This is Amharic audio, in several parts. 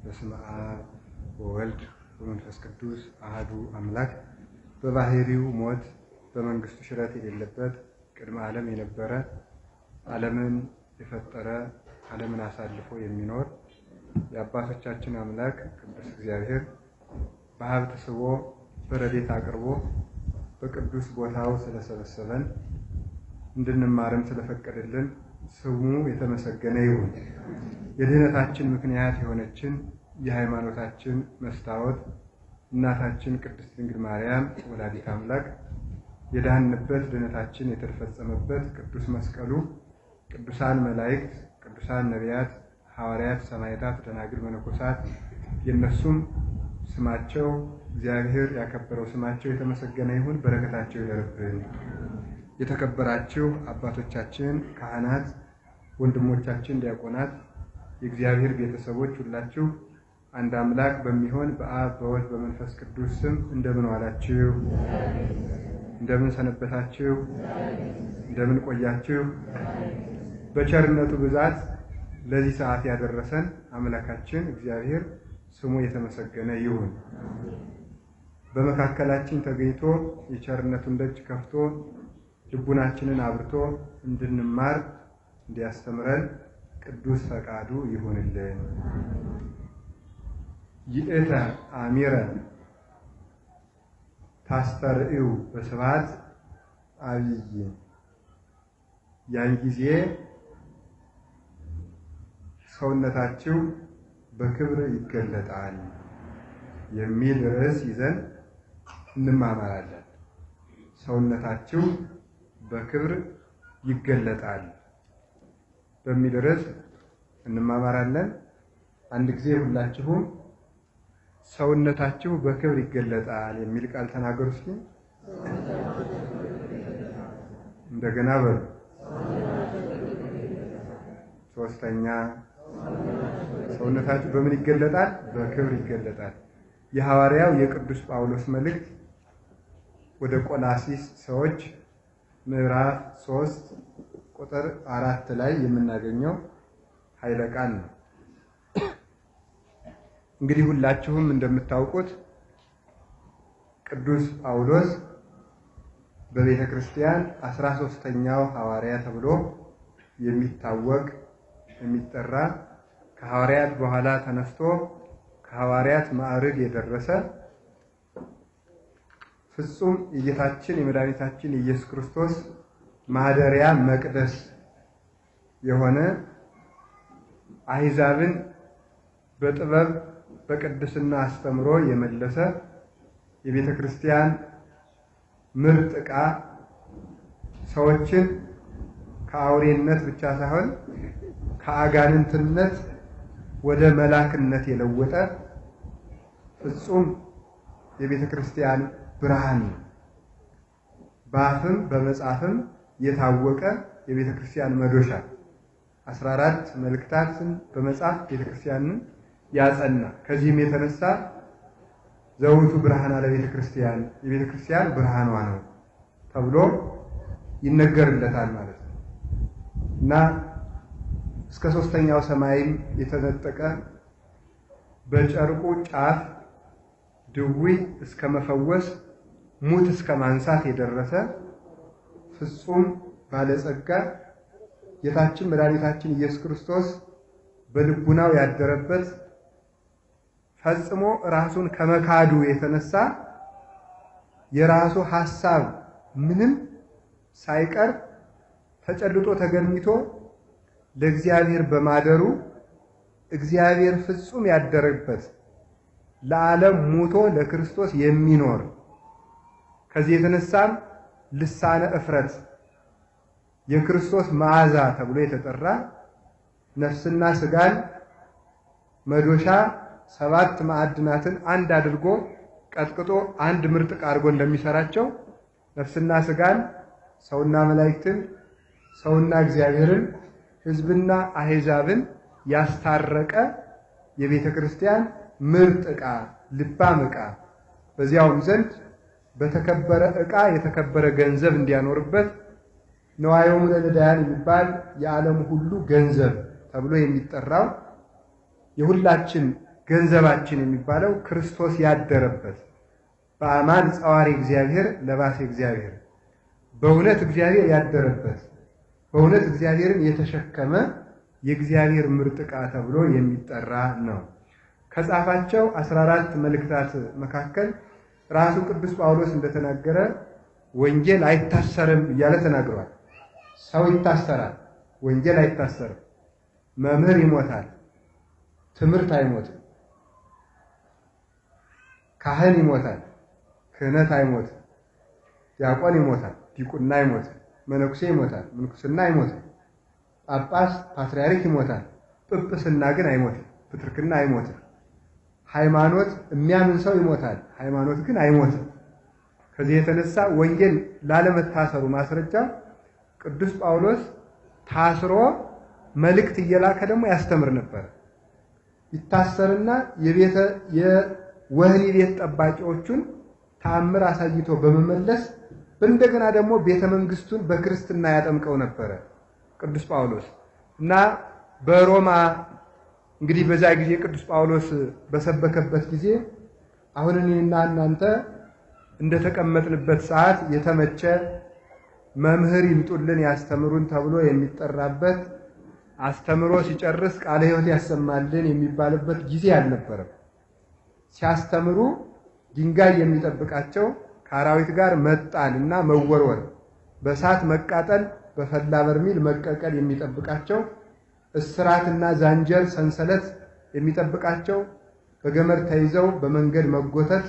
በስመ አብ ወወልድ ወመንፈስ ቅዱስ አሐዱ አምላክ በባህሪው ሞት በመንግስቱ ሽረት የሌለበት ቅድመ ዓለም የነበረ ዓለምን የፈጠረ ዓለምን አሳልፎ የሚኖር የአባቶቻችን አምላክ ቅዱስ እግዚአብሔር በሀብት ስቦ በረድኤት አቅርቦ በቅዱስ ቦታው ስለሰበሰበን እንድንማርም ስለፈቀደልን ስሙ የተመሰገነ ይሁን። የድህነታችን ምክንያት የሆነችን የሃይማኖታችን መስታወት እናታችን ቅድስት ድንግል ማርያም ወላዲተ አምላክ የዳንበት ድህነታችን የተፈጸመበት ቅዱስ መስቀሉ ቅዱሳን መላእክት፣ ቅዱሳን ነቢያት፣ ሐዋርያት፣ ሰማዕታት፣ ደናግል፣ መነኮሳት የነሱም ስማቸው እግዚአብሔር ያከበረው ስማቸው የተመሰገነ ይሁን። በረከታቸው ይደርብን። የተከበራችሁ አባቶቻችን ካህናት፣ ወንድሞቻችን ዲያቆናት፣ የእግዚአብሔር ቤተሰቦች ሁላችሁ አንድ አምላክ በሚሆን በአብ በወልድ በመንፈስ ቅዱስ ስም እንደምን ዋላችሁ? እንደምን ሰነበታችሁ? እንደምን ቆያችሁ? በቸርነቱ ብዛት ለዚህ ሰዓት ያደረሰን አምላካችን እግዚአብሔር ስሙ የተመሰገነ ይሁን። በመካከላችን ተገኝቶ የቸርነቱን ደጅ ከፍቶ ልቡናችንን አብርቶ እንድንማር እንዲያስተምረን ቅዱስ ፈቃዱ ይሁንልን። ይእተ አሚረ ታስተርእዩ በስብሐት አብይ፣ ያን ጊዜ ሰውነታችሁ በክብር ይገለጣል የሚል ርዕስ ይዘን እንማማራለን። ሰውነታችሁ በክብር ይገለጣል በሚል ርዕስ እንማማራለን። አንድ ጊዜ ሁላችሁም ሰውነታችሁ በክብር ይገለጣል የሚል ቃል ተናገሩ እስኪ። እንደገና በሉ። ሶስተኛ ሰውነታችሁ በምን ይገለጣል? በክብር ይገለጣል። የሐዋርያው የቅዱስ ጳውሎስ መልእክት ወደ ቆላሲስ ሰዎች ምዕራፍ 3 ቁጥር 4 ላይ የምናገኘው ኃይለ ቃል ነው። እንግዲህ ሁላችሁም እንደምታውቁት ቅዱስ ጳውሎስ በቤተ ክርስቲያን 13ኛው ሐዋርያ ተብሎ የሚታወቅ የሚጠራ ከሐዋርያት በኋላ ተነስቶ ከሐዋርያት ማዕረግ የደረሰ ፍጹም የጌታችን የመድኃኒታችን የኢየሱስ ክርስቶስ ማደሪያ መቅደስ የሆነ አሕዛብን በጥበብ በቅድስና አስተምሮ የመለሰ የቤተ ክርስቲያን ምርጥ ዕቃ ሰዎችን ከአውሬነት ብቻ ሳይሆን ከአጋንንትነት ወደ መላክነት የለወጠ ፍጹም የቤተ ክርስቲያን ብርሃን ነው። በአፍም በመጻፍም የታወቀ የቤተ ክርስቲያን መዶሻ 14 መልእክታትን በመጻፍ ቤተ ክርስቲያንን ያጸና። ከዚህም የተነሳ ዘውቱ ብርሃን ለቤተ ክርስቲያን የቤተ ክርስቲያን ብርሃኗ ነው ተብሎ ይነገርለታል ማለት ነው እና እስከ 3ኛው ሰማይም የተነጠቀ በጨርቁ ጫፍ ድውይ እስከ መፈወስ ሙት እስከ ማንሳት የደረሰ ፍጹም ባለጸጋ ጌታችን መድኃኒታችን ኢየሱስ ክርስቶስ በልቡናው ያደረበት ፈጽሞ ራሱን ከመካዱ የተነሳ የራሱ ሐሳብ ምንም ሳይቀር ተጨልጦ ተገንሚቶ ለእግዚአብሔር በማደሩ እግዚአብሔር ፍጹም ያደረበት ለዓለም ሞቶ ለክርስቶስ የሚኖር ከዚህ የተነሳም ልሳነ እፍረት የክርስቶስ መዓዛ ተብሎ የተጠራ ነፍስና ስጋን መዶሻ 7 ማዕድናትን አንድ አድርጎ ቀጥቅጦ አንድ ምርጥ ዕቃ አድርጎ እንደሚሰራቸው ነፍስና ስጋን ሰውና መላእክትን ሰውና እግዚአብሔርን ሕዝብና አሕዛብን ያስታረቀ የቤተ ክርስቲያን ምርጥ ዕቃ ልባም ዕቃ በዚያውም ዘንድ በተከበረ ዕቃ የተከበረ ገንዘብ እንዲያኖርበት ነዋዮሙ ለነዳያን የሚባል የዓለም ሁሉ ገንዘብ ተብሎ የሚጠራው የሁላችን ገንዘባችን የሚባለው ክርስቶስ ያደረበት በአማን ጸዋሪ እግዚአብሔር ለባሴ እግዚአብሔር በእውነት እግዚአብሔር ያደረበት በእውነት እግዚአብሔርን የተሸከመ የእግዚአብሔር ምርጥ ዕቃ ተብሎ የሚጠራ ነው። ከጻፋቸው 14 መልእክታት መካከል ራሱ ቅዱስ ጳውሎስ እንደተናገረ ወንጌል አይታሰርም እያለ ተናግሯል። ሰው ይታሰራል፣ ወንጌል አይታሰርም። መምህር ይሞታል፣ ትምህርት አይሞትም። ካህን ይሞታል፣ ክህነት አይሞትም። ዲያቆን ይሞታል፣ ዲቁና አይሞትም። መነኩሴ ይሞታል፣ ምንኩስና አይሞትም። ጳጳስ ፓትርያርክ ይሞታል፣ ጵጵስና ግን አይሞትም፣ ፕትርክና አይሞትም። ሃይማኖት የሚያምን ሰው ይሞታል፣ ሃይማኖት ግን አይሞትም። ከዚህ የተነሳ ወንጌል ላለመታሰሩ ማስረጃ ቅዱስ ጳውሎስ ታስሮ መልእክት እየላከ ደግሞ ያስተምር ነበር። ይታሰርና የወህኒ ቤት ጠባቂዎቹን ተአምር አሳይቶ በመመለስ እንደገና ደግሞ ቤተ መንግስቱን በክርስትና ያጠምቀው ነበር ቅዱስ ጳውሎስ እና በሮማ እንግዲህ በዛ ጊዜ ቅዱስ ጳውሎስ በሰበከበት ጊዜ አሁን እኔና እናንተ እንደተቀመጥንበት ሰዓት የተመቸ መምህር ይምጡልን ያስተምሩን ተብሎ የሚጠራበት አስተምሮ ሲጨርስ ቃለ ሕይወት ያሰማልን የሚባልበት ጊዜ አልነበረም። ሲያስተምሩ ድንጋይ የሚጠብቃቸው ከአራዊት ጋር መጣልና መወርወር፣ በእሳት መቃጠል፣ በፈላ በርሜል መቀቀል የሚጠብቃቸው፣ እስራትና ዛንጀር ሰንሰለት የሚጠብቃቸው፣ በገመድ ተይዘው በመንገድ መጎተት፣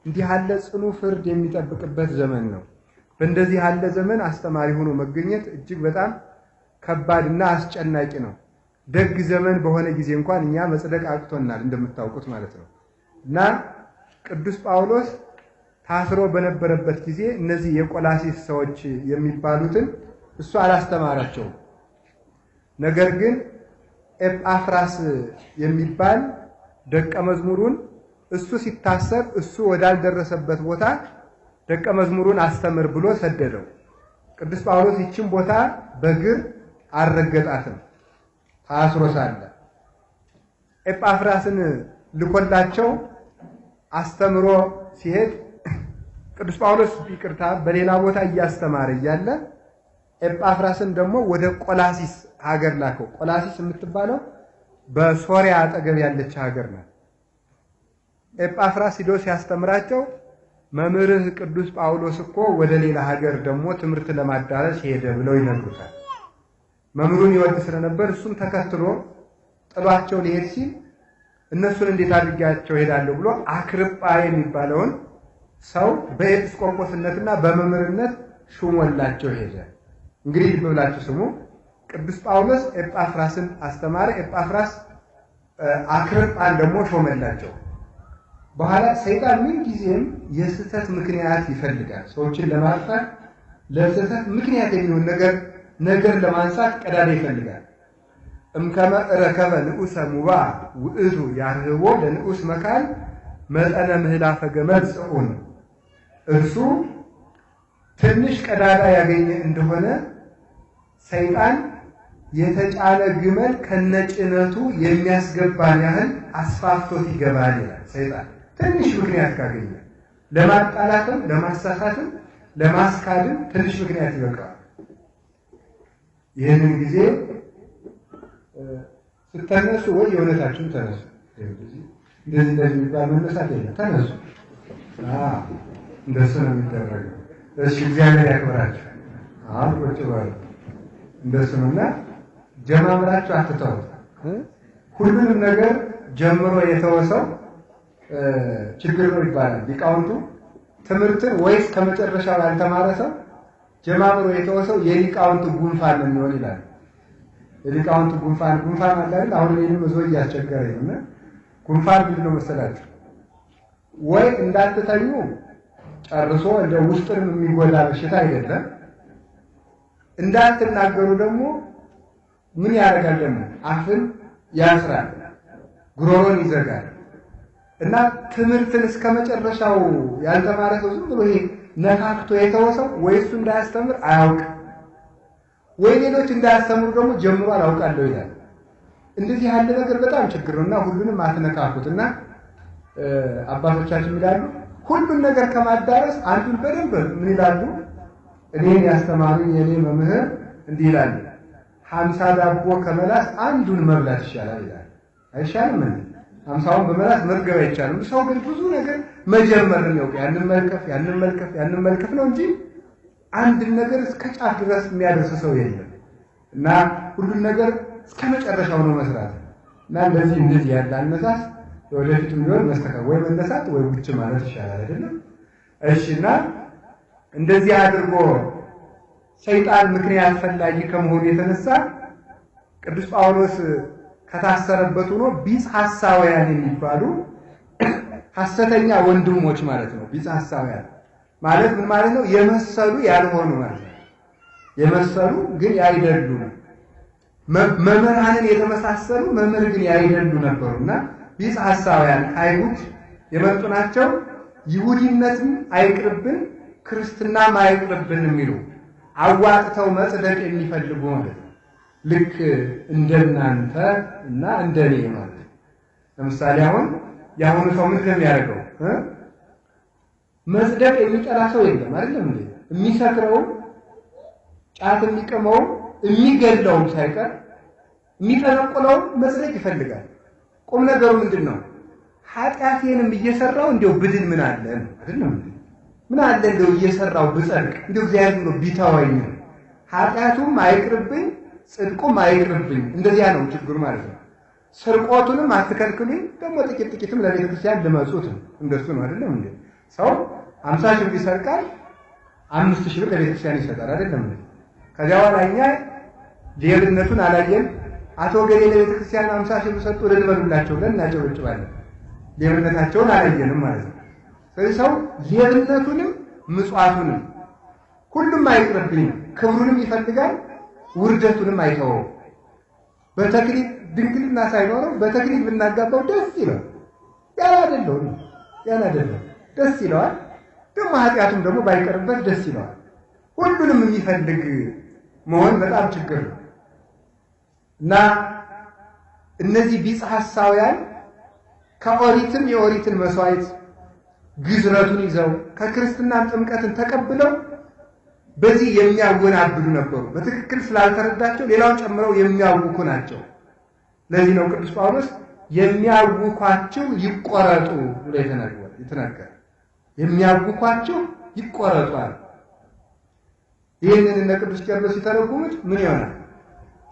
እንዲህ ያለ ጽኑ ፍርድ የሚጠብቅበት ዘመን ነው። በእንደዚህ ያለ ዘመን አስተማሪ ሆኖ መገኘት እጅግ በጣም ከባድና አስጨናቂ ነው። ደግ ዘመን በሆነ ጊዜ እንኳን እኛ መጽደቅ አቅቶናል እንደምታውቁት ማለት ነው። እና ቅዱስ ጳውሎስ ታስሮ በነበረበት ጊዜ እነዚህ የቆላሲስ ሰዎች የሚባሉትን እሱ አላስተማራቸውም። ነገር ግን ኤጳፍራስ የሚባል ደቀ መዝሙሩን እሱ ሲታሰር እሱ ወዳልደረሰበት ቦታ ደቀ መዝሙሩን አስተምር ብሎ ሰደደው። ቅዱስ ጳውሎስ ይችን ቦታ በእግር አልረገጣትም ታስሮ ሳለ። ኤጳፍራስን ልኮላቸው አስተምሮ ሲሄድ ቅዱስ ጳውሎስ ይቅርታ በሌላ ቦታ እያስተማረ እያለ ኤጳፍራስን ደግሞ ወደ ቆላሲስ ሀገር ላከው። ቆላሲስ የምትባለው በሶሪያ አጠገብ ያለች ሀገር ናት። ኤጳፍራስ ሂዶ ሲያስተምራቸው መምህርህ ቅዱስ ጳውሎስ እኮ ወደ ሌላ ሀገር ደግሞ ትምህርት ለማዳረስ ሄደ ብለው ይነግሩታል። መምህሩን ይወድ ስለነበር እሱም ተከትሎ ጥሏቸው ሊሄድ ሲል እነሱን እንዴት አድርጋቸው ሄዳለሁ ብሎ አክርጳ የሚባለውን ሰው በኤጲስቆጶስነትና በመምህርነት ሹሞላቸው ሄደ። እንግዲህ ብላችሁ ስሙ። ቅዱስ ጳውሎስ ኤጳፍራስን አስተማረ። ኤጳፍራስ አክርጳን ደግሞ ሾመላቸው። በኋላ ሰይጣን ምን ጊዜም የስተት ምክንያት ይፈልጋል። ሰዎችን ለማጥፋት ለስተት ምክንያት የሚሆን ነገር ለማንሳት ቀዳዳ ይፈልጋል። እምከመ ረከበ ንዑሰ ሙባ ውእቱ ያርህቦ ለንዑስ መካን መጠነ ምህላፈ ገመድ ጽዑን። እርሱ ትንሽ ቀዳዳ ያገኘ እንደሆነ ሰይጣን የተጫነ ግመል ከነጭነቱ የሚያስገባን ያህል አስፋፍቶት ይገባል ይላል። ሰይጣን ትንሽ ምክንያት ካገኘ ለማጣላትም ለማሳሳትም ለማስካድም ትንሽ ምክንያት ይበቃል። ይህንን ጊዜ ስተነሱ ወይ የእውነታችሁን ተነሱ። እንደዚህ የሚባል መነሳት የለም። ተነሱ። እንደሱ ነው የሚደረገው። እሺ እግዚአብሔር ያክብራችሁ። አሁን ቁጭ በሉ። እንደሱ ነውና ጀማምራችሁ አትተውት። ሁሉንም ነገር ጀምሮ የተወሰው ችግር ነው ይባላል ሊቃውንቱ። ትምህርትን ወይስ ከመጨረሻው ያልተማረ ሰው ጀማምሮ የተወሰው የሊቃውንቱ ጉንፋን ነው የሚሆን ይላል። የሊቃውንቱ ጉንፋን አለ አይደል? አሁን እኔንም እዞ እያስቸገረኝ ነው። ጉንፋን ምንድን ነው መሰላችሁ? ወይ እንዳትተኙ ጨርሶ እንደ ውስጥንም የሚጎዳ በሽታ አይደለም። እንዳትናገሩ ደግሞ ምን ያደርጋል? ደግሞ አፍን ያስራል፣ ጉሮሮን ይዘጋል። እና ትምህርትን እስከ መጨረሻው ያልተማረ ሰው ዝም ብሎ ይሄ ነካክቶ የተወሰው ወይ እሱ እንዳያስተምር አያውቅ፣ ወይ ሌሎች እንዳያስተምሩ ደግሞ ጀምሮ አላውቃለሁ ይላል። እንደዚህ ያለ ነገር በጣም ችግር ነውና ሁሉንም አትነካኩትና አባቶቻችን ይላሉ ሁሉን ነገር ከማዳረስ አንዱን በደንብ ምን ይላሉ? እኔን ያስተማሩኝ የኔ መምህር እንዲህ ይላል 50 ዳቦ ከመላስ አንዱን መብላት ይሻላል ይላል። አይሻልም እንዴ? 50ውን በመላስ መርገብ አይቻልም። ሰው ግን ብዙ ነገር መጀመር ነው። ያንን መልከፍ ነው እንጂ አንድ ነገር እስከ ጫፍ ድረስ የሚያደርስ ሰው የለም። እና ሁሉን ነገር እስከ መጨረሻው ነው መስራት። እና እንደዚህ ያለ አነሳስ ወደፊት ቢሆን መስተካከል ወይ መነሳት ወይ ውጭ ማለት ይሻላል አይደለም? እሺና እንደዚህ አድርጎ ሰይጣን ምክንያት ፈላጊ ከመሆኑ የተነሳ ቅዱስ ጳውሎስ ከታሰረበት ሆኖ ቢጽ ሐሳውያን የሚባሉ ሐሰተኛ ወንድሞች ማለት ነው። ቢጽ ሐሳውያን ማለት ምን ማለት ነው? የመሰሉ ያልሆኑ ማለት ነው። የመሰሉ ግን ያይደሉ መምህራንን የተመሳሰሉ መምህር ግን ያይደሉ ነበሩና ቢጽ ሐሳውያን አይሁድ የመጡ ናቸው። ይሁዲነትም አይቅርብን ክርስትናም አይቅርብን የሚሉ አዋጥተው መጽደቅ የሚፈልጉ ማለት ነው። ልክ እንደናንተ እና እንደኔ ማለት ነው። ለምሳሌ አሁን ያሁኑ ሰው ምን እንደሚያደርገው መጽደቅ የሚጠላ ሰው የለም አይደለም እንዴ? የሚሰክረው ጫት የሚቀመው የሚገድለው ሳይቀር የሚጠነቁለው መጽደቅ ይፈልጋል። ቁም ነገሩ ምንድነው? ኃጢአቴንም እየሰራው እንደው ብድን ምን አለ አይደለም? ምን አለ እንደው እየሰራው ብጸድቅ እንደው እግዚአብሔር ነው ቢታወኝ ኃጢአቱም አይቅርብኝ ጽድቁም አይቅርብኝ። እንደዚያ ነው ችግሩ ማለት ነው። ስርቆቱንም አትከልክሉኝ ደግሞ ጥቂትም ለቤተ ክርስቲያን ልመጹት እንደሱ ነው አይደለም እንዴ? ሰው 50 ሺህ ብር ይሰርቃል 5,000 ብር ለቤተ ክርስቲያን ይሰጣል አይደለም እንዴ? ከዚያ በኋላ እኛ ሌብነቱን አላየን አቶ ገሌ ለቤተ ክርስቲያን 50 ሺህ ብር ሰጡ ልንበሉላቸው ብለን እናጨበጭባለን። ሌብነታቸውን አላየንም ማለት ነው። ስለዚህ ሰው ሌብነቱንም ምጽዋቱንም ሁሉም አይቅርብኝ ክብሩንም ይፈልጋል ውርደቱንም አይተወው። በተክሊል ድንግልና ሳይኖረው በተክሊል ብናጋባው ደስ ይለዋል። ያላደለው ደስ ይለዋል። ደግሞ ኃጢአቱም ደግሞ ባይቀርበት ደስ ይለዋል። ሁሉንም የሚፈልግ መሆን በጣም ችግር ነው እና እነዚህ ቢጽ ሐሳውያን ከኦሪትም የኦሪትን መስዋዕት ግዝረቱን ይዘው ከክርስትናም ጥምቀትን ተቀብለው በዚህ የሚያወናብዱ ነበሩ። በትክክል ስላልተረዳቸው ሌላውን ጨምረው የሚያውኩ ናቸው። ለዚህ ነው ቅዱስ ጳውሎስ የሚያውኳቸው ይቆረጡ ብሎ የተናገረ። የሚያውኳቸው ይቆረጣል። ይህንን እነ ቅዱስ ቄርሎስ ሲተረጉሙት ምን ይሆናል?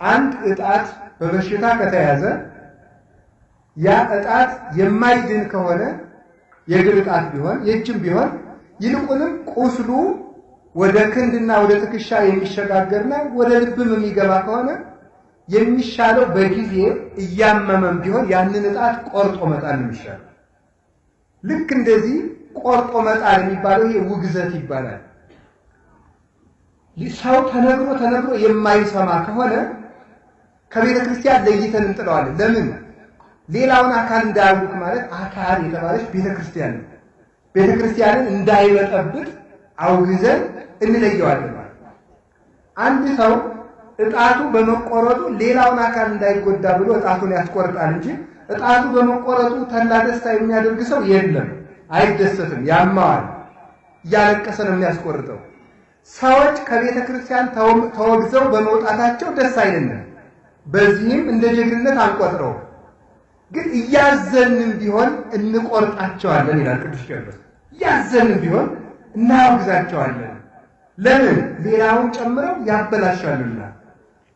አንድ ዕጣት በበሽታ ከተያዘ ያ ዕጣት የማይድን ከሆነ የእግር ዕጣት ቢሆን የእጅም ቢሆን ይልቁንም ቁስሉ ወደ ክንድና ወደ ትከሻ የሚሸጋገርና ወደ ልብም የሚገባ ከሆነ የሚሻለው በጊዜ እያመመም ቢሆን ያንን ዕጣት ቆርጦ መጣል ነው የሚሻለው። ልክ እንደዚህ ቆርጦ መጣል የሚባለው ይሄ ውግዘት ይባላል። ሰው ተነግሮ የማይሰማ ከሆነ ከቤተ ክርስቲያን ለይተን እንጥለዋለን። ለምን? ሌላውን አካል እንዳያውቅ ማለት አካል የተባለች ቤተ ክርስቲያን ነው። ቤተ ክርስቲያንን እንዳይበጠብጥ አውግዘን እንለየዋለን ማለት ነው። አንድ ሰው ዕጣቱ በመቆረጡ ሌላውን አካል እንዳይጎዳ ብሎ ዕጣቱን ያስቆርጣል እንጂ ዕጣቱ በመቆረጡ ተላ ደስታ የሚያደርግ ሰው የለም። አይደሰትም፣ ያማዋል፣ እያለቀሰ ነው የሚያስቆርጠው። ሰዎች ከቤተ ክርስቲያን ተወግዘው በመውጣታቸው ደስ አይለንም። በዚህም እንደ ጀግንነት አንቆጥረው፣ ግን እያዘንም ቢሆን እንቆርጣቸዋለን ይላል ቅዱስ ቄርሎስ። እያዘንም ቢሆን እናወግዛቸዋለን። ለምን? ሌላውን ጨምረው ያበላሻሉና።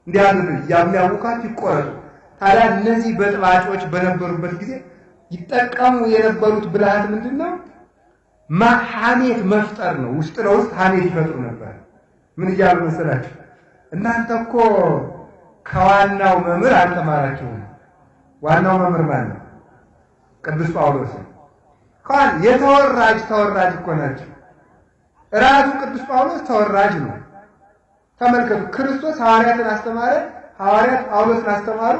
እንዲያድርግ የሚያውካቸው ይቆረጡ። ታዲያ እነዚህ በጥባጮች በነበሩበት ጊዜ ይጠቀሙ የነበሩት ብልሃት ምንድነው? ሐሜት መፍጠር ነው። ውስጥ ለውስጥ ሐሜት ይፈጥሩ ነበር። ምን እያሉ መሰላችሁ? እናንተ እኮ ከዋናው መምህር አልተማራችሁም። ዋናው መምህር ማን ነው? ቅዱስ ጳውሎስ። ተወራጅ እኮ ናቸው። ራሱ ቅዱስ ጳውሎስ ተወራጅ ነው። ተመልከቱ፣ ክርስቶስ ሐዋርያትን አስተማረ፣ ሐዋርያት ጳውሎስን አስተማሩ፣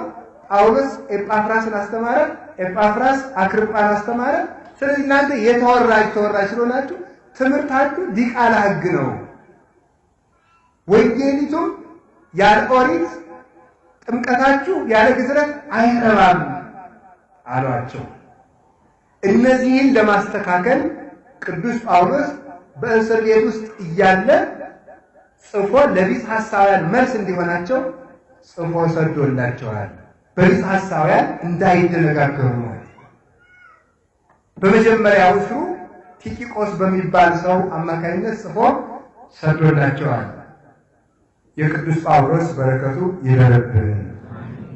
ጳውሎስ ኤጳፍራስን አስተማረ፣ ኤጳፍራስ አክርጳን አስተማረ። ስለዚህ እናንተ የተወራጅ ስለሆናችሁ ትምህርታችሁ ዲቃላ ሕግ ነው። ወንጌሊቱም ያለ ኦሪት ጥምቀታችሁ ያለ ግዝረት አይረባም አሏቸው። እነዚህን ለማስተካከል ቅዱስ ጳውሎስ በእስር ቤት ውስጥ እያለ ጽፎ ለቢጽ ሐሳውያን መልስ እንዲሆናቸው ጽፎ ሰዶላቸዋል። በቢጽ ሐሳውያን እንዳይደነጋገሩ ነው። በመጀመሪያው እስሩ ቲኪቆስ በሚባል ሰው አማካኝነት ጽፎ ሰዶላቸዋል። የቅዱስ ጳውሎስ በረከቱ ይደረብን።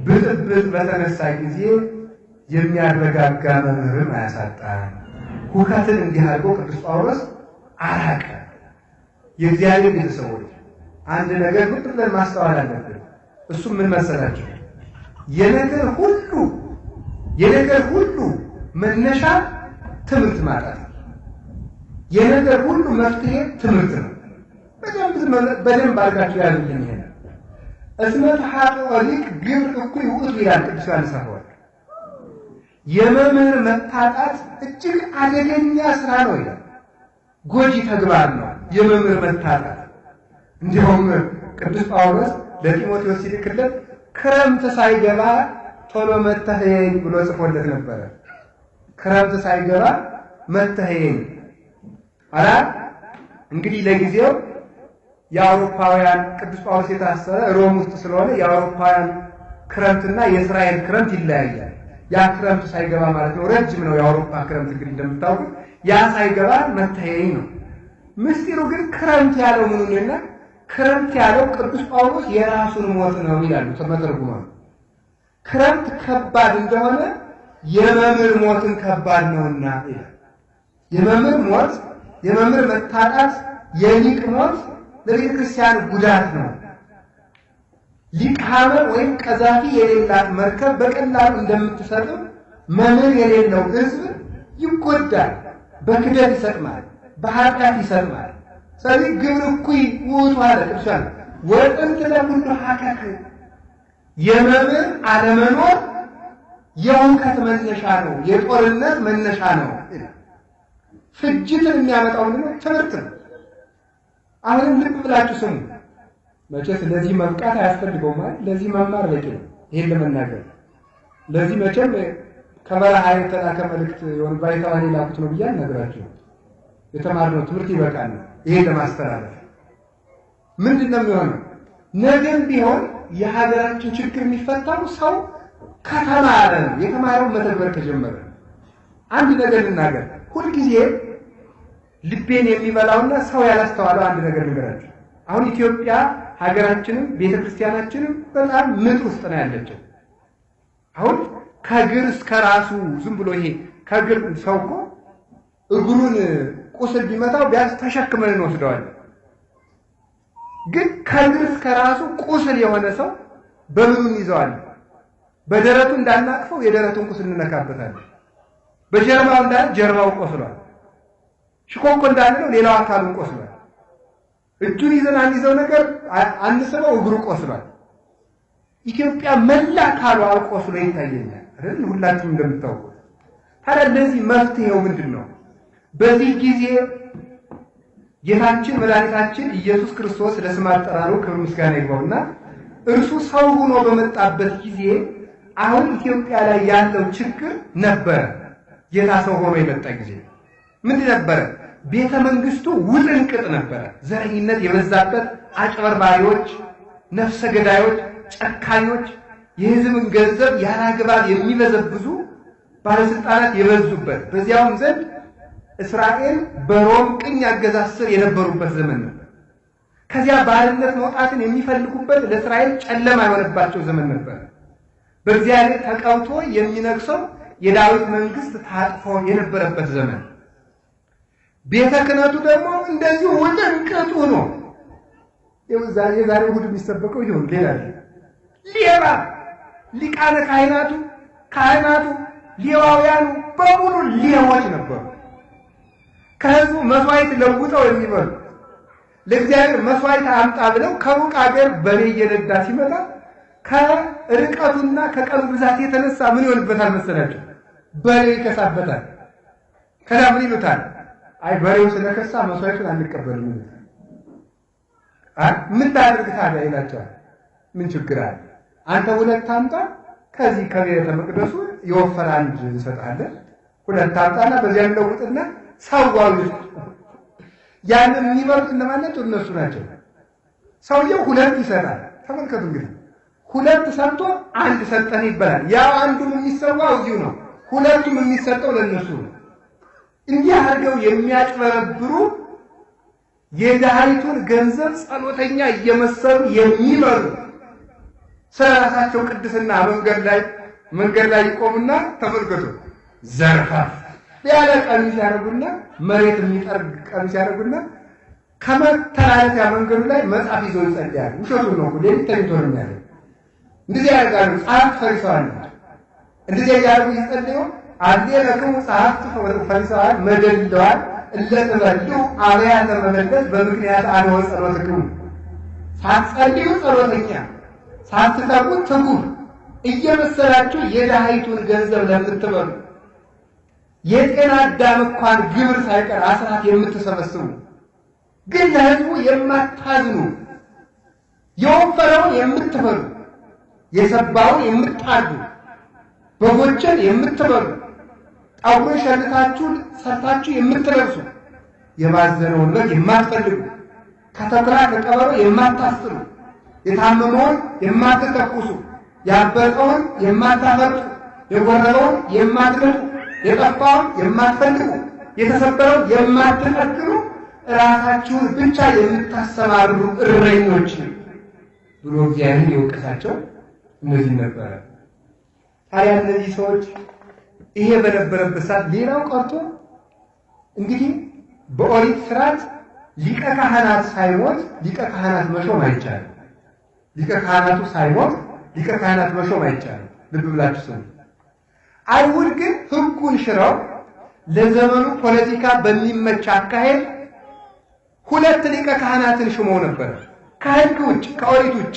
ብጥብጥ በተነሳ ጊዜ የሚያረጋጋ መምህርን አያሳጣን። ሁከትን እንዲህ አድርጎ ቅዱስ ጳውሎስ አራቀ። የእግዚአብሔር ቤተሰቦች አንድ ነገር ምን ብለን ማስተዋል አለብን። እሱም ምን መሰላችሁ? የነገር ሁሉ መነሻ ትምህርት ማጣት፣ የነገር ሁሉ መፍትሄ ትምህርት ነው። በደንብ አድርጋችሁ ያዙልኝ። ይሄን እስመ ተሐቅቆ ሊቅ ግብር እኩይ ውእቱ ይላል ቅዱስ ዮሐንስ አፈወርቅ። የመምህር መታጣት እጅግ አደገኛ ስራ ነው ይላል። ጎጂ ተግባር ነው የመምህር መታጣት። እንዲሁም ቅዱስ ጳውሎስ ለጢሞቴዎስ ሲልክለት ክረምት ሳይገባ ቶሎ መተህየኝ ብሎ ጽፎለት ነበረ። ክረምት ሳይገባ መተህየኝ አላ እንግዲህ ለጊዜው የአውሮፓውያን ቅዱስ ጳውሎስ የታሰረ ሮም ውስጥ ስለሆነ የአውሮፓውያን ክረምትና የእስራኤል ክረምት ይለያያል። ያ ክረምት ሳይገባ ማለት ነው ረጅም ነው የአውሮፓ ክረምት እንግዲህ እንደምታውቁት ያ ሳይገባ መተህየኝ ነው። ምስጢሩ ግን ክረምት ያለው ምኑንና ክረምት ያለው ቅዱስ ጳውሎስ የራሱን ሞት ነው ይላሉ ተመተርጉማን። ክረምት ከባድ እንደሆነ የመምህር ሞትን ከባድ ነውና ይላል። የመምህር ሞት፣ የመምህር መታጣት፣ የሊቅ ሞት ለቤተ ክርስቲያን ጉዳት ነው። ሊቅ ሐመር ወይም ቀዛፊ የሌላት መርከብ በቀላሉ እንደምትሰጥም መምህር የሌለው ሕዝብ ይጎዳል። በክደት ይሰጥማል፣ በኃጢአት ይሰጥማል። ስለዚህ ግብር እኩይ ውእቱ አለ ቅዱሳን ወጥንት ለኩሉ ሀከክ የመምህር አለመኖር የውከት መነሻ ነው፣ የጦርነት መነሻ ነው። ፍጅትን የሚያመጣው ምንድነው? ትምህርት ነው። አሁንም ልብ ብላችሁ ስሙ። መቼስ ለዚህ መብቃት አያስፈልገውም ማለት ለዚህ መማር በቂ ነው። ይሄን ለመናገር ለዚህ መቼም ከበረሃ የተላከ መልእክት የሆነ ባይታዋን ላኩት ነው ብያለሁ ነግራችሁ። የተማርነው ትምህርት ይበቃል። ይሄን ለማስተላለፍ ምንድነው የሚሆነው? ነገም ቢሆን የሀገራችን ችግር የሚፈታው ሰው ከተማረ ነው። የተማረው መተግበር ከጀመረ አንድ ነገር ልናገር። ሁልጊዜ ልቤን የሚበላውና ሰው ያላስተዋለው አንድ ነገር ልንገራችሁ። አሁን ኢትዮጵያ ሀገራችንም ቤተክርስቲያናችንም በጣም ምጥ ውስጥ ነው ያለችው። አሁን ከእግር እስከ ራሱ ዝም ብሎ ይሄ ከእግር ሰው እኮ እግሩን ቁስል ቢመታው ቢያንስ ተሸክመን እንወስደዋለን። ግን ከእግር እስከ ራሱ ቁስል የሆነ ሰው በምኑን ይዘዋል? በደረቱ እንዳናቅፈው የደረቱን ቁስል እንነካበታለን። በጀርባው እንዳለ ጀርባው ቆስሏል። ሽኮኮ እንዳለው ሌላው አካሉን ቆስሏል። እጁን ይዘን አንይዘው ነገር አንስበው እግሩ ቆስሏል። ኢትዮጵያ መላ አካሏ ቆስሎ ይታየኛል አይደል? ሁላችሁም እንደምታውቁት። ታዲያ ለዚህ መፍትሄው ምንድነው? በዚህ ጊዜ ጌታችን መድኃኒታችን ኢየሱስ ክርስቶስ ለስም አጠራሩ ክብር ምስጋና ይግባውና እርሱ ሰው ሆኖ በመጣበት ጊዜ አሁን ኢትዮጵያ ላይ ያለው ችግር ነበረ። ጌታ ሰው ሆኖ የመጣ ጊዜ ምን ነበረ? ቤተ መንግስቱ ውጥንቅጥ ነበረ። ዘረኝነት የበዛበት፣ አጭበርባሪዎች፣ ነፍሰ ገዳዮች፣ ጨካኞች፣ የህዝብን ገንዘብ ያላግባብ የሚበዘብዙ ባለስልጣናት የበዙበት፣ በዚያውም ዘንድ እስራኤል በሮም ቅኝ አገዛዝ ስር የነበሩበት ዘመን ነበር። ከዚያ ባርነት መውጣትን የሚፈልጉበት ለእስራኤል ጨለማ የሆነባቸው ዘመን ነበር። በእግዚአብሔር ተቀብቶ የሚነግሰው የዳዊት መንግስት ታጥፎ የነበረበት ዘመን። ቤተ ክህነቱ ደግሞ እንደዚሁ ውጥንቅጡ ነው። የዛሬ እሑድ የሚሰበከው ይሁን ሌላ ሌባ ሊቃነ ካህናቱ ሌዋውያኑ በሙሉ ሌቦች ነበሩ። ከህዝቡ መስዋዕት ለውጠው የሚበሉ ለእግዚአብሔር መስዋዕት አምጣ ብለው ከሩቅ ሀገር በሬ እየነዳ ሲመጣ ከርቀቱና ከቀኑ ብዛት የተነሳ ምን ይሆንበታል መሰላችሁ? በሬው ይከሳበታል። ከዛ ምን ይሉታል? አይ በሬው ስለከሳ መስዋዕቱን አንቀበልም ይሉታል። ምን ታደርግ ታዲያ ይላቸዋል። ምን ችግር አለ? አንተ ሁለት አምጣ፣ ከዚህ ከቤተ መቅደሱ የወፈረ አንድ እንሰጣለን። ሁለት አምጣና በዚያ እንለውጥና ሰዋው። ያንን የሚበሉት እነማን ናቸው? እነሱ ናቸው። ሰውየው ሁለት ይሰጣል። ተመልከቱ እንግዲህ ሁለት ሰጥቶ አንድ ሰጠን ይባላል። ያው አንዱም የሚሰዋው እዚሁ ነው፣ ሁለቱም የሚሰጠው ለነሱ ነው። እንዲህ አድርገው የሚያጭበረብሩ የድሃይቱን ገንዘብ ጸሎተኛ እየመሰሉ የሚመሩ ስለራሳቸው ቅድስና መንገድ ላይ ይቆሙና ተመልከቱ፣ ዘርፋፍ ያለ ቀሚስ ያደርጉና መሬት የሚጠርግ ቀሚስ ያደርጉና ከመተላለፊያ መንገዱ ላይ መጽሐፍ ይዘው ይጸልያሉ። ውሸቱን ነው፣ ሌሊት ተኝቶ ነው የሚያደርግ። እንደዚህ ያደርጋሉ። ጸሐፍት ፈሪሳውያን ናቸው። እንደዚህ ያደርጉ ይጸልዩ። አሌለክሙ ጸሐፍት ፈሪሳውያን መደልለዋል እለትበሉ አብያተ መበለት በምክንያት አልወ ጸሎትክሙ። ሳትጸልዩ ጸሎተኛ፣ ሳትተጉ ትጉህ እየመሰላችሁ የድሃይቱን ገንዘብ ለምትበሉ የጤና አዳም እንኳን ግብር ሳይቀር አስራት የምትሰበስቡ ግን ለሕዝቡ የማታዝኑ የወፈረውን የምትበሉ የሰባውን የምታርዱ በጎችን የምትበሉ ጠጉር ሸልታችሁ ሰርታችሁ የምትለብሱ የባዘነውን በግ የማትፈልጉ ከተኩላ ከቀበሮ የማታስጥሉ የታመመውን የማትተኩሱ ያበጠውን የማታፈርጡ የጎረረውን የማትነጡ የጠፋውን የማትፈልጉ የተሰበረውን የማትጠግኑ ራሳችሁን ብቻ የምታሰማሩ እረኞች ብሎ እግዚአብሔር የወቀሳቸው እነዚህ ነበረ። ታዲያ እነዚህ ሰዎች ይሄ በነበረበት ሰዓት ሌላው ቀርቶ እንግዲህ በኦሪት ስርዓት ሊቀ ካህናት ሳይሞት ሊቀ ካህናት መሾም አይቻልም። ሊቀ ካህናቱ ሳይሞት ሊቀ ካህናት መሾም አይቻልም። ልብ ብላችሁ ስሙ። አይሁድ ግን ሕጉን ሽረው ለዘመኑ ፖለቲካ በሚመች አካሄድ ሁለት ሊቀ ካህናትን ሽመው ነበር። ከሕግ ውጭ ከኦሪት ውጭ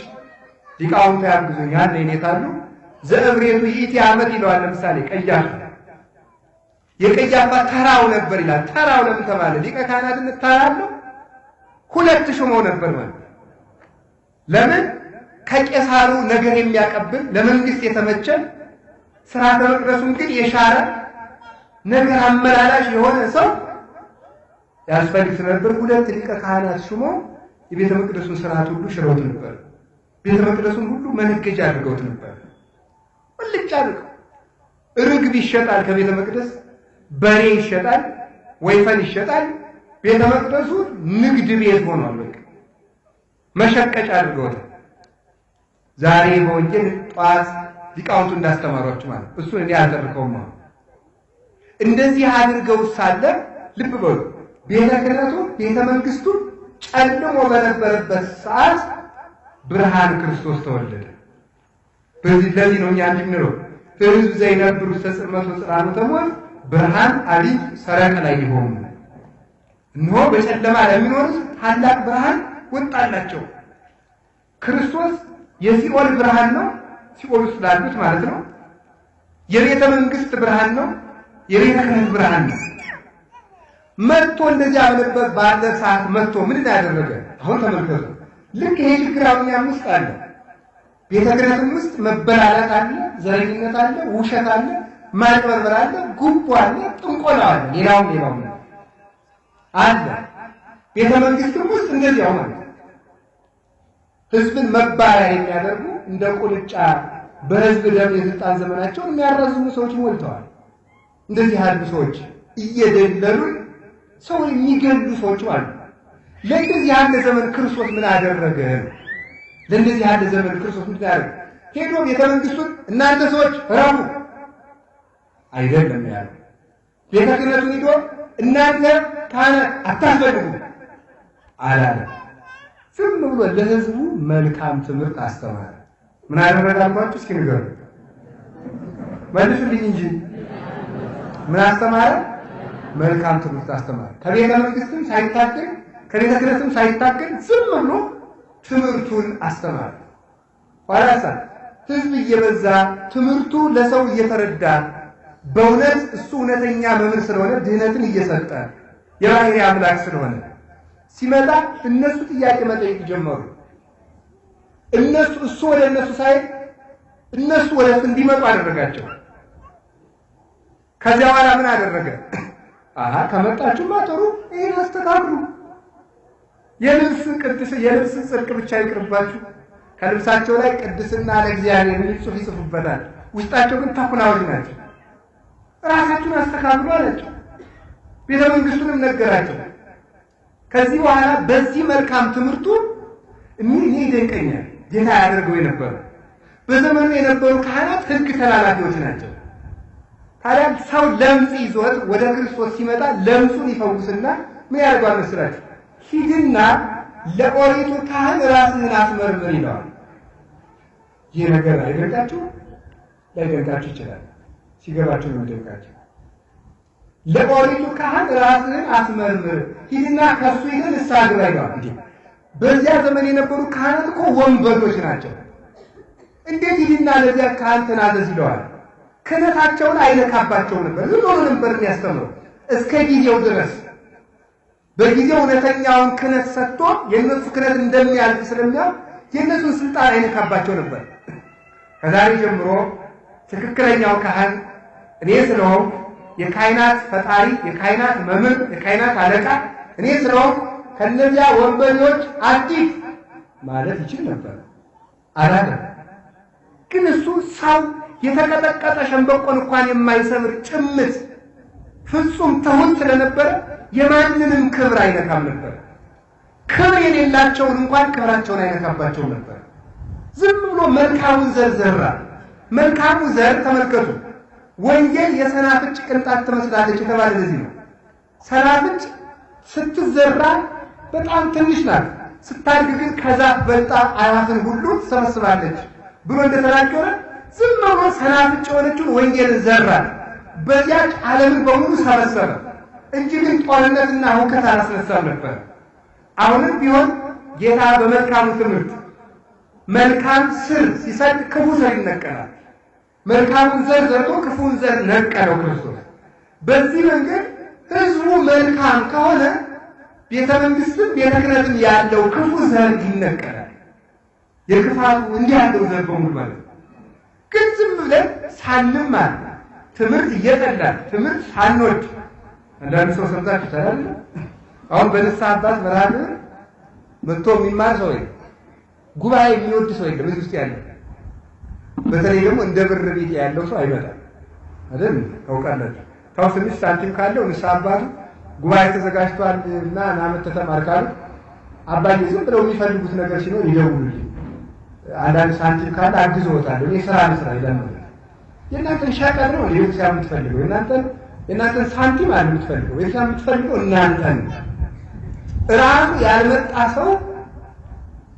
ሊቃውንቱ ያግዙኛል ይኔታሉ። ዘእብሬቱ ይእቲ ዓመት ይለዋል። ለምሳሌ ቀያፋ የቀያፋ ተራው ነበር ይላል። ተራው ለምን ተባለ? ሊቀ ካህናትነት ተራው ሁለት ሽመው ነበር ማለት ለምን? ከቄሳሩ ነገር የሚያቀብል ለመንግስት የተመቸ ሥርዓተ መቅደሱን ግን የሻረ ነገር አመላላሽ የሆነ ሰው ያስፈልግ ነበር። ሁለት ሊቀ ካህናት ሽመው የቤተ መቅደሱን ሥርዓት ሁሉ ሽረውት ነበር። ቤተ መቅደሱን ሁሉ መነገጃ አድርገውት ነበር። ሁልጭ አድርገው ርግብ ይሸጣል ከቤተ መቅደስ፣ በሬ ይሸጣል፣ ወይፈን ይሸጣል። ቤተ መቅደሱ ንግድ ቤት ሆኗል። በቃ መሸቀጫ አድርገውታል። ዛሬ በወንጌል ጧት ሊቃውንቱ እንዳስተማሯችሁ ማለት እሱን እኔ አልተርከውም። እንደዚህ አድርገው ሳለ ልብ በሉ ቤተ ክህነቱ ቤተ መንግስቱ ጨልሞ በነበረበት ሰዓት ብርሃን ክርስቶስ ተወለደ። ለዚህ ነው እኛ እንድንለው ሕዝብ ዘይነብሩ ተጽልመቱ ጽራኑ ተሞት ብርሃን አሊት ሰረቀ ላይ ይሆኑ። እነሆ በጨለማ ለሚኖሩት ታላቅ ብርሃን ወጣላቸው። ክርስቶስ የሲኦል ብርሃን ነው፣ ሲኦል ውስጥ ላሉት ማለት ነው። የቤተ መንግስት ብርሃን ነው፣ የቤተ ክህነት ብርሃን ነው። መጥቶ እንደዚያ ባለበት ባለ ሰዓት መጥቶ ምን ያደረገ? አሁን ተመልከቱ። ልክ ይሄ ችግር አሁን ውስጥ አለ። ቤተ ክህነትም ውስጥ መበላላት አለ፣ ዘረኝነት አለ፣ ውሸት አለ፣ ማጭበርበር አለ፣ ጉቦ አለ፣ ጥንቆላ አለ፣ ሌላውም አለ። ቤተ መንግስትም ውስጥ እንደዚያው ማለት ህዝብን መባሪያ የሚያደርጉ እንደ ቁልጫ በህዝብ ደም የስልጣን ዘመናቸውን የሚያራዝሙ ሰዎች ሞልተዋል። እንደዚህ ያሉ ሰዎች እየደለሉ ሰው የሚገሉ ሰዎች አሉ። ለእንደዚህ ያለ ዘመን ክርስቶስ ምን አደረገ? ለእንደዚህ ያለ ዘመን ክርስቶስ ምን አደረገ? ሄዶ ቤተ መንግስቱን እናንተ ሰዎች ረፉ አይደለም ያለው። ቤተ ክህነቱን ሄዶ እናንተ ካህናት አታስፈልጉ አላለ። ዝም ብሎ ለህዝቡ መልካም ትምህርት አስተማረ። ምን አደረገ አልኳችሁ? እስኪ ንገሩ፣ መልሱልኝ እንጂ ምን አስተማረ? መልካም ትምህርት አስተማረ። ከቤተ መንግስትም ሳይታገል ከቤተ ክህነትም ሳይታገል ዝም ብሎ ትምህርቱን አስተማረ። ኋላሳ ህዝብ እየበዛ ትምህርቱ ለሰው እየተረዳ በእውነት እሱ እውነተኛ መምህር ስለሆነ ድህነትን እየሰጠ የባህሪ አምላክ ስለሆነ ሲመጣ እነሱ ጥያቄ መጠየቅ ጀመሩ። እሱ ወደ እነሱ ሳይል እነሱ ወደሱ እንዲመጡ አደረጋቸው። ከዚያ በኋላ ምን አደረገ? ከመጣችሁማ ጥሩ፣ ይሄን አስተካክሉ። የልብስ ጽድቅ ብቻ ይቅርባችሁ። ከልብሳቸው ላይ ቅድስና ለእግዚአብሔር የሚል ጽሑፍ ይጽፉበታል። ውስጣቸው ግን ተኩላዎች ናቸው። ራሳችሁን አስተካክሉ አላቸው። ቤተ መንግስቱንም ነገራቸው። ከዚህ በኋላ በዚህ መልካም ትምህርቱ እኔ ይደንቀኛል። ጌታ ያደርገው የነበረው በዘመኑ የነበሩ ካህናት ሕግ ተላላፊዎች ናቸው። ታዲያ ሰው ለምጽ ይዞት ወደ ክርስቶስ ሲመጣ ለምጹን ይፈውስና ምን ያደርጋል መስላችሁ? ሂድና ለኦሪቱ ካህን ራስህን አስመርምር ይለዋል። ይህ ነገር አይደንቃችሁ? ላይደንቃችሁ ይችላል። ሲገባችሁ ነው የሚደንቃችሁ። ለኦሪቱ ካህን ራስህን አስመርምር፣ ሂድና ከሱ ይዘን ንስሐ ግባ ይለዋል። እንዴ በዚያ ዘመን የነበሩ ካህናት እኮ ወንበዶች ናቸው። እንዴት ሂድና ለዚያ ካህን ተናዘዝ ይለዋል? ክህነታቸውን አይነካባቸው ነበር። ዝም ብሎ ነበር የሚያስተምረው እስከ ጊዜው ድረስ። በጊዜው እውነተኛውን ክህነት ሰጥቶ የእነሱ ክህነት እንደሚያልፍ ስለሚያውቅ የእነሱን ስልጣን አይነካባቸው ነበር። ከዛሬ ጀምሮ ትክክለኛው ካህን እኔ ስለሆንኩ የካህናት ፈጣሪ፣ የካህናት መምህር፣ የካህናት አለቃ እኔ ስለሆንኩ ከነዚያ ወንበዴዎች አዲስ ማለት ይችል ነበር። አላለም። ግን እሱ ሰው የተቀጠቀጠ ሸንበቆን እንኳን የማይሰብር ጭምት ፍጹም ትሁት ስለነበረ የማንንም ክብር አይነካም ነበር። ክብር የሌላቸውን እንኳን ክብራቸውን አይነካባቸው ነበር። ዝም ብሎ መልካሙን ዘር ዘራ። መልካሙ ዘር ተመልከቱ። ወንጌል የሰናፍጭ ቅንጣት ትመስላለች የተባለ ለዚህ ነው። ሰናፍጭ ስትዘራ በጣም ትንሽ ናት፣ ስታድግ ግን ከዛፍ በልጣ አዕዋፍን ሁሉ ትሰበስባለች ብሎ እንደተናገረ ዝም ብሎ ሰናፍጭ የሆነችውን ወንጌልን ዘራ። በዚያች ዓለምን በሙሉ ሰበሰበ እንጂ ግን ጦርነትና ሁከት አላስነሳም ነበር። አሁንም ቢሆን ጌታ በመልካሙ ትምህርት መልካም ስር ሲሰድ ክፉ ዘር ይነቀላል። መልካሙን ዘር ዘርቶ ክፉን ዘር ነቀለው ክርስቶስ። በዚህ መንገድ ህዝቡ መልካም ከሆነ ቤተ መንግስትም ቤተ ክህነትም ያለው ክፉ ዘር ይነቀላል። የክፋቱ እንዲህ ያለው ዘር በሙሉ ማለት ነው። ግን ዝም ብለን ሳንማር ትምህርት እየጠላን ትምህርት ሳንወድ አንዳንድ ሰው ሰምታችሁ ይታላል። አሁን በንስሐ አባት መራር መጥቶ የሚማር ሰው የለም። ጉባኤ የሚወድ ሰው የለም እዚህ ውስጥ ያለ። በተለይ ደግሞ እንደ ብር ቤት ያለው ሰው አይመጣም አይደል? ታውቃላችሁ። ታው ትንሽ ሳንቲም ካለው ንስሐ አባቱ ጉባኤ ተዘጋጅቷል እና ናመት ተማር ካሉ አባዬ ዝም ብለው የሚፈልጉት ነገር ሲኖር ይደውሉልኝ፣ አንዳንድ ሳንቲም ካለ አግዘውታለሁ፣ እኔ ስራ ልስራ ይላል። የእናንተን ሻቀር ነው ለቤተሰብ የምትፈልገው፣ የእናንተን ሳንቲም አለ የምትፈልገው፣ ቤተሰብ የምትፈልገው እናንተን። ራሱ ያልመጣ ሰው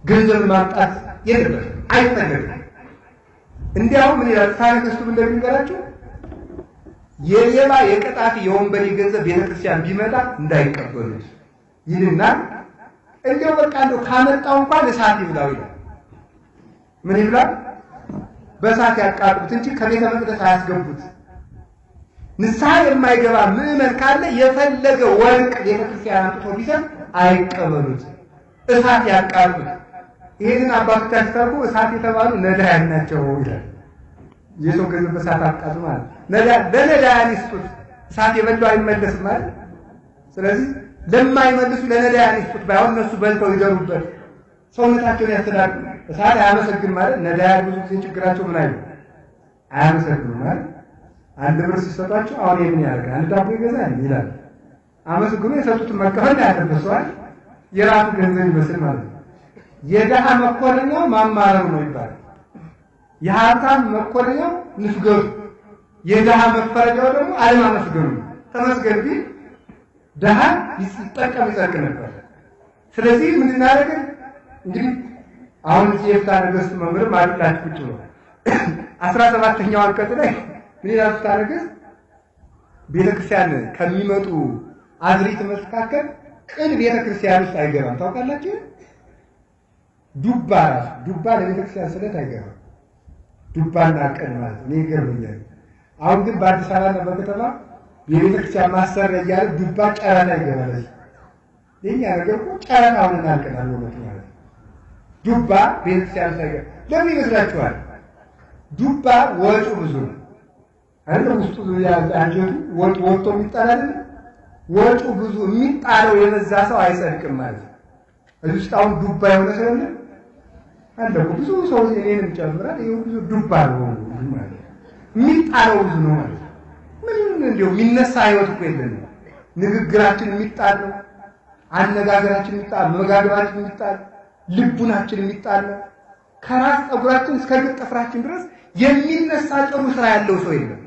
ገንዘብ ማምጣት የለበትም፣ አይፈልግም። እንዲያውም ምን ይላል ታሪክ እንደሚገራችሁ የሌባ የቀጣፊ የወንበዴ ገንዘብ ቤተክርስቲያን ቢመጣ እንዳይቀበሉት ይልና እንዲያው በቃ እንደው ካመጣው እንኳን እሳት ይብላው ይላል። ምን ይብላል? በእሳት ያቃጥሉት እንጂ ከቤተ መቅደስ አያስገቡት። ንስሐ የማይገባ ምዕመን ካለ የፈለገ ወርቅ ቤተክርስቲያን አምጥቶ ቢሰጥ አይቀበሉት፣ እሳት ያቃጥሉት። ይሄንን አባቶቻችን ታውቁ እሳት የተባሉ ነዳያን ናቸው ይላል። የሰው ገንዘብ በእሳት አቃጥሉ ማለት ለነዳያን ይስጡት፣ እሳት የበላው አይመለስም ማለት። ስለዚህ ለማይመልሱ ለነዳያን ይስጡት፣ ባይሆን እነሱ በልተው ይደሩበት፣ ሰውነታቸውን ያስተዳድሩ። እሳት አያመሰግን ማለት ነዳያን ብዙ ጊዜ ችግራቸው ምን አይሉ አያመሰግኑ ማለት። አንድ ብር ሲሰጧቸው አሁን የምን ያደርጋል አንድ ዳቦ ይገዛል ይላል። አመስግኑ የሰጡትን መቀበል ያደረሰዋል የራሱ ገንዘብ ይመስል ማለት ነው። የደሃ መኮረኛው ማማረሩ ነው ይባላል። የሀብታም መኮረኛው ንፍገሩ፣ የደሃ መፈረጃው ደግሞ አለማመስገኑ። ተመስገን ቢል ደሃ ይጠቀም ይጸድቅ ነበር። ስለዚህ ምን እናደርግ እንግዲህ አሁን የፍትሐ ነገሥት መምህር ማድላችሁ ቁጭ ነው 17ኛው አንቀጽ ላይ ምን ይላል? ፍትሐ ነገሥት ቤተክርስቲያን ከሚመጡ አዝሪት መካከል ቅን ቤተክርስቲያን ውስጥ አይገባም። ታውቃላችሁ? ዱባ ለቤተክርስቲያን ስለት አይገባም። ዱባና ቅን ማለት ነው። ይገርመኛል። አሁን ግን በአዲስ አበባና በከተማ የቤተክርስቲያን ማሰሪያ እያለ ዱባ ጨረታ ይገባል። የኛ ነገር እኮ ጨረታውን እናልቀናል ማለት ነው። ዱባ ቤተክርስቲያን ሳይገባ ለምን ይመስላችኋል? ዱባ ወጡ ብዙ ነው አይደል? ውስጡ አንጀቱ ወጥቶ የሚጣላል። ወጡ ብዙ የሚጣለው የበዛ ሰው አይጸድቅም ማለት ነው። እዚህ ውስጥ አሁን ዱባ የሆነ ሰው አለ ብዙ ሰው እኔንም ጨምራል። ይሄ ብዙ ዱባ ነው ማለት ነው። የሚጣለው ብዙ ነው ማለት ነው። ምን እንደው የሚነሳ ህይወት እኮ የለንም። ንግግራችን የሚጣል ነው። አነጋገራችን የሚጣል፣ መጋገባችን የሚጣል፣ ልቡናችን የሚጣል ነው። ከራስ ፀጉራችን እስከ እግር ጥፍራችን ድረስ የሚነሳ ጥሩ ስራ ያለው ሰው የለም።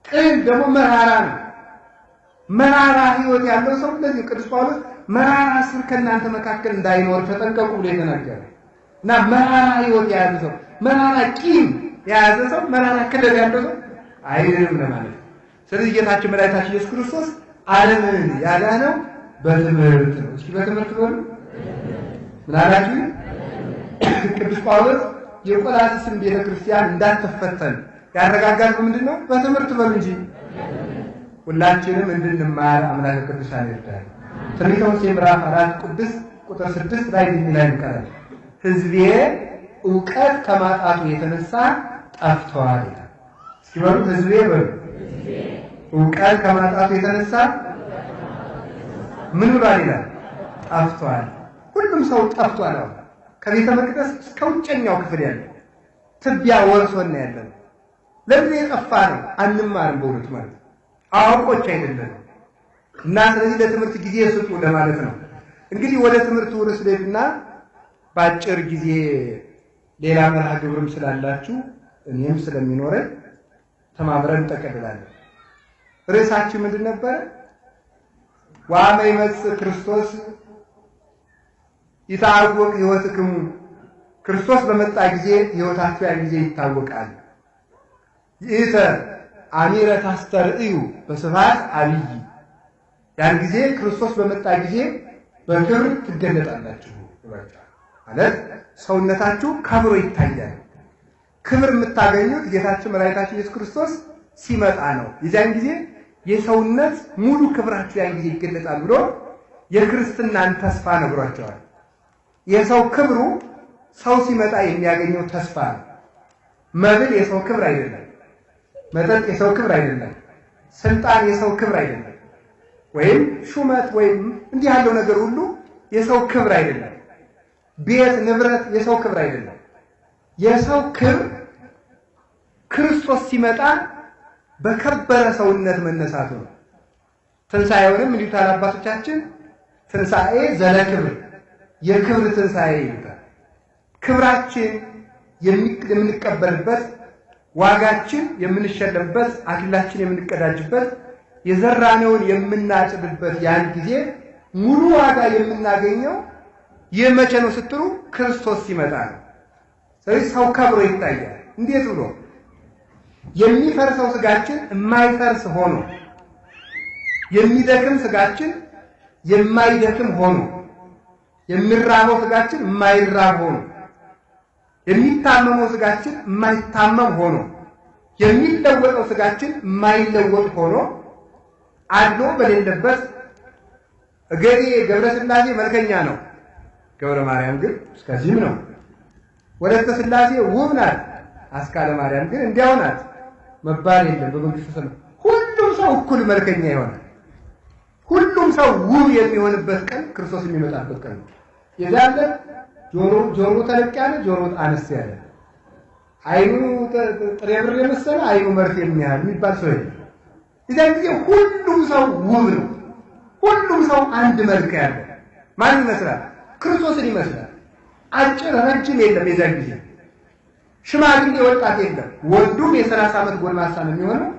ቅን ደግሞ መራራ ነው። መራራ ህይወት ያለው ሰው እንደዚህ ቅዱስ ጳውሎስ መራራ ስር ከእናንተ መካከል እንዳይኖር ተጠንቀቁ ብሎ የተናገረ እና መራራ ህይወት የያዘ ሰው፣ መራራ ቂም የያዘ ሰው፣ መራራ ክደት ያለው ሰው አይደለም ለማለት ነው። ስለዚህ ጌታችን መድኃኒታችን ኢየሱስ ክርስቶስ ዓለምን ያዳነው በትምህርት ነው። እስኪ በትምህርት በሉ። ምን አላችሁ? ቅዱስ ጳውሎስ የቆላስይስን ቤተክርስቲያን እንዳትፈተን ያረጋጋል ምንድን ነው? በትምህርት በሉ እንጂ። ሁላችንም እንድንማር አምላከ ቅዱሳን ይርዳል። ትንቢተ ሆሴዕ ምዕራፍ 4 ቁጥር 6 ላይ ይናገራል። ሕዝቤ ዕውቀት ከማጣቱ የተነሳ ጠፍተዋል ይላል። እስኪ በሉ ሕዝቤ በሉ። ዕውቀት ከማጣቱ የተነሳ ምን ብሏል ይላል? ጠፍተዋል። ሁሉም ሰው ጠፍቷል። አሁን ከቤተ መቅደስ እስከ ውጨኛው ክፍል ያለው ትቢያ ወርሶና ያለው ለምን የጠፋ ነው? አንማርም በእውነት ማለት ነው። አዋቆች አይደለም እና ስለዚህ ለትምህርት ጊዜ ስጡ ለማለት ነው። እንግዲህ ወደ ትምህርቱ ርዕስ ልሄድና በአጭር ጊዜ ሌላ መርሃ ግብርም ስላላችሁ እኔም ስለሚኖረን ተማምረን እንጠቀልላለን። ርዕሳችን ምንድን ነበረ? ወአመ ይመጽእ ክርስቶስ ይታወቅ ሕይወትክሙ። ክርስቶስ በመጣ ጊዜ ሕይወታችሁ ያን ጊዜ ይታወቃል። ይእተ አሚረ ታስተርእዩ በስብሐት አብይ። ያን ጊዜ ክርስቶስ በመጣ ጊዜ በክብር ትገለጣላችሁ ማለት ሰውነታችሁ ከብሮ ይታያል። ክብር የምታገኙት ጌታችን መድኃኒታችን ኢየሱስ ክርስቶስ ሲመጣ ነው። የዚያን ጊዜ የሰውነት ሙሉ ክብራችሁ ያን ጊዜ ይገለጣል ብሎ የክርስትናን ተስፋ ነግሯቸዋል። የሰው ክብሩ ሰው ሲመጣ የሚያገኘው ተስፋ ነው። መብል የሰው ክብር አይደለም። መጠጥ የሰው ክብር አይደለም። ስልጣን የሰው ክብር አይደለም። ወይም ሹመት ወይም እንዲህ ያለው ነገር ሁሉ የሰው ክብር አይደለም። ቤት ንብረት የሰው ክብር አይደለም። የሰው ክብር ክርስቶስ ሲመጣ በከበረ ሰውነት መነሳቱ ነው። ትንሣኤውንም እንዲታል አባቶቻችን ትንሣኤ ዘለክብር፣ የክብር ትንሣኤ ይሉታል። ክብራችን የምንቀበልበት፣ ዋጋችን የምንሸለምበት፣ አክሊላችን የምንቀዳጅበት፣ የዘራነውን የምናጭድበት ያን ጊዜ ሙሉ ዋጋ የምናገኘው ይህ መቼ ነው ስትሉ ክርስቶስ ሲመጣ ነው። ስለዚህ ሰው ከብሮ ይታያል። እንዴት ብሎ? የሚፈርሰው ስጋችን የማይፈርስ ሆኖ፣ የሚደክም ስጋችን የማይደክም ሆኖ፣ የሚራበው ስጋችን የማይራብ ሆኖ፣ የሚታመመው ስጋችን የማይታመም ሆኖ፣ የሚለወጠው ስጋችን የማይለወጥ ሆኖ አድሎ በሌለበት እገሌ ገብረ ሥላሴ መልከኛ ነው፣ ገብረ ማርያም ግን እስከዚህም ነው። ወለተ ሥላሴ ውብ ናት፣ አስካለ ማርያም ግን እንዲያው ናት መባል የለም። በመንግስተ ሰማያት ሁሉም ሰው እኩል መልከኛ ይሆናል። ሁሉም ሰው ውብ የሚሆንበት ቀን ክርስቶስ የሚመጣበት ቀን ነው። የዛለ ጆሮ ተለቅ ያለ፣ ጆሮ አነስ ያለ፣ አይኑ ጥሬ ብር የመሰለ፣ አይኑ መርፌ የሚያህል የሚባል ሰው የለም። የዛን ጊዜ ሁሉም ሰው ውብ ነው። ሁሉም ሰው አንድ መልክ ያለው ማን ይመስላል? ክርስቶስን ይመስላል። አጭር ረጅም የለም። የዛን ጊዜ ሽማግሌ ወጣት የለም። ወንዱም የ30 ዓመት ጎልማሳ ነው የሚሆነው፣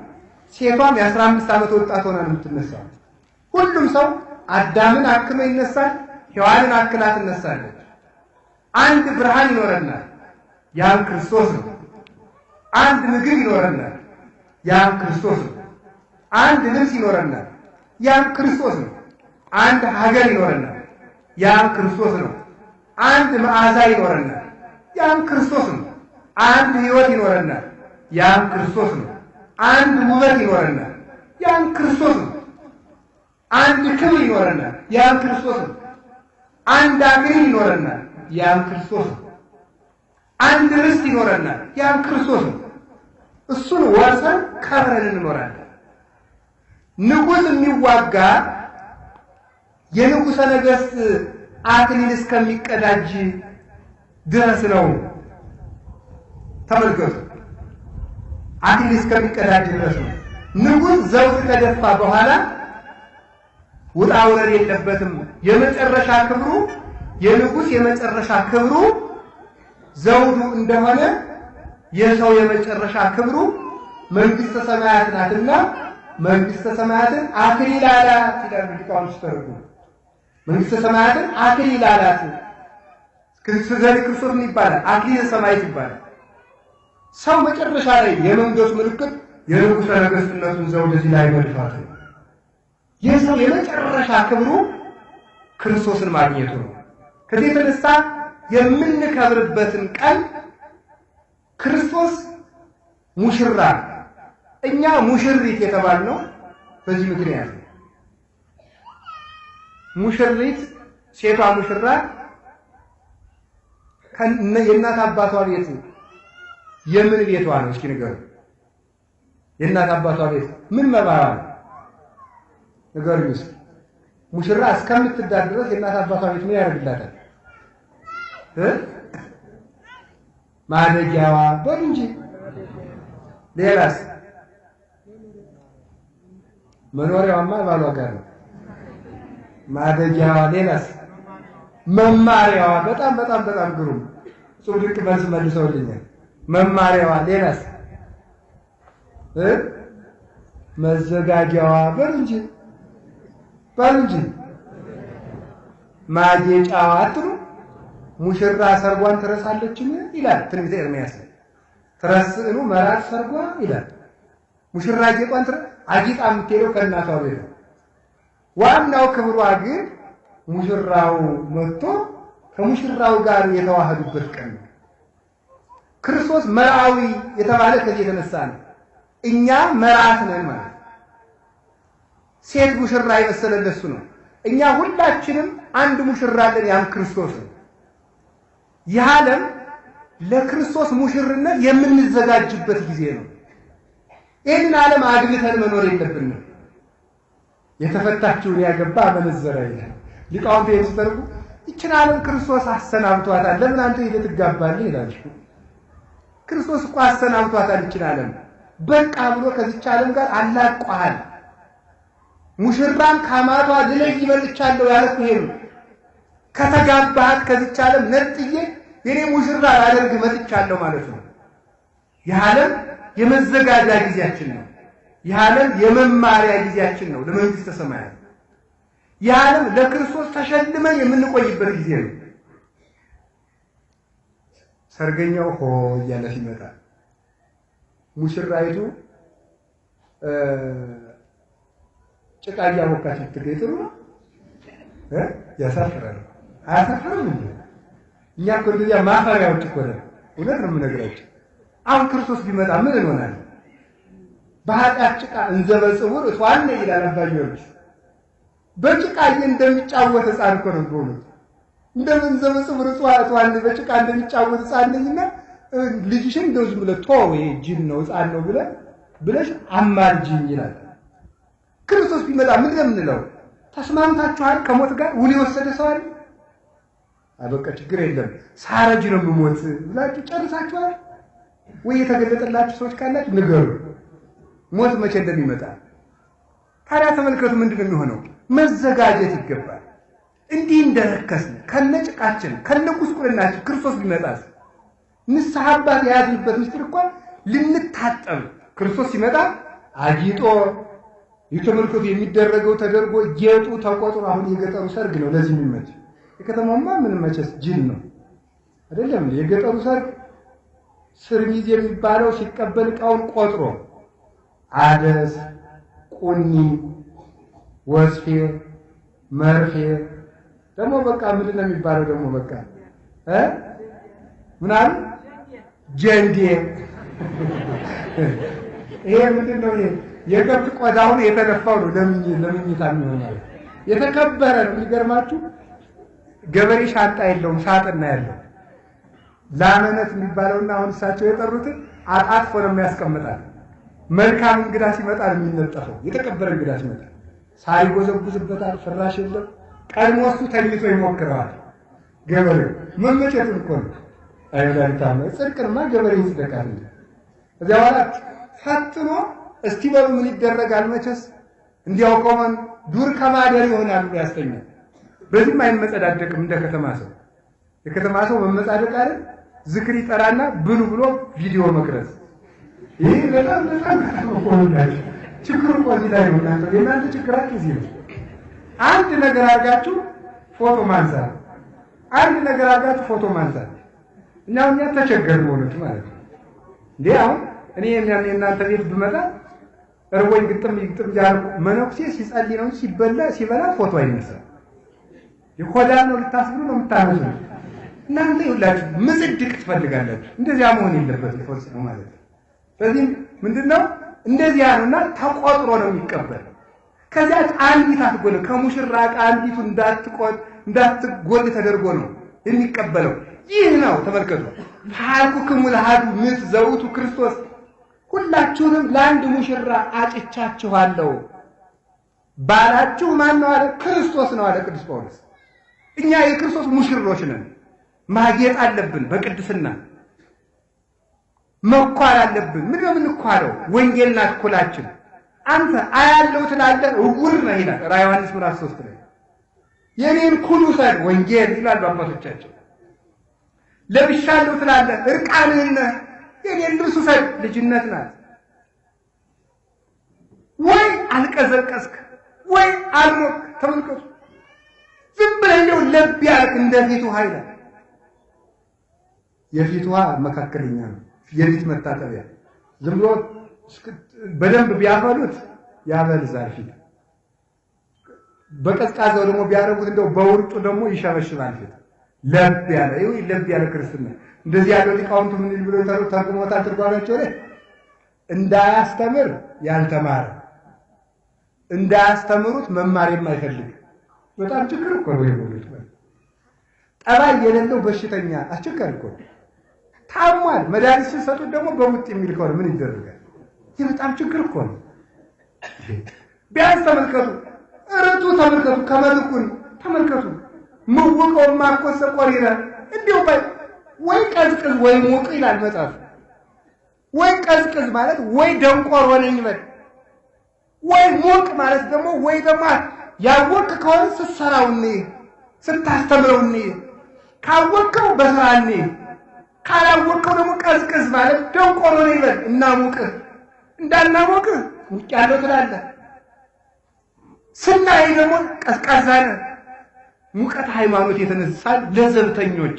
ሴቷም የ15 ዓመት ወጣት ሆና ነው የምትነሳው። ሁሉም ሰው አዳምን አክሎ ይነሳል፣ ሔዋንን አክላ ትነሳለች። አንድ ብርሃን ይኖረናል፣ ያም ክርስቶስ ነው። አንድ ምግብ ይኖረናል፣ ያም ክርስቶስ ነው። አንድ ልብስ ይኖረናል፣ ያም ክርስቶስ ነው። አንድ ሀገር ይኖረናል፣ ያም ክርስቶስ ነው። አንድ መዓዛ ይኖረናል፣ ያም ክርስቶስ ነው። አንድ ሕይወት ይኖረናል፣ ያም ክርስቶስ ነው። አንድ ውበት ይኖረናል፣ ያም ክርስቶስ ነው። አንድ ክብር ይኖረናል፣ ያም ክርስቶስ ነው። አንድ አክሊል ይኖረናል፣ ያም ክርስቶስ ነው። አንድ ርስት ይኖረናል። ያም ክርስቶስ ነው። እሱን ወርሰን ከብረን እንኖራለን። ንጉሥ የሚዋጋ የንጉሠ ነገሥት አክሊል እስከሚቀዳጅ ድረስ ነው። ተመልከቱ፣ አክሊል እስከሚቀዳጅ ድረስ ነው። ንጉሥ ዘውድ ከደፋ በኋላ ውጣ ውረድ የለበትም። የመጨረሻ ክብሩ የንጉሥ የመጨረሻ ክብሩ ዘውዱ እንደሆነ የሰው የመጨረሻ ክብሩ መንግሥተ ሰማያት ናትና መንግሥተ ሰማያትን አክሊል አላት ይላል ሊቃውንቱ ሲተረጉሙ። መንግሥተ ሰማያትን አክሊል አላት። ክርስቶስ ይባላል፣ አክሊለ ሰማያት ይባላል። ሰው መጨረሻ ላይ የመንገሱ ምልክት የንጉሠ ነገሥትነቱን ዘውድ እዚህ ላይ መድፋት ነው። የሰው የመጨረሻ ክብሩ ክርስቶስን ማግኘቱ ነው። ከዚህ የተነሳ የምንከብርበትን ቀን ክርስቶስ ሙሽራ እኛ ሙሽሪት የተባልነው በዚህ ምክንያት ነው። ሙሽሪት ሴቷ ሙሽራ የእናት አባቷ ቤት የምን ቤቷ ነው? እስኪ ንገሩ። የእናት አባቷ ቤት ምን መባዋ ነው? ንገሩኝ እስኪ። ሙሽራ እስከምትዳር ድረስ የእናት አባቷ ቤት ምን ያደርግላታል? ማደጊያዋ በሉ እንጂ። ሌላስ? መኖሪያዋማ ባሏ ጋር ነው። ማደጊያዋ። ሌላስ? መማሪያዋ። በጣም በጣም በጣም ግሩም ጽሁፍ ድንቅ መልስ መልሰውልኛል። መማሪያዋ። ሌላስ? መዘጋጃዋ። በሉ እንጂ በሉ እንጂ። ማጌጫዋ አትሉ? ሙሽራ ሰርጓን ትረሳለችን ይላል ትንቢተ ኤርምያስ። ትረስእኑ መራት ሰርጓ ይላል። ሙሽራ ጌጧን አጊጣ የምትሄደው ከእናቷ ቤት ነው። ዋናው ክብሯ ግን ሙሽራው መጥቶ ከሙሽራው ጋር የተዋሃዱበት ቀን ነው። ክርስቶስ መርዓዊ የተባለ ከዚህ የተነሳ ነው። እኛ መርዓት ነን ማለት ሴት ሙሽራ የመሰለን እሱ ነው። እኛ ሁላችንም አንድ ሙሽራ አለን፣ ያም ክርስቶስ ነው። ይህ ዓለም ለክርስቶስ ሙሽርነት የምንዘጋጅበት ጊዜ ነው። ይህንን ዓለም አግብተን መኖር የለብንም። የተፈታችውን ያገባ አመነዘረ ይላል ሊቃውንት ሲተርጉ። ይችን ዓለም ክርስቶስ አሰናብቷታል፣ ለምን አንተ ሄደህ ትጋባለህ ይላል። ክርስቶስ እኮ አሰናብቷታል ይችን ዓለም። በቃ ብሎ ከዚች ዓለም ጋር አላቋሃል። ሙሽራን ከአማቷ ልለይ ይመጥቻለሁ ያለኩ ይሄ ነው። ከተጋባሃት ከዚች ዓለም ነጥዬ የኔ ሙሽራ ላደርግ መጥቻለሁ ማለት ነው። ይህ ዓለም የመዘጋጃ ጊዜያችን ነው። ይህ ዓለም የመማሪያ ጊዜያችን ነው ለመንግሥተ ሰማያት። ይህ ዓለም ለክርስቶስ ተሸልመን የምንቆይበት ጊዜ ነው። ሰርገኛው ሆ እያለ ሲመጣ ሙሽራይቱ ጭቃ እያቦካች ብትገኝ ጥሩ ነው? ያሳፍራል። አያሳፍርም እንዴ? እኛ እኮ እንደዚያ ማፈሪያዎች እኮ ነን። እውነት ነው የምነግራቸው። አሁን ክርስቶስ ቢመጣ ምን እንሆናለን? በኃጢአት ጭቃ እንዘበጽውር እቷን ይላል አባ ጊዮርጊስ። በጭቃ እንደሚጫወት ሕፃን እኮ ነው በእውነት። እንደምንዘበጽውር እቷን በጭቃ እንደሚጫወት ሕፃን ነኝና ልጅሽን እንደው ዝም ብለህ ተወው፣ ይሄ ጅል ነው ሕፃን ነው ብለሽ አማልጅኝ ይላል። ክርስቶስ ቢመጣ ምን ለምንለው? ተስማምታችኋል? ከሞት ጋር ውል የወሰደ ሰው አለ? አበቃ ችግር የለም ሳረጅ ነው የምሞት ብላችሁ ጨርሳችኋል ወይ? የተገለጠላችሁ ሰዎች ካላችሁ ንገሩ፣ ሞት መቼ እንደሚመጣ። ታዲያ ተመልከቱ፣ ምንድን ነው የሚሆነው? መዘጋጀት ይገባል። እንዲህ እንደረከስን ከነጭቃችን ከነቁስቁልናችን ክርስቶስ ቢመጣስ? ንስሐ አባት የያዝንበት ምስጢር እንኳን ልንታጠብ ክርስቶስ ሲመጣ አጊጦ የተመልከቱ የሚደረገው ተደርጎ ጌጡ ተቆጥሮ። አሁን የገጠሩ ሰርግ ነው ለዚህ የሚመች። የከተማውማ ምን መቸስ ጅል ነው አይደለም። የገጠሩ ሰርግ ስርሚዝ የሚባለው ሲቀበል ዕቃውን ቆጥሮ አደስ፣ ቁኒ፣ ወስፌ፣ መርፌ ደግሞ በቃ ምንድን ነው የሚባለው ደግሞ በቃ ምናምን ጀንዴ። ይሄ ምንድን ነው? ይሄ የከብት ቆዳውን የተለፋው ነው ለምኝታ የሚሆነው። የተከበረ ነው። የሚገርማችሁ ገበሬ ሻንጣ የለውም ሳጥና ያለው። ላመነት የሚባለውና አሁን እሳቸው የጠሩትን አጣጥፎ ነው የሚያስቀምጣል። መልካም እንግዳ ሲመጣ ነው የሚነጠፈው። የተቀበረ እንግዳ ሲመጣ ሳይጎዘጉዝበታል፣ ፍራሽ የለም። ቀድሞ እሱ ተኝቶ ይሞክረዋል። ገበሬው መመቸቱን እኮ ነው። አይወዳልታም ጽድቅንማ ገበሬ ይጽደቃል። እዚያ በኋላ ፈጥኖ እስቲ በሉ ምን ይደረጋል መቼስ እንዲያው ቆመን ዱር ከማደር ይሆናል ያስተኛል። በዚህም አይመጸዳደቅም እንደ ከተማ ሰው። የከተማ ሰው መመጻደቅ አይደል ዝክር ይጠራና ብሉ ብሎ ቪዲዮ መቅረጽ። ይሄ በጣም ቆንጆ ችግር እኮ እዚህ ላይ ነው። እናንተ ችግራችሁ እዚህ ነው። አንድ ነገር አድርጋችሁ ፎቶ ማንሳት፣ አንድ ነገር አድርጋችሁ ፎቶ ማንሳት። እኛ ተቸገርን ሆነች ማለት ነው። እንዴ አሁን እኔ እናንተ ቤት ብመጣ እርቦኝ ግጥም ያርኩ መነኩሴ ሲጸልይ ነው ሲበላ ፎቶ አይነሳም። ይሆዳ ነው ልታስብሉ ነው የምታነሱ። እናንተ ይውላችሁ ምጽድቅ ትፈልጋላችሁ። እንደዚያ መሆን የለበትም ፈጽሞ ማለት ነው። ስለዚህ ምንድነው እንደዚያ ነውና ተቆጥሮ ነው የሚቀበል። ከዚያ አንዲት አትጎል ከሙሽራ አንዲቱ እንዳትጎል ተደርጎ ነው የሚቀበለው። ይህ ነው ተመልከቱ። ሐልኩክሙ ለሐዱ ምት ዘውቱ ክርስቶስ፣ ሁላችሁንም ለአንድ ሙሽራ አጭቻችኋለሁ። ባላችሁ ማን ነው አለ? ክርስቶስ ነው አለ ቅዱስ ጳውሎስ። እኛ የክርስቶስ ሙሽሮች ነን። ማጌጥ አለብን፣ በቅድስና መኳል አለብን። ምን ነው የምንኳለው? ወንጌል ናት ኩላችን። አንተ አያለው ትላለህ እውር ነህ ይላል ራዕየ ዮሐንስ ምዕራፍ 3 ላይ። የኔን ኩሉ ሰድ ወንጌል ይላሉ አባቶቻችን። ለብሻለሁ ትላለህ እርቃንህን ነህ፣ የኔን ልብስ ሰድ ልጅነት ናት። ወይ አልቀዘቀዝክ ወይ አልሞቅ። ተመልከቱ ዝም ብለህ እንደው ለብ ያልክ እንደ ፊት ውሃ ይላል። የፊት ውሃ መካከለኛ ነው። የፊት መታጠቢያ ዝም ብሎ በደንብ ቢያፈሉት ያበልዛል ፊት። በቀዝቃዛው ደግሞ ቢያረጉት እንደው በውርጩ ደግሞ ይሸበሽባል ፊት። ለብ ያለ ይሁን ለብ ያለ ክርስትና እንደዚህ ያለው ሊቃውንቱ ምን ይብሎ ተርጉሞታል። ትርጓሜያቸው ላይ እንዳያስተምር ያልተማረ እንዳያስተምሩት መማር የማይፈልግ በጣም ችግር እኮ ነው። ይሁንት ጠባይ የሌለው በሽተኛ አስቸጋሪ እኮ ታሟል። መድኃኒት ሲሰጡት ደግሞ በሙጥ የሚል ከሆነ ምን ይደረጋል? ይህ በጣም ችግር እኮ ነው። ቢያንስ ተመልከቱ፣ እርቱ ተመልከቱ፣ ከመልኩን ተመልከቱ። ምውቀው ማቆሰ ቆሪራ እንዲው ወይ ቀዝቅዝ ወይ ሙቅ ይላል መጽሐፍ። ወይ ቀዝቅዝ ማለት ወይ ደንቆሮ ነኝ በል፣ ወይ ሙቅ ማለት ደግሞ ወይ ደግሞ ያወቅ ከሆነ ስትሰራውኒ ስታስተምረውኒ ካወቀው በስራኒ ካላወቀው ደግሞ ቀዝቅዝ ማለት ደንቆሮ ነኝ በል። እናሙቅ እንዳናሞቅ ሙቅ ያለው ትላለህ። ስናይ ደግሞ ቀዝቃዛ ነህ። ሙቀት ሃይማኖት የተነሳ ለዘብተኞች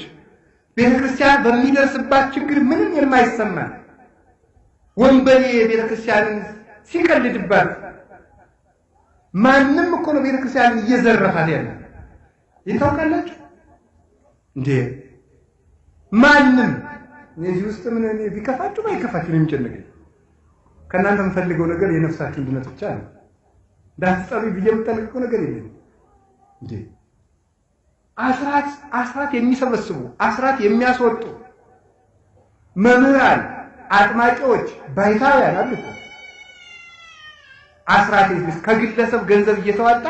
ቤተክርስቲያን በሚደርስባት ችግር ምንም የማይሰማ ወንበዴ ቤተክርስቲያንን ሲቀልድባት ማንም እኮ ነው ቤተክርስቲያንን እየዘረፋት ያለ ይታወቃላችሁ እንዴ? ማንም እዚህ ውስጥ ምን ቢከፋችሁ ባይከፋችሁ ነው የሚጨነቀኝ። ከእናንተ የምፈልገው ነገር የነፍሳችሁ ድነት ብቻ ነው። እንዳትጠሉ ብዬ የምጠነቀቀው ነገር የለም እንዴ? አስራት የሚሰበስቡ አስራት የሚያስወጡ መምህራን፣ አጥማቂዎች፣ ባይታውያን አሉ እኮ። አስራት ከግለሰብ ገንዘብ እየተዋጣ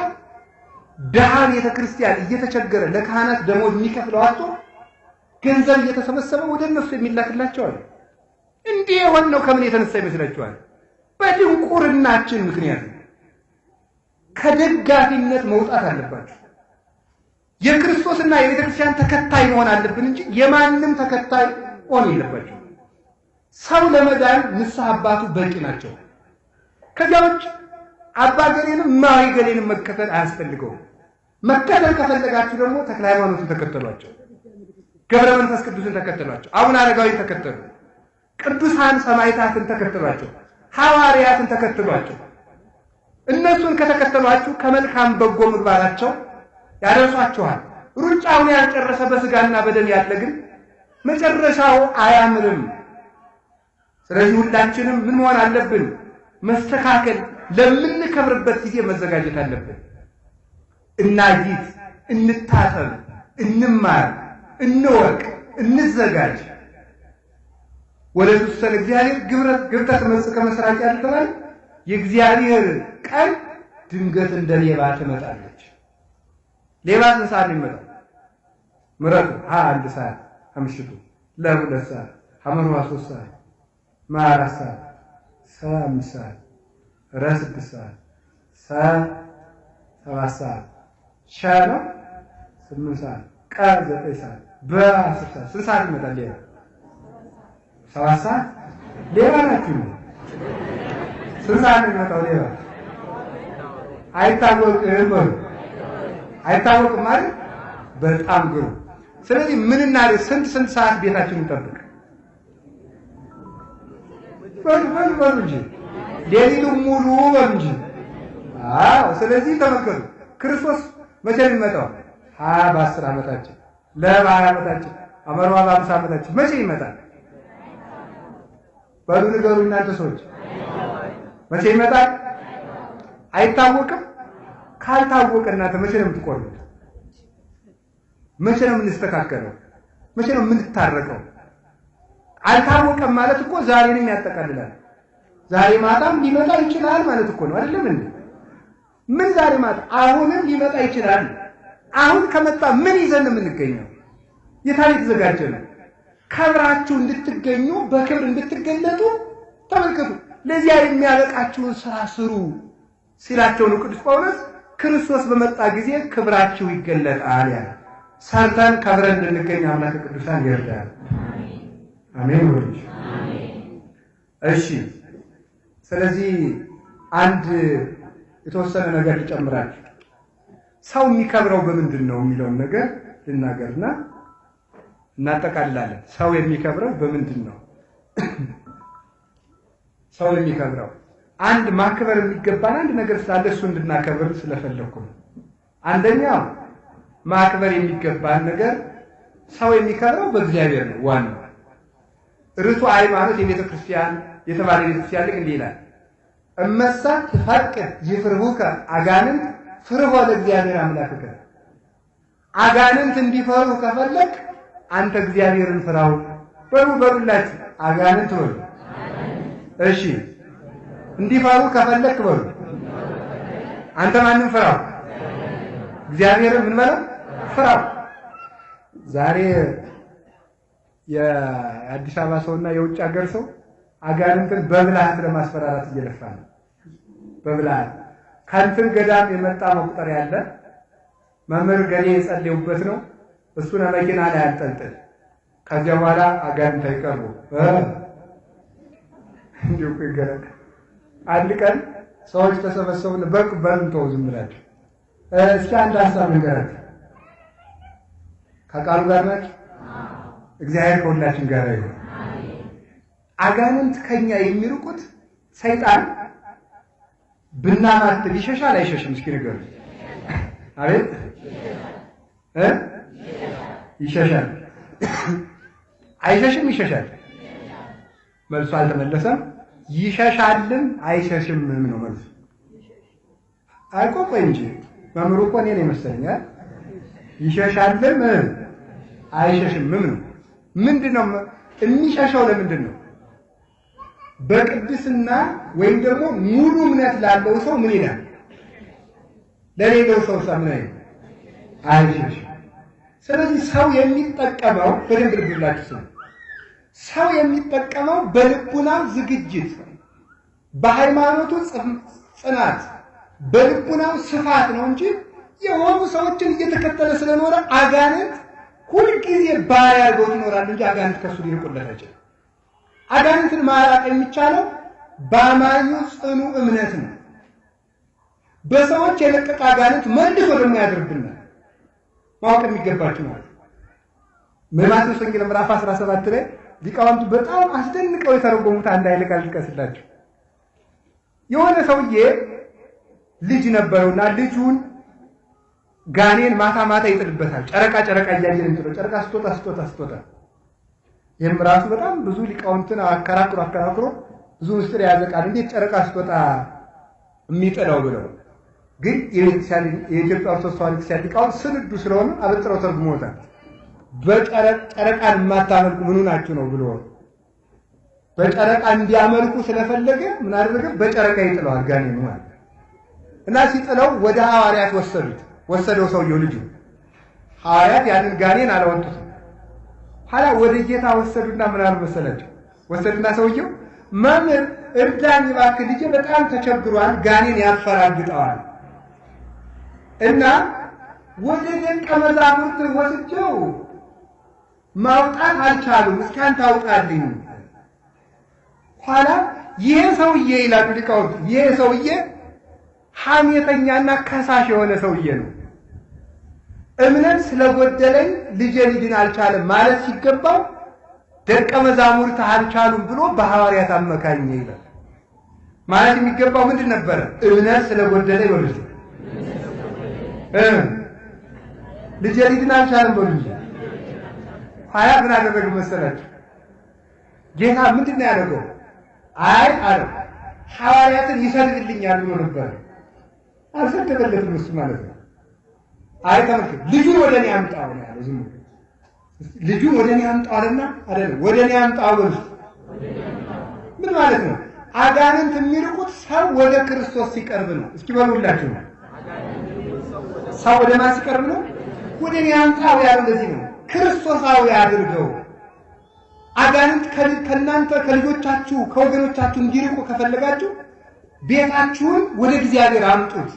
ደሃ ቤተክርስቲያን እየተቸገረ ለካህናት ደሞዝ የሚከፍለው አጥቶ ገንዘብ እየተሰበሰበ ወደ እነሱ የሚላክላቸው አለ። እንዲህ የሆነው ከምን የተነሳ ይመስላችኋል? በድንቁርናችን ምክንያት። ከደጋፊነት መውጣት አለባችሁ። የክርስቶስና የቤተክርስቲያን ተከታይ መሆን አለብን እንጂ የማንም ተከታይ ሆኖ የለባችሁ። ሰው ለመዳን ንስሐ አባቱ በቂ ናቸው። ከዚያ ውጭ አባ ገሌንም ማዊ ገሌንም መከተል አያስፈልገውም። መከተል ከፈለጋችሁ ደግሞ ተክለ ሃይማኖትን ተከተሏቸው፣ ገብረ መንፈስ ቅዱስን ተከተሏቸው፣ አቡነ አረጋዊን ተከተሉ፣ ቅዱሳን ሰማዕታትን ተከተሏቸው፣ ሐዋርያትን ተከተሏቸው። እነሱን ከተከተሏችሁ ከመልካም በጎ ምግባራቸው ያደርሷችኋል። ሩጫውን ያልጨረሰ በስጋና በደም ያለ ግን መጨረሻው አያምርም። ስለዚህ ሁላችንም ምን መሆን አለብን? መስተካከል፣ ለምንከብርበት ጊዜ መዘጋጀት አለብን። እናጊት፣ እንታጠብ፣ እንማር፣ እንወቅ፣ እንዘጋጅ። ወደ ተሰለ እግዚአብሔር ግብረ ተመጽእ ከመስራት ያልተባለ የእግዚአብሔር ቀን ድንገት እንደ ሌባ ትመጣለች። ሌባ ስንት ሰዓት ይመጣል? ምረቱ 21 ሰዓት ከምሽቱ ለ2 ሰዓት ሐመሩ 3 ሰዓት ማ4 ሰዓት ሰ5 ሰዓት ረ6 ሰዓት ሰ7 ሰዓት ሸ ነው 8 ሰዓት ቀ 9 ሰዓት በ10 ሰዓት ስንት ሰዓት ይመጣል? ሌባ 7 ሰዓት ሌባ ናችሁ። ስንት ሰዓት ይመጣው ሌባ? አይታወቅም። አይታወቅም ማለት በጣም ግሩ። ስለዚህ ምን እናድርግ? ስንት ሰዓት ቤታችንን እንጠብቅ? በሉ እንጂ ሌሊቱን ሙሉ በሉ እንጂ። ስለዚህ ተመልከቱ፣ ክርስቶስ መቼ ነው የሚመጣው? በ10 ዓመታችን፣ ለ20 ዓመታችን፣ ሐመሩ በ50 ዓመታችን መቼ ይመጣል? በሉ ንገሩ እናንተ ሰዎች፣ መቼ ይመጣል? አይታወቅም። ካልታወቀ እናንተ መቼ ነው የምትቆርቡት? መቼ ነው የምንስተካከለው? መቼ ነው የምንታረቀው? አልታወቀም ማለት እኮ ዛሬንም ያጠቃልላል። ዛሬ ማታም ሊመጣ ይችላል ማለት እኮ ነው። አይደለም እንዴ? ምን ዛሬ ማታ አሁንም ሊመጣ ይችላል። አሁን ከመጣ ምን ይዘን ነው የምንገኘው? የታሪክ የተዘጋጀ ነው። ከብራችሁ እንድትገኙ በክብር እንድትገለጡ ተመልከቱ። ለዚያ የሚያበቃችሁን ስራ ስሩ ሲላቸው ነው ቅዱስ ጳውሎስ ክርስቶስ በመጣ ጊዜ ክብራችሁ ይገለጣል ያለ። ሰርተን ከብረን እንድንገኝ አምላክ ቅዱሳን ይርዳል። አሜን ወልጅ። እሺ፣ ስለዚህ አንድ የተወሰነ ነገር ልጨምራችሁ። ሰው የሚከብረው በምንድን ነው የሚለውን ነገር ልናገርና እናጠቃልላለን። ሰው የሚከብረው በምንድን ነው? ሰው የሚከብረው አንድ ማክበር የሚገባን አንድ ነገር ስላለ እሱ እንድናከብር ስለፈለኩ ነው። አንደኛው ማክበር የሚገባን ነገር ሰው የሚከብረው በእግዚአብሔር ነው። ዋናው ርቱ ሃይማኖት የቤተ ክርስቲያን የተባለ ቤተ ክርስቲያን ልክ እንዲህ ይላል፣ እመሳ ትፈቅድ ይፍርሁከ አጋንንት ፍርሆ ለእግዚአብሔር አምላክከ። አጋንንት እንዲፈሩ ከፈለክ አንተ እግዚአብሔርን ፍራው። በሉላችሁ አጋንንት በሉ። እሺ፣ እንዲፈሩ ከፈለክ በሉ አንተ ማንን ፍራው? እግዚአብሔርን ምን ማለት ፍራው። ዛሬ የአዲስ አበባ ሰውና የውጭ ሀገር ሰው አጋንንትን በብልሃት ለማስፈራራት እየለፋ ነው። በብልሃት ከእንትን ገዳም የመጣ መቁጠር ያለ መምህር ገሌ የጸለዩበት ነው። እሱን መኪና ላይ አንጠልጥል፣ ከዚያ በኋላ አጋንንት አይቀርቡ እንዲሁ ይገረድ። አንድ ቀን ሰዎች ተሰበሰቡን። በልንተው ዝም ብላችሁ እስኪ አንድ ሀሳብ ንገራችሁ። ከቃሉ ጋር ናችሁ? እግዚአብሔር ከሁላችን ጋር ይሁን። አጋንንት ከኛ የሚርቁት ሰይጣን ብናማትብ ይሸሻል አይሸሽም? እስኪ ንገሩ። አቤት ይሸሻል አይሸሽም? ይሸሻል። መልሱ አልተመለሰም። ይሸሻልም አይሸሽምም ነው መልሱ። አይቆቆይ እንጂ መምሩ እኮ እኔ ነኝ መሰለኝ። ይሸሻልም አይሸሽምም ነው። ምንድነው የሚሸሸው? ለምንድን ነው? በቅድስና ወይም ደግሞ ሙሉ እምነት ላለው ሰው ምን ይላል? ለሌላው ሰው ምን አይሸሽም። ስለዚህ ሰው የሚጠቀመው በደንብ ልብላችሁ፣ ሰው የሚጠቀመው በልቡናው ዝግጅት፣ በሃይማኖቱ ጽናት፣ በልቡናው ስፋት ነው እንጂ የሆኑ ሰዎችን እየተከተለ ስለኖረ አጋንንት ሁልጊዜ ባሪያ አድርገው ይኖራል እንጂ አጋንንት ከሱ ሊርቁለት አይችልም። አጋንንትን ማራቅ የሚቻለው በአማኙ ጽኑ እምነት ነው። በሰዎች የለቀቀ አጋንንት መልሶ ደግሞ ያድርብናል። ማወቅ የሚገባችሁ ማለት በማቴዎስ ወንጌል ምዕራፍ 17 ላይ ሊቃውንቱ በጣም አስደንቀው የተረጎሙት አንድ ኃይለ ቃል ልጥቀስላችሁ። የሆነ ሰውዬ ልጅ ነበረውና ልጁን ጋኔን ማታ ማታ ይጥልበታል። ጨረቃ እያየን እንጥሎ ጨረቃ ስትወጣ ይህም ራሱ በጣም ብዙ ሊቃውንትን አከራክሮ ብዙ ምስጢር የያዘ ቃል እንዴት ጨረቃ ስትወጣ የሚጥለው ብለው፣ ግን የኢትዮጵያ ኦርቶዶክስ ተዋሕዶ ክርስቲያን ሊቃውንት ስንዱ ስለሆነ አበጥረው ተርጉመውታል። በጨረቃን የማታመልኩ ምኑ ናችሁ ነው ብሎ በጨረቃ እንዲያመልኩ ስለፈለገ ምን አደረገ? በጨረቃ ይጥለዋል ጋኔኑ ማለት እና ሲጥለው ወደ ሐዋርያት ወሰደው ሰውየው ልጁ። ሐዋርያት ያንን ጋኔን አላወጡትም። ኋላ ወደ ጌታ ወሰዱና ምን አሉ መሰላቸው? ወሰዱና ሰውየው መምህር እርዳኝ እባክህ ልጄ በጣም ተቸግሯል፣ ጋኔን ያፈራግጠዋል እና ወደ ደቀ መዛሙርት ወስጄው ማውጣት አልቻሉም፣ እስኪ አንተ አውጣልኝ። ኋላ ይሄ ሰውዬ ይላሉ ሊቃውንት፣ ይሄ ሰውዬ ሐሜተኛና ከሳሽ የሆነ ሰውዬ ነው። እምነት ስለጎደለኝ ልጄ ሊድን አልቻለም ማለት ሲገባው ደቀ መዛሙርት አልቻሉም ብሎ በሐዋርያት አመካኘ ይላል። ማለት የሚገባው ምንድን ነበረ? እምነት ስለጎደለኝ ነው ልጄ ሊድን አልቻለም ብሎ ሀያ ምን አደረገ መሰላችሁ? ጌታ ምንድን ነው ያደረገው? አይ አለ ሐዋርያትን ይሰድብልኛል ብሎ ነበር። አልሰደበለትም እሱ ማለት ነው። አይ ተመልከት፣ ልጁን ወደ እኔ አምጣው ነው ያለው። ዝም ልጁን ወደ እኔ አምጣውና አይደለም ወደ እኔ አምጣው ብሎ ምን ማለት ነው? አጋንንት የሚርቁት ሰው ወደ ክርስቶስ ሲቀርብ ነው። እስኪ በሉላችሁ ነው። ሰው ወደ ማን ሲቀርብ ነው? ወደ እኔ አምጣው ያለው ለዚህ ነው። ክርስቶሳዊ አድርገው። አጋንንት ከእናንተ ከልጆቻችሁ ከወገኖቻችሁ እንዲርቁ ከፈለጋችሁ ቤታችሁን ወደ እግዚአብሔር አምጡት።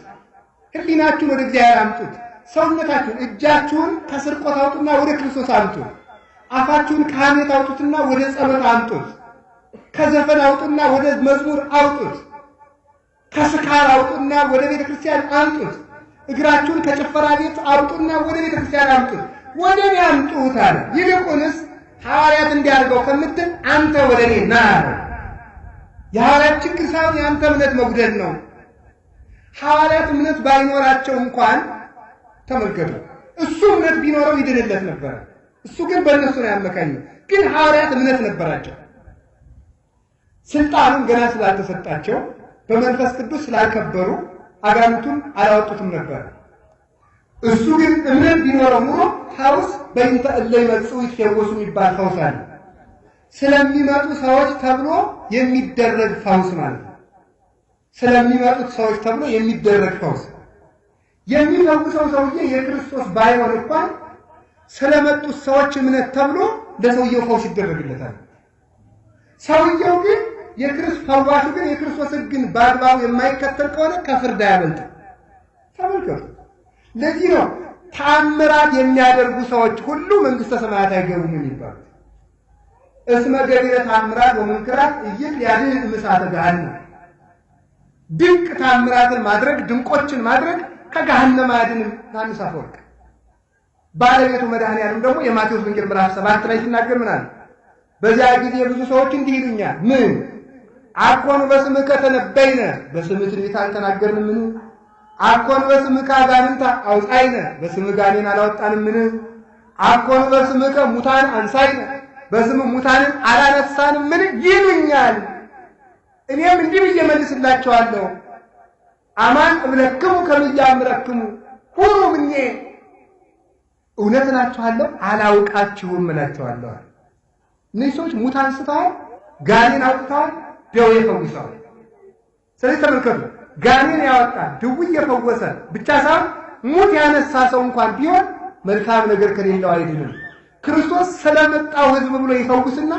ሕሊናችሁን ወደ እግዚአብሔር አምጡት። ሰውነታችሁን እጃችሁን ከስርቆት አውጡና ወደ ክርስቶስ አምጡት። አፋችሁን ከሐሜት አውጡትና ወደ ጸሎት አምጡት። ከዘፈን አውጡና ወደ መዝሙር አውጡት። ከስካር አውጡና ወደ ቤተ ክርስቲያን አምጡት። እግራችሁን ከጭፈራ ቤት አውጡና ወደ ቤተ ክርስቲያን አምጡት። ወደ እኔ አምጡት አለ። ይልቁንስ ሐዋርያት እንዲያርገው ከምትል አንተ ወደ እኔ ና አለ። የሐዋርያት ችግር ሳይሆን የአንተ እምነት መጉደል ነው። ሐዋርያት እምነት ባይኖራቸው እንኳን ተመልከቱ፣ እሱ እምነት ቢኖረው ይድንለት ነበር። እሱ ግን በእነሱ ነው ያመካኘው። ግን ሐዋርያት እምነት ነበራቸው። ስልጣኑን ገና ስላልተሰጣቸው በመንፈስ ቅዱስ ስላልከበሩ አጋንንቱን አላወጡትም ነበር። እሱ ግን እምነት ቢኖረው ኑሮ ፈውስ በእንተ እለ ይመጽኡ ይፈወሱ የሚባል ፈውስ አለ። ስለሚመጡ ሰዎች ተብሎ የሚደረግ ፈውስ ማለት ነው። ስለሚመጡት ሰዎች ተብሎ የሚደረግ ፈውስ። የሚፈውሰው ሰውዬ የክርስቶስ ባይሆን እንኳን ስለመጡት ሰዎች እምነት ተብሎ ለሰውየው ፈውስ ይደረግለታል። ሰውየው ግን ፈዋሹ ግን የክርስቶስ ሕግን በአግባቡ የማይከተል ከሆነ ከፍርድ አያመልጥም። ተመልከቱ። ለዚህ ነው ተአምራት የሚያደርጉ ሰዎች ሁሉ መንግሥተ ሰማያት አይገቡም የሚባሉት። እስመ ገቢረ ተአምራት ወመንክራት ኢይትያድኅን እምእሳተ ገሃነም። ድንቅ ተአምራትን ማድረግ ድንቆችን ማድረግ ከገሃነም አያድንም። ዮሐንስ አፈወርቅ ባለቤቱ መድኃኔዓለም ደግሞ የማቴዎስ ወንጌል ምዕራፍ 7 ላይ ሲናገር ምን አለ? በዚያ ጊዜ ብዙ ሰዎች እንዲህ ይሉኛል፣ ምን አኮኑ በስምከ ተነበይነ፣ በስምህ ትንቢት አልተናገርንምን? አኮኑ በስምከ አጋንንተ አውጻይነ፣ በስምህ ጋኔን አላወጣንምን? አኮኑ በስምከ ሙታን አንሳይነ፣ በስምህ ሙታንን አላነሳንምን? ይሉኛል። እኔም እንዲህ ብዬ መልስላቸዋለሁ፣ አማን እብለክሙ ከመ ኢያእምረክሙ፣ ሁሉ ምኔ እውነት እላችኋለሁ አላውቃችሁም እላቸዋለሁ። እነዚህ ሰዎች ሙት አንስተዋል፣ ጋኔን አውጥተዋል፣ ደዌ ፈውሰዋል። ስለዚህ ተመልከቱ፣ ጋኔን ያወጣ ድውይ የፈወሰ ብቻ ሳይሆን ሙት ያነሳ ሰው እንኳን ቢሆን መልካም ነገር ከሌለው አይድንም። ክርስቶስ ስለመጣው ሕዝብ ብሎ ይፈውስና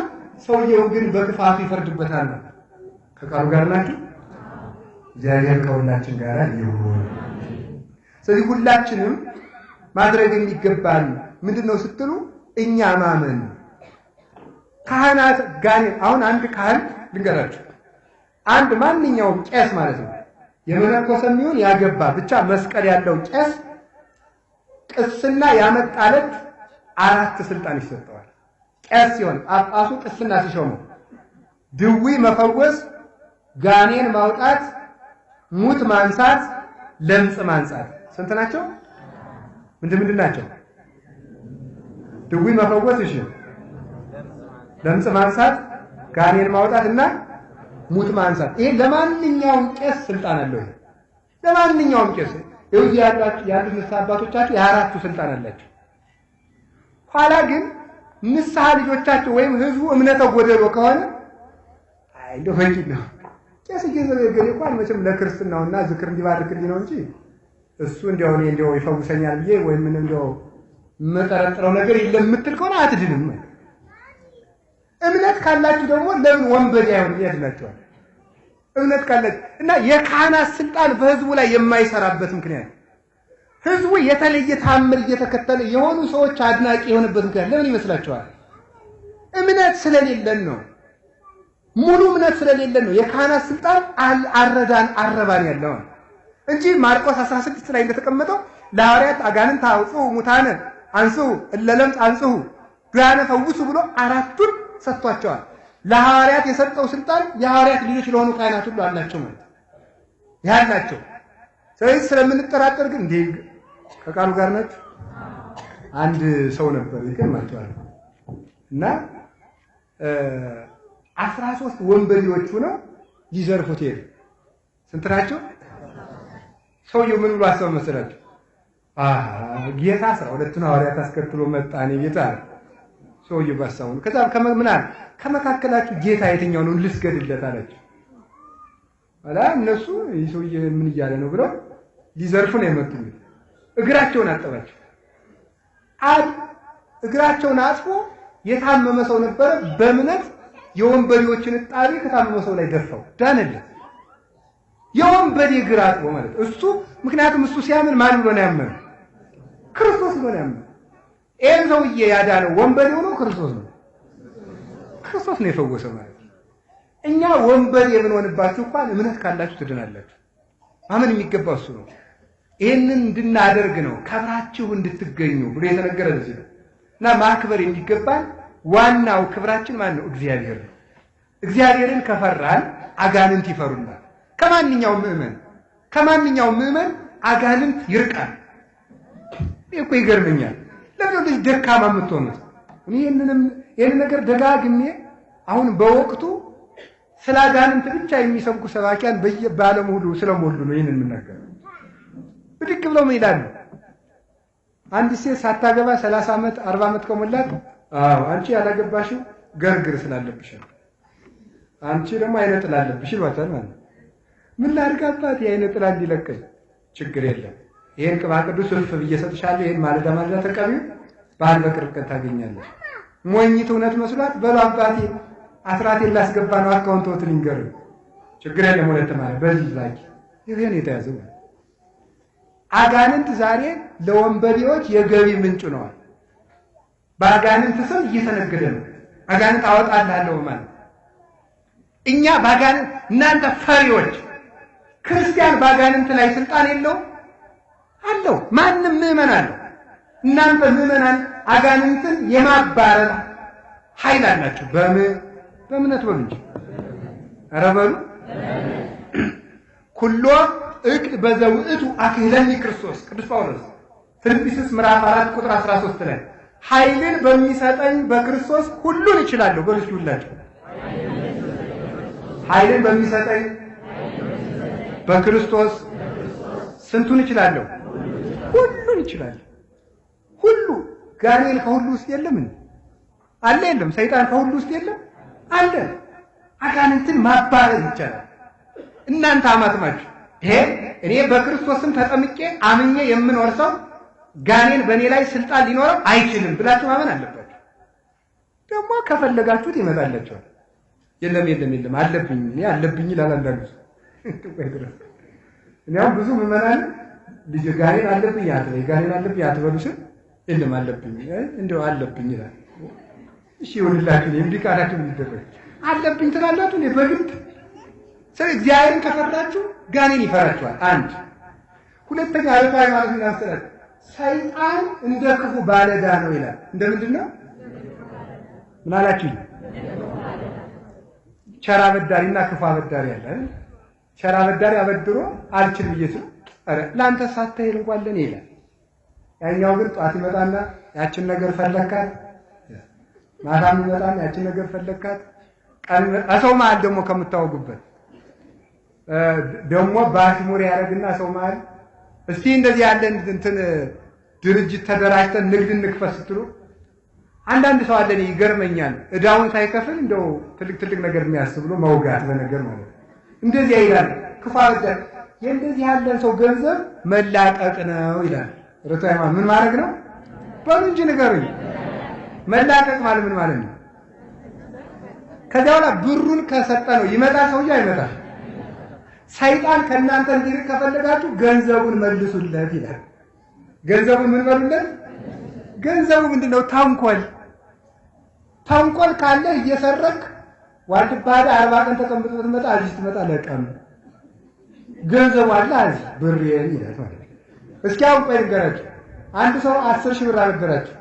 ሰውየው ግን በክፋቱ ይፈርድበታል። ከቃሉ ጋር ናችሁ። እግዚአብሔር ከሁላችን ጋር ይሁን። ስለዚህ ሁላችንም ማድረግ የሚገባን ምንድነው ስትሉ እኛ ማመን ካህናት ጋኔን አሁን አንድ ካህን ልንገራችሁ፣ አንድ ማንኛውም ቄስ ማለት ነው የመነኮሰ የሚሆን ያገባ ብቻ መስቀል ያለው ቄስ ቅስና ያመጣለት 4 ስልጣን ይሰጠዋል። ቄስ ሲሆን ጳጳሱ ቅስና ሲሾመው ድዊ መፈወስ፣ ጋኔን ማውጣት፣ ሙት ማንሳት፣ ለምጽ ማንጻት። ስንት ናቸው? ምንድን ናቸው? ድዊ መፈወስ፣ እሺ፣ ለምጽ ማንሳት፣ ጋኔን ማውጣት እና ሙት ማንሳት። ይሄ ለማንኛውም ቄስ ስልጣን አለው። ለማንኛውም ቄስ ይኸው ያሉት ንስሐ አባቶቻችሁ የ4ቱ ስልጣን አላቸው። ኋላ ግን ንስሐ ልጆቻቸው ወይም ህዝቡ እምነተ ጎደሎ ከሆነ አይ እንደው ፈንጂ ነው ቄስ እየዘገየ እንኳን መቼም ለክርስትናውና ዝክር እንዲባርክልኝ ነው እንጂ እሱ እንደው እኔ እንደው ይፈውሰኛል ብዬ ወይም ምን እንደው መጠረጥረው ነገር የለም የምትል ከሆነ አትድንም። እምነት ካላችሁ ደግሞ ለምን ወንበዴ አይሆንም ያድናቸዋል። እምነት ካላችሁ እና የካህናት ስልጣን በህዝቡ ላይ የማይሰራበት ምክንያት ህዝቡ የተለየ ታምር እየተከተለ የሆኑ ሰዎች አድናቂ የሆነበት ምክንያት ለምን ይመስላችኋል? እምነት ስለሌለን ነው። ሙሉ እምነት ስለሌለን ነው። የካህናት ስልጣን አረባን ያለው እንጂ ማርቆስ 16 ላይ እንደተቀመጠው ለሐዋርያት አጋንንት አውጡ፣ ሙታነ አንሱ፣ እለለምጽ አንጽሁ፣ ዱያነ ፈውሱ ብሎ አራቱን ሰጥቷቸዋል። ለሐዋርያት የሰጠው ስልጣን የሐዋርያት ልጆች ለሆኑ ካህናት ሁሉ አላቸው ማለት ያላቸው። ስለዚህ ስለምንጠራጠር ግን እንዴ ከቃሉ ጋር ናችሁ። አንድ ሰው ነበር ይገርማችኋል እና 13 ወንበዴዎች ሆነው ሊዘርፉት ሄዱ። ስንት ናቸው? ሰውየው ምን ብሎ አሰበ መሰላችሁ? ጌታ 12ቱን ሐዋርያት አስከትሎ መጣ እኔ ጌታ ሰውየው ባሳው ከዛ ምን አለ? ከመካከላችሁ ጌታ የትኛው ነው ልስገድለት አላቸው። አላ እነሱ ይህ ሰውዬ ምን እያለ ነው ብለው ሊዘርፉ ነው የመጡት። እግራቸውን አጠባቸው። እግራቸውን አጥፎ የታመመ ሰው ነበረ። በእምነት የወንበዴዎችን ጣሪ ከታመመ ሰው ላይ ደፋው፣ ዳነለት። የወንበዴ እግር አጥቦ ማለት እሱ ምክንያቱም እሱ ሲያምን ማን ብሎ ነው ያመነው? ክርስቶስ ብሎ ነው ያመነው። ይሄን ሰውዬ ያዳነው ወንበዴ ሆኖ ክርስቶስ ነው። ክርስቶስ ነው የፈወሰው ማለት ነው። እኛ ወንበዴ የምንሆንባችሁ እንኳን እምነት ካላችሁ ትድናላችሁ። ማመን የሚገባው እሱ ነው። ይሄንን እንድናደርግ ነው ከብራችሁ እንድትገኙ ብሎ የተነገረ ለዚህ ነው። እና ማክበር የሚገባን ዋናው ክብራችን ማን ነው? እግዚአብሔር ነው። እግዚአብሔርን ከፈራን አጋንንት ይፈሩናል። ከማንኛውም ምዕመን አጋንንት ይርቃል። እኮ ይገርመኛል። ለምን ልጅ ደካማ የምትሆኑት? ይሄንን ነገር ደጋግሜ አሁን በወቅቱ ስለ አጋንንት ብቻ የሚሰብኩ ሰባኪያን በዓለም ሁሉ ስለሞሉ ነው ይሄንን የምናገረው። ብድግ ብለው ምን ይላሉ? አንድ ሴት ሳታገባ 30 ዓመት 40 ዓመት ከሞላት አንቺ ያላገባሽው ገርግር ስላለብሽ ነው፣ አንቺ ደግሞ አይነ ጥላ አለብሽ ይሏታል ማለት። ምን ላድርጋባት? የአይነ ጥላ እንዲለቀኝ ችግር የለም ይሄን ቅባ ቅዱስ እልፍ ብዬ እሰጥሻለሁ፣ ይሄን ማለዳ ተቀቢው፣ ባህል በቅርብ ቀን ታገኛለሽ። ሞኝት እውነት መስሏት በሉ አባቴ አስራቴን ላስገባ ነው አካውንቶት ልንገር፣ ችግር የለም ሁለት ማለት በዚህ ላኪ። ይሄን የተያዘው አጋንንት ዛሬ ለወንበዴዎች የገቢ ምንጭ ነዋል። በአጋንንት ስም እየተነገደ ነው። አጋንንት አወጣልሃለሁ ማለት እኛ በአጋንንት እናንተ ፈሪዎች፣ ክርስቲያን በአጋንንት ላይ ስልጣን የለውም አለው። ማንም ምዕመን አለው። እናንተ ምዕመናን አጋንንትን የማባረር ኃይል አላችሁ። በእምነት በሉ እንጂ ኧረ በሉ ኩሎ እቅድ በዘውእቱ አክህለኒ ክርስቶስ። ቅዱስ ጳውሎስ ፊልጵስዩስ ምዕራፍ 4 ቁጥር 13 ላይ ኃይልን በሚሰጠኝ በክርስቶስ ሁሉን እችላለሁ በሉ እስኪ ሁላችሁ። ኃይልን በሚሰጠኝ በክርስቶስ ስንቱን እችላለሁ? ሁሉን እችላለሁ። ሁሉ ጋኔን ከሁሉ ውስጥ የለም አለ? የለም። ሰይጣን ከሁሉ ውስጥ የለም አለ። አጋንንትን ማባረር ይቻላል። እናንተ አማትማችሁ ይሄ እኔ በክርስቶስም ተጠምቄ አምኜ የምኖር ሰው ጋኔን በእኔ ላይ ስልጣን ሊኖረው አይችልም ብላችሁ ማመን አለባችሁ። ደግሞ ከፈለጋችሁት ይመጣላችኋል። የለም አለብኝ እኔ አለብኝ ይላል አንዳንዱ። እኔ አሁን ብዙ ምዕመናን ልጅ ጋኔን አለብኝ አትበሉሽም? የለም አለብኝ እንደው አለብኝ ይላል። እሺ ይሁንላችሁ። እንዲህ ቃላችሁ ይደረግ አለብኝ ትላላችሁ። እኔ በግድ እግዚአብሔርን ከፈራችሁ ጋኔን ይፈራችኋል። አንድ ሁለተኛ አረፋይ ማለት ነው ያስተላል ሰይጣን እንደ ክፉ ባለዳ ነው ይላል። እንደምንድን ነው? ምን አላችሁ? ቸር አበዳሪና ክፉ አበዳሪ አለ። ቸር አበዳሪ አበድሮ አልችልም ብዬሽ አረ ላንተ ሳትሄድ እንኳን ለኔ ይላል። ያኛው ግን ጧት ይመጣና ያችን ነገር ፈለካት፣ ማታም ይመጣና ያችን ነገር ፈለካት። ሰው መሀል ደግሞ ከምታወጉበት ደግሞ ባሽሙር ያደርግና ሰው መሀል እስቲ እንደዚህ ያለ እንትን ድርጅት ተደራጅተን ንግድ እንክፈት ስትሉ አንዳንድ ሰው አለ ይገርመኛል፣ እዳውን ሳይከፍል እንደው ትልቅ ነገር የሚያስብ ብሎ መውጋት በነገር ማለት እንደዚህ ይላል። ክፉ አበዳሪ የእንደዚህ ያለን ሰው ገንዘብ መላቀቅ ነው ይላል። ርቷይማ ምን ማድረግ ነው? በሉ እንጂ ንገሩኝ። መላቀቅ ማለት ምን ማለት ነው? ከዚያ በኋላ ብሩን ከሰጠ ነው ይመጣል ሰውዬው አይመጣም። ሰይጣን ከእናንተ እንዲርቅ ከፈለጋችሁ ገንዘቡን መልሱለት ይላል። ገንዘቡን ምን በሉለት? ገንዘቡ ምንድነው? ተንኮል ካለ እየሰረክ ዋልድባ 40 ቀን ተቀምጦ ትመጣ አዲስ ትመጣ ለቀም ገንዘቡ አለ አዚ ብሬን ይላል ማለት። እስኪ አሁን ቆይ ንገራችሁ። አንድ ሰው 10,000 ብር አበደራችሁ።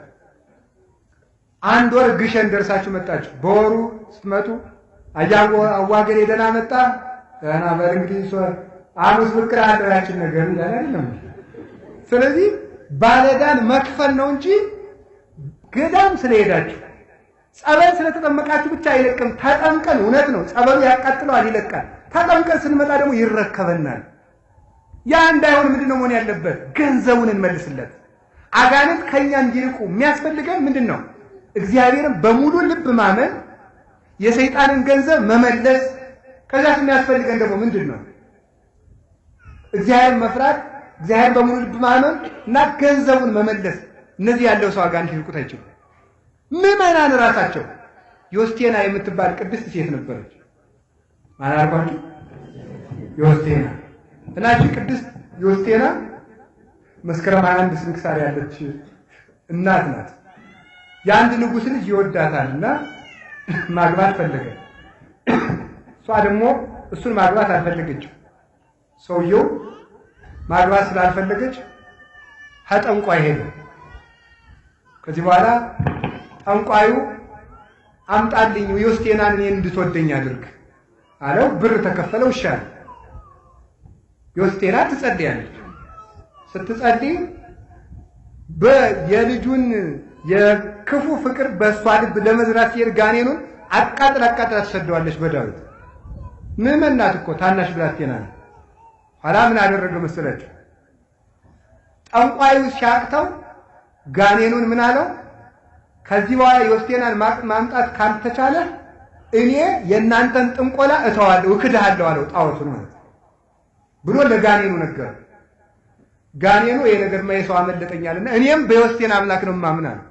አንድ ወር ግሸን ደርሳችሁ መጣችሁ። በወሩ ስትመጡ አዋገሬ ደህና መጣ ደህና በል እንግዲህ አሙስ ብቅር አደራችን ነገር ይላል አይደለም። ስለዚህ ባለዳን መክፈል ነው እንጂ ገዳም ስለሄዳችሁ ጸበል ስለተጠመቃችሁ ብቻ አይለቅም። ተጠምቀን እውነት ነው ጸበሉ ያቃጥለዋል ይለቃል። ተጠምቀን ስንመጣ ደግሞ ይረከበናል። ያ እንዳይሆን ምንድነው መሆን ያለበት? ገንዘቡን እንመልስለት። አጋንንት ከኛ እንዲርቁ የሚያስፈልገን ምንድነው? እግዚአብሔርን በሙሉ ልብ ማመን፣ የሰይጣንን ገንዘብ መመለስ። ከዛስ የሚያስፈልገን ደግሞ ምንድነው? እግዚአብሔርን መፍራት፣ እግዚአብሔርን በሙሉ ልብ ማመን እና ገንዘቡን መመለስ። እነዚህ ያለው ሰው አጋንንት ሊርቁት አይችሉም። ምዕመናን ራሳቸው ዮስቴና የምትባል ቅድስት ሴት ነበረች። ማን አልኳችሁ? ዮስቴና እናቺ ቅድስት ዮስቴና መስከረም 21 ስንክሳር ያለች እናት ናት። የአንድ ንጉሥ ልጅ ይወዳታልና ማግባት ፈለገ። እሷ ደግሞ እሱን ማግባት አልፈለገችም። ሰውየው ማግባት ስላልፈለገች ጠንቋይ ሄደ። ከዚህ በኋላ ጠንቋዩ አምጣልኝ ዮስቴናን እኔን እንድትወደኝ አድርግ አለው። ብር ተከፈለው። ይሻል ዮስቴና ትጸልያለች። ስትጸልይ የልጁን የክፉ ፍቅር በእሷ ልብ ለመዝራት ሲሄድ ጋኔኑን አቃጥላ ትሰደዋለች በዳዊት። ምዕመን ናት እኮ ታናሽ ብላቴና ናት። ኋላ ምን አደረገ መሰላችሁ? ጠንቋዩ ሲያቅተው ጋኔኑን ምን አለው? ከዚህ በኋላ ዮስቴናን ማምጣት ካልተቻለ እኔ የእናንተን ጥንቆላ እተዋለሁ እክድሃለሁ አለው። ጣዖቱን ማለት ብሎ ለጋኔኑ ነገር ጋኔኑ ይሄ ነገር ማይሰው አመለጠኛልና እኔም በዮስቴና አምላክ ነው ማምናለሁ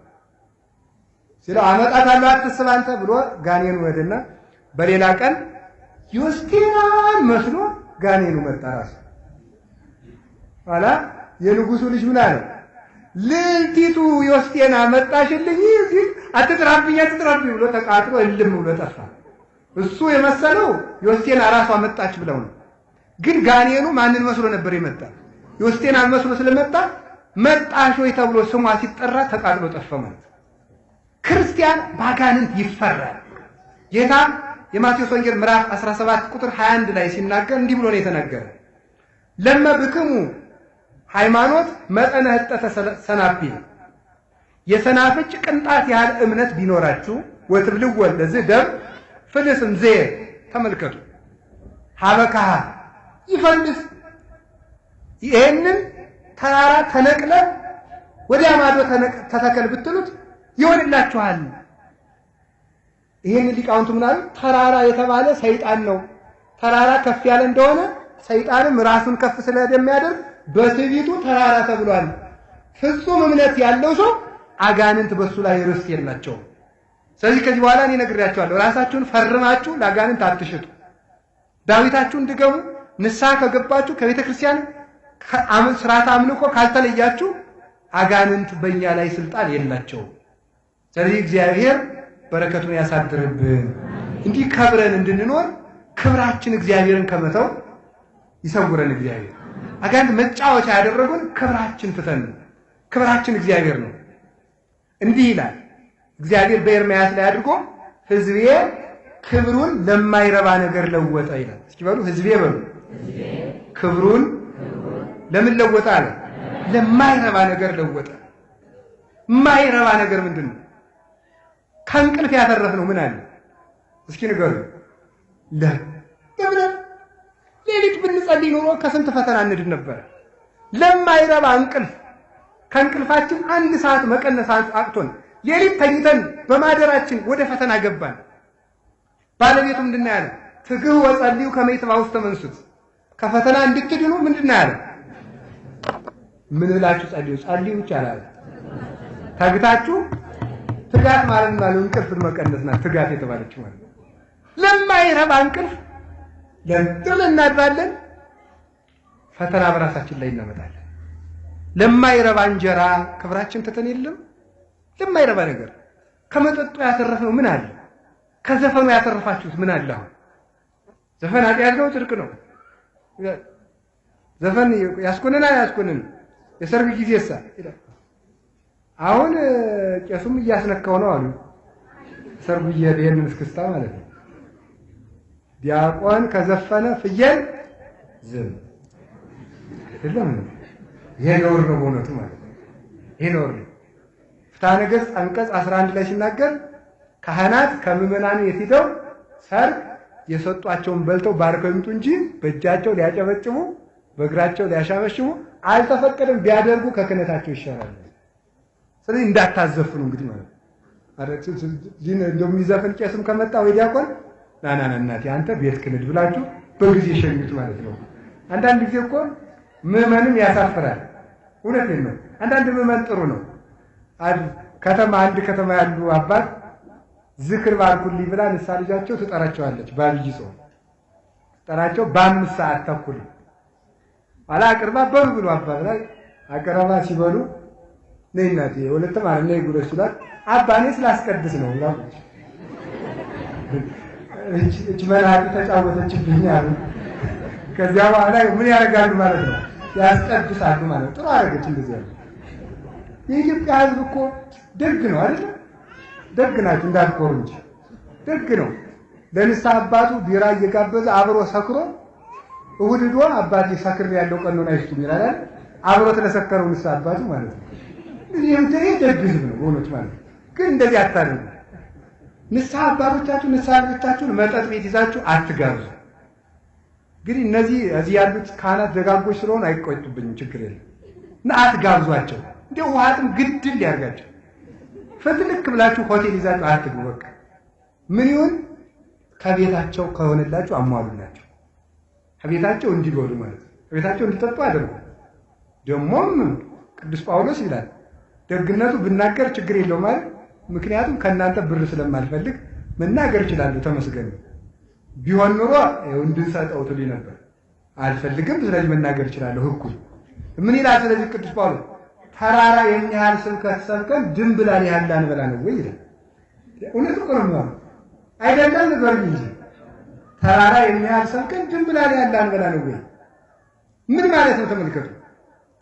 ሲለው አመጣታለሁ አትስብ አንተ ብሎ ጋኔኑ ወደና በሌላ ቀን ዮስቴናን መስሎ ጋኔኑ መጣ ራሱ። ኋላ የንጉሱ ልጅ ምን አለ? ልልቲቱ ዮስቴና መጣሽልኝ ሲል አትጥራብኝ ብሎ ተቃጥሎ እልም ብሎ ጠፋ። እሱ የመሰለው ዮስቴና ራሷ መጣች ብለው ነው። ግን ጋኔኑ ማንን መስሎ ነበር የመጣ? ዮስቴናን መስሎ ስለመጣ መጣሽ ወይ ተብሎ ስሟ ሲጠራ ተቃጥሎ ጠፋ ማለት። ክርስቲያን ባጋንንት ይፈራል። ጌታ የማቴዎስ ወንጌል ምዕራፍ 17 ቁጥር 21 ላይ ሲናገር እንዲህ ብሎ ነው የተናገረ። ለመብክሙ ሃይማኖት መጠነ ህጠተ ሰናፊ፣ የሰናፍጭ ቅንጣት ያህል እምነት ቢኖራችሁ ወትብልዎ ለዚህ ደም ፍልስም ዘየ ተመልከቱ ሀበካሃ ይፈልስ። ይሄንን ተራራ ተነቅለ ወዲያ ማዶ ተተከል ብትሉት ይሆንላችኋል። ይሄን ሊቃውንቱ ምናምን ተራራ የተባለ ሰይጣን ነው። ተራራ ከፍ ያለ እንደሆነ ሰይጣንም ራሱን ከፍ ስለሚያደርግ በትዕቢቱ ተራራ ተብሏል። ፍጹም እምነት ያለው ሰው አጋንንት በሱ ላይ ርስት የላቸውም። ስለዚህ ከዚህ በኋላ እኔ ነግሬያቸዋለሁ። ራሳችሁን ፈርማችሁ ለአጋንንት አትሽጡ። ዳዊታችሁን ድገሙ። ንስሐ ከገባችሁ ከቤተ ክርስቲያን ስርዓተ አምልኮ ካልተለያችሁ አጋንንት በእኛ ላይ ስልጣን የላቸውም። ስለዚህ እግዚአብሔር በረከቱን ያሳድርብን። እንዲህ ከብረን እንድንኖር ክብራችን እግዚአብሔርን ከመተው ይሰውረን እግዚአብሔር። አጋንንት መጫወቻ ያደረጉን ክብራችን ትተን፣ ክብራችን እግዚአብሔር ነው። እንዲህ ይላል እግዚአብሔር በኤርምያስ ላይ አድርጎ ሕዝቤ ክብሩን ለማይረባ ነገር ለወጠ ይላል። እስኪ በሉ ሕዝቤ በሉ። ክብሩን ለምን ለወጠ አለ? ለማይረባ ነገር ለወጠ። የማይረባ ነገር ምንድን ነው? ከእንቅልፍ ያተረፍነው ምን አለ? እስኪ ንገሩ። ለምን ሌሊት ብንጸልይ ኖሮ ከስንት ፈተና እንድን ነበር። ለማይረባ እንቅልፍ ከእንቅልፋችን 1 ሰዓት መቀነስ አቅቶን ሌሊት ተኝተን በማደራችን ወደ ፈተና ገባን። ባለቤቱ ምንድነው ያለው? ትግህ ወጸልዩ ከመ ይትባኡ ውስተ መንሱት፣ ከፈተና እንድትድኑ ምንድነው ያለው? ምን ብላችሁ ጸልዩ? ጸልዩ ይቻላል። ታግታችሁ ትጋት ማለት እንቅልፍን መቀነስ ናት። ትጋት የተባለችው ማለት ለማይረባ እንቅልፍ ለጥል እናድራለን። ፈተና በራሳችን ላይ እናመጣለን። ለማይረባ እንጀራ ክብራችን ትተን የለም። ለማይረባ ነገር ከመጠጡ ያተረፍነው ምን አለ? ከዘፈኑ ያተረፋችሁት ምን አለ? አሁን ዘፈን ኃጢአት ነው ጽድቅ ነው? ዘፈን ያስኮንናል ያስኮንን የሰርግ ጊዜሳ አሁን ቄሱም እያስነካው ነው አሉ። ሰርጉ ይሄንን እስክስታ ማለት ነው። ዲያቆን ከዘፈነ ፍየል ዝም አይደለም። ይሄ ነውር ነው በእውነቱ ማለት ነው። ይሄ ነውር ነው። ፍትሐ ነገሥት አንቀጽ 11 ላይ ሲናገር ካህናት ከምዕመናን የትሄደው ሰርግ የሰጧቸውን በልተው ባርከው ይምጡ እንጂ በእጃቸው ሊያጨበጭቡ በእግራቸው ሊያሻበሽቡ አልተፈቀደም። ቢያደርጉ ከክህነታቸው ይሻላል። ስለዚህ እንዳታዘፍኑ እንግዲህ ማለት ነው። እንደው የሚዘፍን ቄስም ከመጣ ወይ ዲያቆን ና እናቴ አንተ ቤት ክህነት ብላችሁ በጊዜ ሸኙት ማለት ነው። አንዳንድ ጊዜ እኮ ምዕመንም ያሳፍራል። እውነቴን ነው። አንዳንድ ምዕመን ጥሩ ነው። አንድ ከተማ ያሉ አባት ዝክር ባርኩልኝ ብላ ንስሐ ልጃቸው ትጠራቸዋለች። በአብይ ጾም ትጠራቸው በ5 ሰዓት ተኩል አላ አቅርባ በሉ ብሎ አባት ላይ አቀረባ ሲበሉ ነይ እናቴ ወለተ ማለት ነይ ጉሮ ይችላል አባኔ ስላስቀድስ ነው ነው እቺ መላእክት ተጫወተችብኝ አሉ። ከዚያ በኋላ ምን ያደርጋሉ ማለት ነው? ያስቀድሳሉ ማለት ጥሩ አደረገች። እንደዚህ ያለ የኢትዮጵያ ሕዝብ እኮ ደግ ነው አይደል? ደግ ናችሁ እንዳትኮሩ እንጂ ደግ ነው። ለንስሐ አባቱ ቢራ እየጋበዘ አብሮ ሰክሮ እሑድ ዶ አባቴ ሰክር ያለው ቀኖና ይስጡኝ ይላል። አብሮ ተለሰከረው ንስሐ አባቱ ማለት ነው። ይሄም ደግ ሕዝብ ነው በእውነት ማለት ነው። ግን እንደዚህ አታደርጉ። ንስሐ አባቶቻችሁ ንስሐ ልጆቻችሁን መጠጥ ቤት ይዛችሁ አትጋብዙ። እንግዲህ እነዚህ እዚህ ያሉት ካህናት ደጋጎች ስለሆኑ አይቆጡብኝም፣ ችግር የለም እና አትጋብዟቸው። እንደ ውሃጥም ግድል ያርጋቸው። ፍትልክ ብላችሁ ሆቴል ይዛችሁ አትግቡ። በቃ ምን ይሁን ከቤታቸው ከሆነላችሁ አሟሉላቸው። ከቤታቸው እንዲበሉ ማለት ነው። ከቤታቸው እንዲጠጡ አድርጉ። ደሞም ቅዱስ ጳውሎስ ይላል ደግነቱ ብናገር ችግር የለውም ማለት ምክንያቱም ከእናንተ ብር ስለማልፈልግ መናገር እችላለሁ። ተመስገን ቢሆን ኑሮ እንድንሰጠው ትሉ ነበር። አልፈልግም፣ ስለዚህ መናገር እችላለሁ። ህጉ ምን ይላል? ስለዚህ ቅዱስ ጳውሎስ ተራራ የሚያህል ስብከት ሰብከን ድንብላል ያህል አንበላ ነው ወይ ይላል። እውነት እኮ ነው አይደለም? ነገር እንጂ ተራራ የሚያህል ሰብከን ድንብላል ያህል አንበላ ነው ወይ ምን ማለት ነው? ተመልከቱ።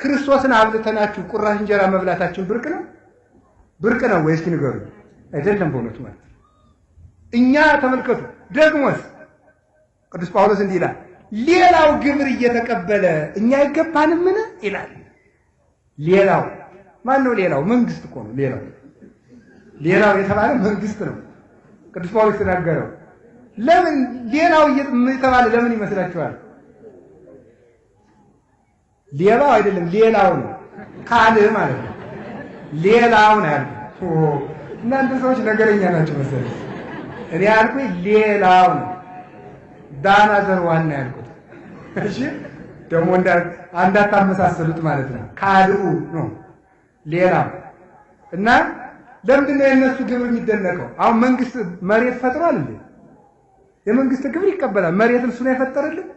ክርስቶስን አብልተናችሁ ቁራሽ እንጀራ መብላታችን ብርቅ ነው? ብርቅ ነው ወይስ ንገሩ? አይደለም በእውነቱ ማለት እኛ ተመልከቱ። ደግሞስ ቅዱስ ጳውሎስ እንዲህ ይላል፣ ሌላው ግብር እየተቀበለ እኛ አይገባንም ምን ይላል? ሌላው ማን ነው? ሌላው መንግስት እኮ ነው። ሌላው የተባለ መንግስት ነው። ቅዱስ ጳውሎስ ተናገረው። ለምን ሌላው የተባለ ለምን ይመስላችኋል? ሌላው አይደለም ሌላው ነው። ካልህ ማለት ነው። ሌላው ነው ያልኩት። እናንተ ሰዎች ነገረኛ ናቸው መሰለኝ። እኔ ያልኩት ሌላው ነው። ዳና ዘርዋና ያልኩት። እሺ ደግሞ እንዳታመሳሰሉት ማለት ነው። ካልኡ ነው ሌላው እና ለምንድን ነው የነሱ ግብር የሚደነቀው? አሁን መንግስት መሬት ፈጥሯል እንዴ? የመንግስት ግብር ይቀበላል። መሬትን እሱ ነው የፈጠረልን።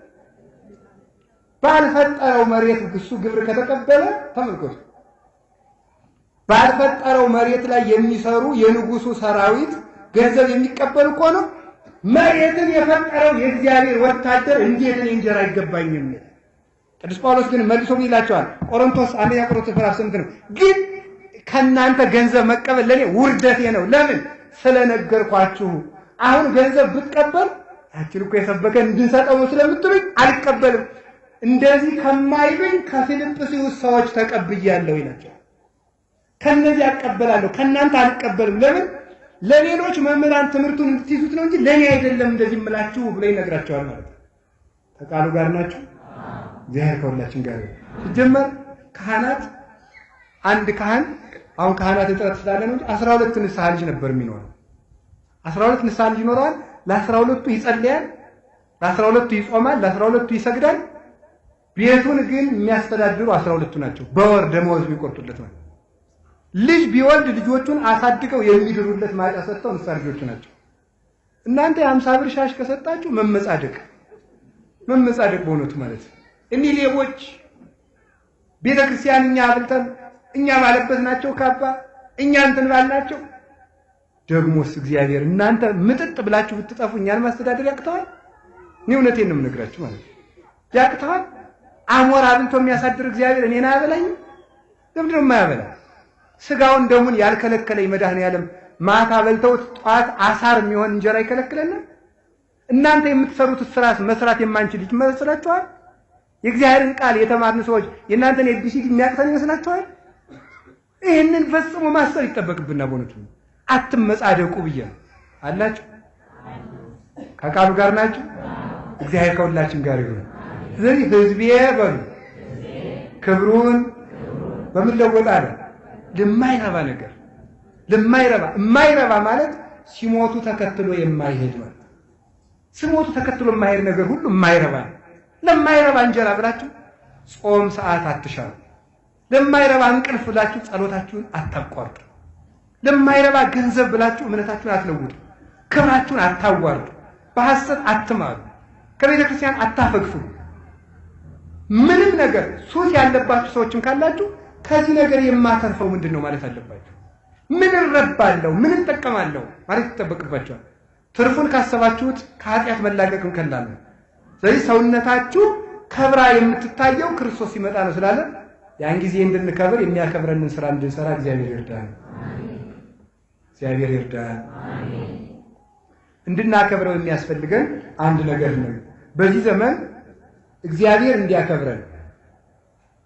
ባልፈጠረው መሬት እሱ ግብር ከተቀበለ ተመልከቱ። ባልፈጠረው መሬት ላይ የሚሰሩ የንጉሱ ሰራዊት ገንዘብ የሚቀበል እኮ ነው። መሬትን የፈጠረው የእግዚአብሔር ወታደር እንዴት ነው እንጀራ አይገባኝም? ቅዱስ ጳውሎስ ግን መልሶ ይላቸዋል። አንደኛ ቆሮንቶስ ምዕራፍ 8 ነው። ግን ከናንተ ገንዘብ መቀበል ለኔ ውርደቴ ነው። ለምን? ስለነገርኳችሁ። አሁን ገንዘብ ብትቀበል ያችን እኮ የሰበከን እንድንሰጠው ስለምትሉኝ አልቀበልም። እንደዚህ ከማይሉኝ ከፊልጵስዩስ ሰዎች ተቀብያለሁ ይላቸዋል። ከነዚህ አቀበላለሁ፣ ከናንተ አልቀበልም። ለምን? ለሌሎች መምህራን ትምህርቱን እንድትይዙት ነው እንጂ ለኔ አይደለም እንደዚህ እምላችሁ ብሎ ይነግራቸዋል ማለት ነው። ከቃሉ ጋር ናችሁ። እግዚአብሔር ከሁላችን ጋር ነው። ሲጀመር ካህናት አንድ ካህን አሁን ካህናት እጥረት ስላለ ነው እንጂ 12 ንስሐ ልጅ ነበር የሚኖረው። 12 ንስሐ ልጅ ይኖረዋል። ለ12ቱ ይጸልያል፣ ለ12ቱ ይጾማል፣ ለ12ቱ ይሰግዳል። ቤቱን ግን የሚያስተዳድሩ 12ቱ ናቸው። በወር ደመወዝ የሚቆርጡለት ማለት ልጅ ቢወልድ ልጆቹን አሳድገው የሚድሩለት ማጫ ሰጥተው ንስሐ ልጆቹ ናቸው። እናንተ የ50 ብር ሻሽ ከሰጣችሁ መመጻደቅ በእውነቱ ማለት ነው። እኒህ ሌቦች ቤተክርስቲያን እኛ አብልተን እኛ ባለበት ናቸው ካባ እኛ እንትን ባልናቸው። ደግሞስ እግዚአብሔር እናንተ ምጥጥ ብላችሁ ብትጠፉ እኛን ማስተዳደር ያቅተዋል? እኔ እውነቴን ነው የምነግራችሁ ማለት ነው። ያቅተዋል? አሞራ አብልቶ የሚያሳድር እግዚአብሔር እኔን አያበላኝም? ለምንድን ነው የማያበላ? ስጋውን ደሙን ያልከለከለኝ መድኃኔዓለም ማታ በልተውት ጧት አሳር የሚሆን እንጀራ ይከለክለናል? እናንተ የምትሰሩት ስራስ መስራት የማንችል ይመስላችኋል? የእግዚአብሔርን ቃል የተማርን ሰዎች የእናንተን ኤቢሲዲ የሚያቅተን ይመስላችኋል? ይህንን ፈጽሞ ማሰብ ይጠበቅብና በእውነቱ አትመጻደቁ ብዬ አላችሁ። ከቃሉ ጋር ናችሁ። እግዚአብሔር ከሁላችን ጋር ይሁን። ስለዚህ ሕዝቤ በሉ ክብሩን በምን ለወጥ አለ? ለማይረባ ነገር የማይረባ ማለት ሲሞቱ ተከትሎ የማይሄድ ማለት ሲሞቱ ተከትሎ የማይሄድ ነገር ሁሉ የማይረባ ነው። ለማይረባ እንጀራ ብላችሁ ጾም ሰዓት አትሻሉ። ለማይረባ እንቅልፍ ብላችሁ ጸሎታችሁን አታቋርጡ። ለማይረባ ገንዘብ ብላችሁ እምነታችሁን አትለውጡ። ክብራችሁን አታዋርዱ። በሐሰት አትማሩ። ከቤተ ክርስቲያን አታፈግፉ። ምንም ነገር ሱስ ያለባችሁ ሰዎችም ካላችሁ ከዚህ ነገር የማተርፈው ምንድነው ማለት አለባችሁ። ምን እረባለሁ ምን እጠቀማለሁ ማለት ይጠበቅባችኋል። ትርፉን ካሰባችሁት ከኃጢአት መላቀቅም ቀላል ነው። ስለዚህ ሰውነታችሁ ከብራ የምትታየው ክርስቶስ ሲመጣ ነው ስላለ ያን ጊዜ እንድንከብር የሚያከብረንን ስራ እንድንሰራ እግዚአብሔር ይርዳን። እግዚአብሔር ይርዳን። እንድናከብረው የሚያስፈልገን አንድ ነገር ነው። በዚህ ዘመን እግዚአብሔር እንዲያከብረን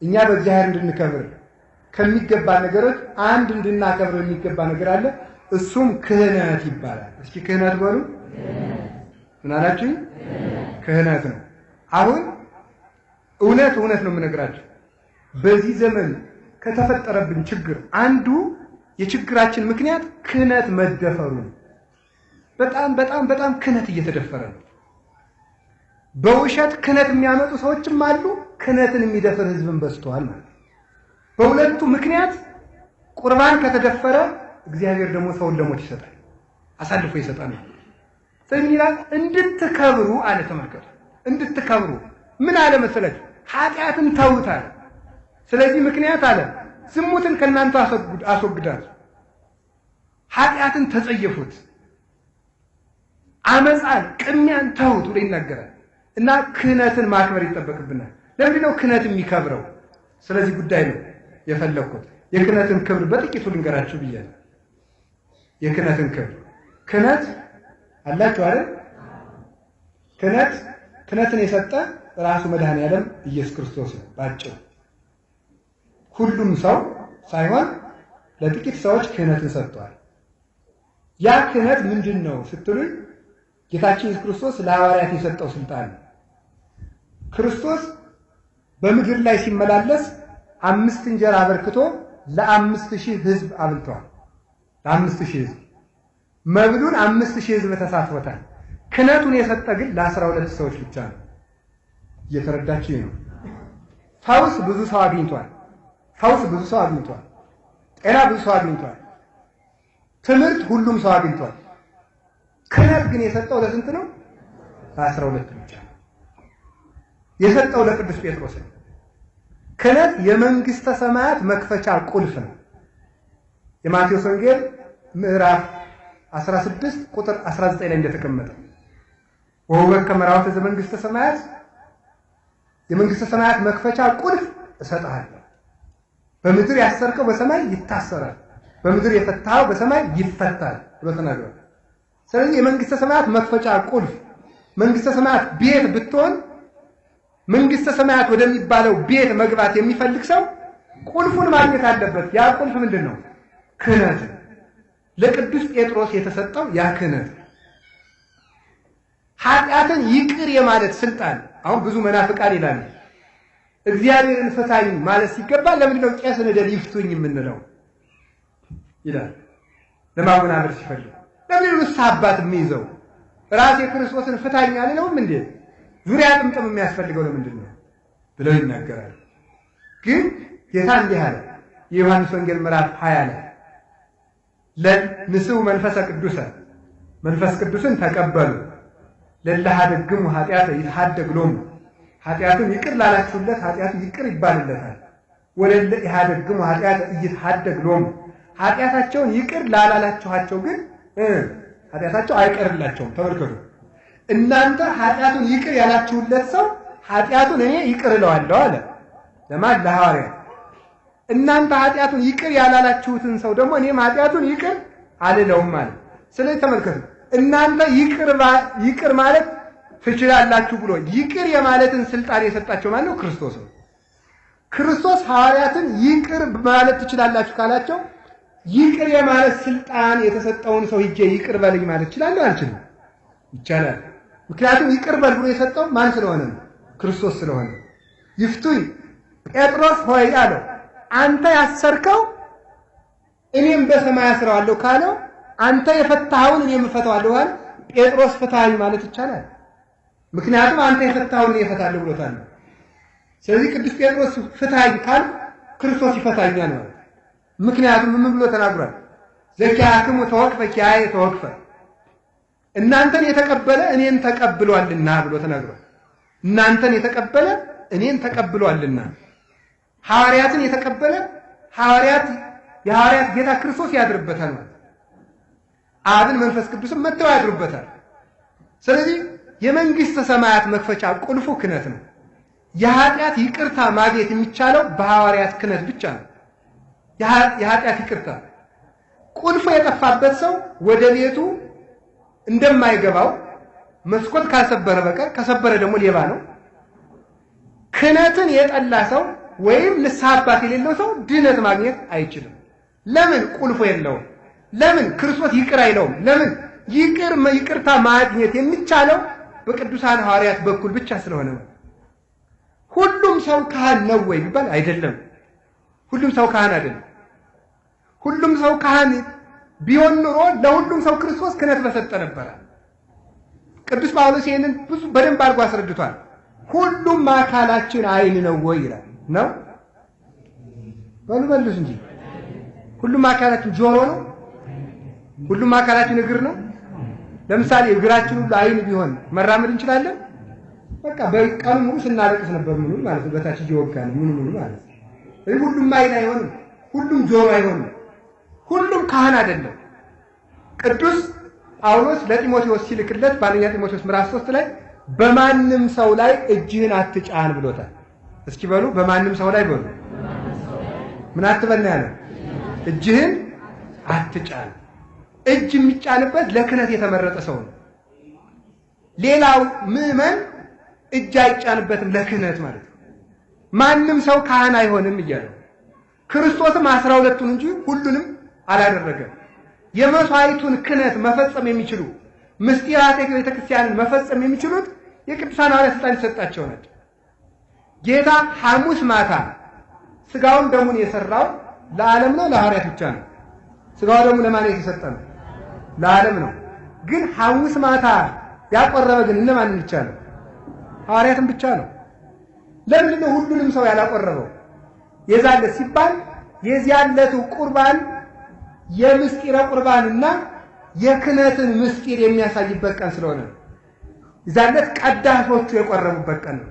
እኛ በእግዚአብሔር እንድንከብር ከሚገባ ነገሮች አንድ እንድናከብረው የሚገባ ነገር አለ። እሱም ክህነት ይባላል። እስኪ ክህነት በሉ። ምን አላችሁ? ክህነት ነው። አሁን እውነት ነው የምነግራችሁ። በዚህ ዘመን ከተፈጠረብን ችግር አንዱ የችግራችን ምክንያት ክህነት መደፈሩ ነው። በጣም ክህነት እየተደፈረ ነው። በውሸት ክህነት የሚያመጡ ሰዎችም አሉ። ክህነትን የሚደፍር ህዝብን በዝቷል ማለት ነው። በሁለቱ ምክንያት ቁርባን ከተደፈረ እግዚአብሔር ደግሞ ሰውን ለሞት ይሰጣል፣ አሳልፎ ይሰጣል። ስለዚህ እንድትከብሩ አለ። ተመልከቱ፣ እንድትከብሩ ምን አለ መሰለህ? ኃጢአትን ተውታል። ስለዚህ ምክንያት አለ ዝሙትን ከእናንተ አስወግዳል፣ ኃጢአትን ተጸየፉት፣ አመፃን ቅሚያን ተውት ብሎ ይናገራል። እና ክህነትን ማክበር ይጠበቅብናል። ለምንድን ነው ክህነት የሚከብረው? ስለዚህ ጉዳይ ነው የፈለኩት። የክህነትን ክብር በጥቂቱ ልንገራችሁ ብያለሁ። የክህነትን ክህነት አላችሁ አይደል? ክህነትን የሰጠ ራሱ መድኃኔዓለም ኢየሱስ ክርስቶስ ነው። ባጭሩ ሁሉም ሰው ሳይሆን ለጥቂት ሰዎች ክህነትን ሰጥቷል። ያ ክህነት ምንድን ነው ስትሉኝ ጌታችን ኢየሱስ ክርስቶስ ለሐዋርያት የሰጠው ስልጣን ነው። ክርስቶስ በምድር ላይ ሲመላለስ 5 እንጀራ አበርክቶ ለ5000 ህዝብ አብልቷል። ለ5000 ህዝብ መብሉን 5000 ህዝብ ተሳትፎታል። ክህነቱን የሰጠ ግን ለ12 ሰዎች ብቻ ነው። እየተረዳችሁ ነው። ፈውስ ብዙ ሰው አግኝቷል። ጤና ብዙ ሰው አግኝቷል። ትምህርት ሁሉም ሰው አግኝቷል። ክህነት ግን የሰጠው ለስንት ነው? ለ12 ብቻ ነው የሰጠው፣ ለቅዱስ ጴጥሮስ ነው። ክህነት የመንግስተ ሰማያት መክፈቻ ቁልፍ ነው። የማቴዎስ ወንጌል ምዕራፍ 16 ቁጥር 19 ላይ እንደተቀመጠ ወወከ መራውተ ዘመንግስተ ሰማያት፣ የመንግስተ ሰማያት መክፈቻ ቁልፍ እሰጥሃለሁ፣ በምድር ያሰርከው በሰማይ ይታሰራል፣ በምድር የፈታኸው በሰማይ ይፈታል ብሎ ተናግሯል። ስለዚህ የመንግስተ ሰማያት መክፈቻ ቁልፍ መንግስተ ሰማያት ቤት ብትሆን መንግስተ ሰማያት ወደሚባለው ቤት መግባት የሚፈልግ ሰው ቁልፉን ማግኘት አለበት። ያ ቁልፍ ምንድነው? ክህነት። ለቅዱስ ጴጥሮስ የተሰጠው ያ ክህነት ኃጢአትን ይቅር የማለት ስልጣን። አሁን ብዙ መናፍቃን ይላሉ እግዚአብሔርን ፍታኝ ማለት ሲገባ ለምንድን ነው ቄስ ነደል ይፍቱኝ የምንለው ይላል። ለማወናበር ሲፈልግ ለምንድን ነው አባት የሚይዘው ራሴ ክርስቶስን ፍታኝ አልለውም እንዴ? ዙሪያ ጥምጥም የሚያስፈልገው ለምንድን ነው ብለው ይናገራል። ግን ጌታ እንዲህ አለ። የዮሐንስ ወንጌል ምዕራፍ 20 ላይ ለንስኡ መንፈሰ ቅዱሰ መንፈስ ቅዱስን ተቀበሉ ለለሃደግሙ ኃጢአተ ይትሐደግ ሎሙ ኃጢአቱን ይቅር ላላችሁለት ኃጢአቱ ይቅር ይባልለታል። ወለለ ይሃደግሙ ኃጢአተ ይትሐደግ ሎሙ ኃጢአታቸውን ይቅር ላላላችኋቸው ግን ኃጢአታቸው አይቀርላቸውም። ተመልከቱ። እናንተ ኃጢአቱን ይቅር ያላችሁለት ሰው ኃጢአቱን እኔ ይቅር እለዋለሁ አለ። ለማን? ለሐዋርያት። እናንተ ኃጢአቱን ይቅር ያላላችሁትን ሰው ደግሞ እኔም ኃጢአቱን ይቅር አልለውም ማለት። ስለዚህ ተመልከቱ። እናንተ ይቅር ማለት ትችላላችሁ ብሎ ይቅር የማለትን ስልጣን የሰጣቸው ማለት ነው ክርስቶስ ነው። ክርስቶስ ሐዋርያትን ይቅር ማለት ትችላላችሁ ካላቸው ይቅር የማለት ስልጣን የተሰጠውን ሰው ሂጄ ይቅር በልኝ ማለት ይችላል አልችልም? ይቻላል። ምክንያቱም ይቅር በል ብሎ የሰጠው ማን ስለሆነ ነው? ክርስቶስ ስለሆነ። ይፍቱኝ ጴጥሮስ ሆይ አለው አንተ ያሰርከው እኔም በሰማይ አስረዋለሁ ካለው አንተ የፈታኸውን እኔም እፈታዋለሁ አለ። ጴጥሮስ ፍታኝ ማለት ይቻላል። ምክንያቱም አንተ የፈታኸውን እኔ እፈታለሁ ብሎታል። ስለዚህ ቅዱስ ጴጥሮስ ፍታኝ ካል ክርስቶስ ይፈታኛል ማለት። ምክንያቱም ምን ብሎ ተናግሯል? ዘኪያክሙ ተወቅፈ ኪያየ ተወቅፈ እናንተን የተቀበለ እኔን ተቀብሏልና ብሎ ተናግሯል። እናንተን የተቀበለ እኔን ተቀብሏልና ሐዋርያትን የተቀበለ የሐዋርያት ጌታ ክርስቶስ ያድርበታል ማለት አብን መንፈስ ቅዱስም መጥተው ያድሩበታል። ስለዚህ የመንግስተ ሰማያት መክፈቻ ቁልፉ ክህነት ነው። የኃጢአት ይቅርታ ማግኘት የሚቻለው በሐዋርያት ክህነት ብቻ ነው። የኃጢአት ይቅርታ ቁልፉ የጠፋበት ሰው ወደ ቤቱ እንደማይገባው መስኮት ካልሰበረ በቀር ከሰበረ ደግሞ ሌባ ነው። ክህነትን የጠላ ሰው ወይም ንስሐ አባት የሌለው ሰው ድነት ማግኘት አይችልም። ለምን? ቁልፉ የለውም። ለምን? ክርስቶስ ይቅር አይለውም። ለምን? ይቅርታ ማግኘት የሚቻለው በቅዱሳን ሐዋርያት በኩል ብቻ ስለሆነ ነው። ሁሉም ሰው ካህን ነው ወይ ቢባል አይደለም። ሁሉም ሰው ካህን አይደለም። ሁሉም ሰው ካህን ቢሆን ኑሮ ለሁሉም ሰው ክርስቶስ ክህነት በሰጠ ነበረ። ቅዱስ ጳውሎስ ይህንን በደንብ አድርጎ አስረድቷል። ሁሉም አካላችን አይን ነው ወይ ይላል። ነው በልበልሽ እንጂ ሁሉም አካላችን ጆሮ ነው። ሁሉም አካላችን እግር ነው። ለምሳሌ እግራችን ሁሉ አይን ቢሆን መራመድ እንችላለን? በቃ በቀኑ ሙሉ ስናለቅስ ነበር ምኑን ማለት ነው። በታች እየወጋን ምኑን ማለት ነው። ሁሉም አይን አይሆንም። ሁሉም ጆሮ አይሆንም። ሁሉም ካህን አይደለም። ቅዱስ ጳውሎስ ለጢሞቴዎስ ሲልክለት በአንደኛ ጢሞቴዎስ ምዕራፍ 3 ላይ በማንም ሰው ላይ እጅህን አትጫን ብሎታል። እስኪ በሉ በማንም ሰው ላይ በሉ። ምን አትበልና ያለ? እጅህን አትጫን። እጅ የሚጫንበት ለክህነት የተመረጠ ሰው ነው። ሌላው ምዕመን እጅ አይጫንበትም ለክህነት ማለት ነው። ማንም ሰው ካህን አይሆንም እያለ ክርስቶስም 12ቱን እንጂ ሁሉንም አላደረገም። የመስዋዕቱን ክህነት መፈጸም የሚችሉ ምስጢራተ ቤተክርስቲያንን መፈጸም የሚችሉት የቅዱሳን ሐዋርያት ስልጣን የተሰጣቸው ናቸው። ጌታ ሐሙስ ማታ ስጋውን ደሙን የሰራው ለዓለም ነው ለሐዋርያት ብቻ ነው? ስጋው ደሙ ለማን የተሰጠ ነው? ለዓለም ነው። ግን ሐሙስ ማታ ያቆረበ ግን እነማንን ብቻ ነው? ሐዋርያትን ብቻ ነው። ለምንድን ነው ሁሉንም ሰው ያላቆረበው? የዛለት ሲባል የዚያለቱ ቁርባን የምስጢረ ቁርባንና የክህነትን ምስጢር የሚያሳይበት ቀን ስለሆነ ነው። የዛለት ቀዳሾቹ የቆረቡበት ቀን ነው።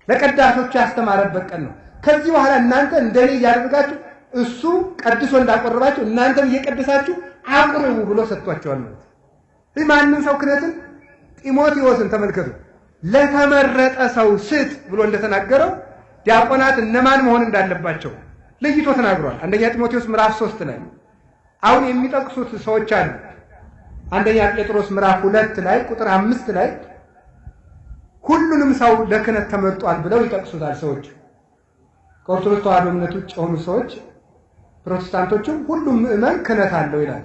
ለቀዳሾቹ ያስተማረበት ቀን ነው። ከዚህ በኋላ እናንተ እንደኔ እያደረጋችሁ እሱ ቀድሶ እንዳቆረባችሁ እናንተም እየቀደሳችሁ አቁርቡ ብሎ ሰጥቷቸዋል ማለት ነው። ማንም ሰው ክህነትን ጢሞቴዎስን ተመልከቱ ለተመረጠ ሰው ስጥ ብሎ እንደተናገረው ዲያቆናት እነማን መሆን እንዳለባቸው ለይቶ ተናግሯል። አንደኛ ጢሞቴዎስ ምዕራፍ 3 ላይ አሁን የሚጠቅሱት ሰዎች አሉ። አንደኛ ጴጥሮስ ምዕራፍ 2 ላይ ቁጥር 5 ላይ ሁሉንም ሰው ለክህነት ተመርጧል ብለው ይጠቅሱታል ሰዎች። ከኦርቶዶክስ ተዋሕዶ እምነት ውጭ የሆኑ ሰዎች ፕሮቴስታንቶችም ሁሉም ምዕመን ክህነት አለው ይላል።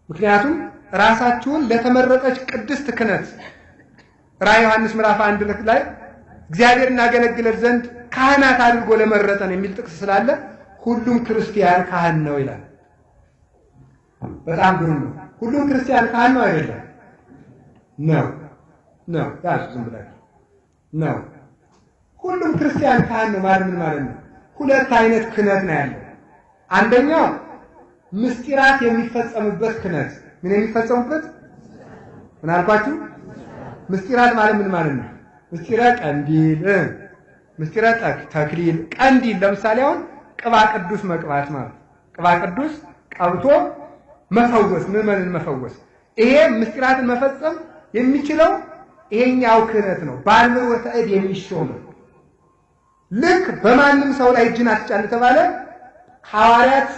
ምክንያቱም ራሳችሁን ለተመረጠች ቅድስት ክህነት ራዕየ ዮሐንስ ምዕራፍ 1 ላይ እግዚአብሔር እናገለግለን ዘንድ ካህናት አድርጎ ለመረጠን የሚል ጥቅስ ስላለ ሁሉም ክርስቲያን ካህን ነው ይላል። በጣም ግሩም ነው። ሁሉም ክርስቲያን ካህን ነው አይደለም? ነው ያዙ ዝም ብላችሁ ነው። ሁሉም ክርስቲያን ካህን ነው ማለት ምን ማለት ነው? ሁለት አይነት ክህነት ነው ያለው። አንደኛው ምስጢራት የሚፈጸሙበት ክህነት። ምን የሚፈጸሙበት? ምን አልኳችሁ? ምስጢራት ማለት ምን ማለት ነው? ምስጢረ ቀንዲል፣ ምስጢረ ተክሊል። ቀንዲል ለምሳሌ አሁን ቅባ ቅዱስ መቅባት ማለት ቅባ ቅዱስ ቀብቶ መፈወስ፣ ምዕመንን መፈወስ። ይሄ ምስጢራትን መፈጸም የሚችለው ይሄኛው ክህነት ነው። በአንብሮተ እድ የሚሾም ልክ በማንም ሰው ላይ እጅን አትጫን ተባለ። ሐዋርያት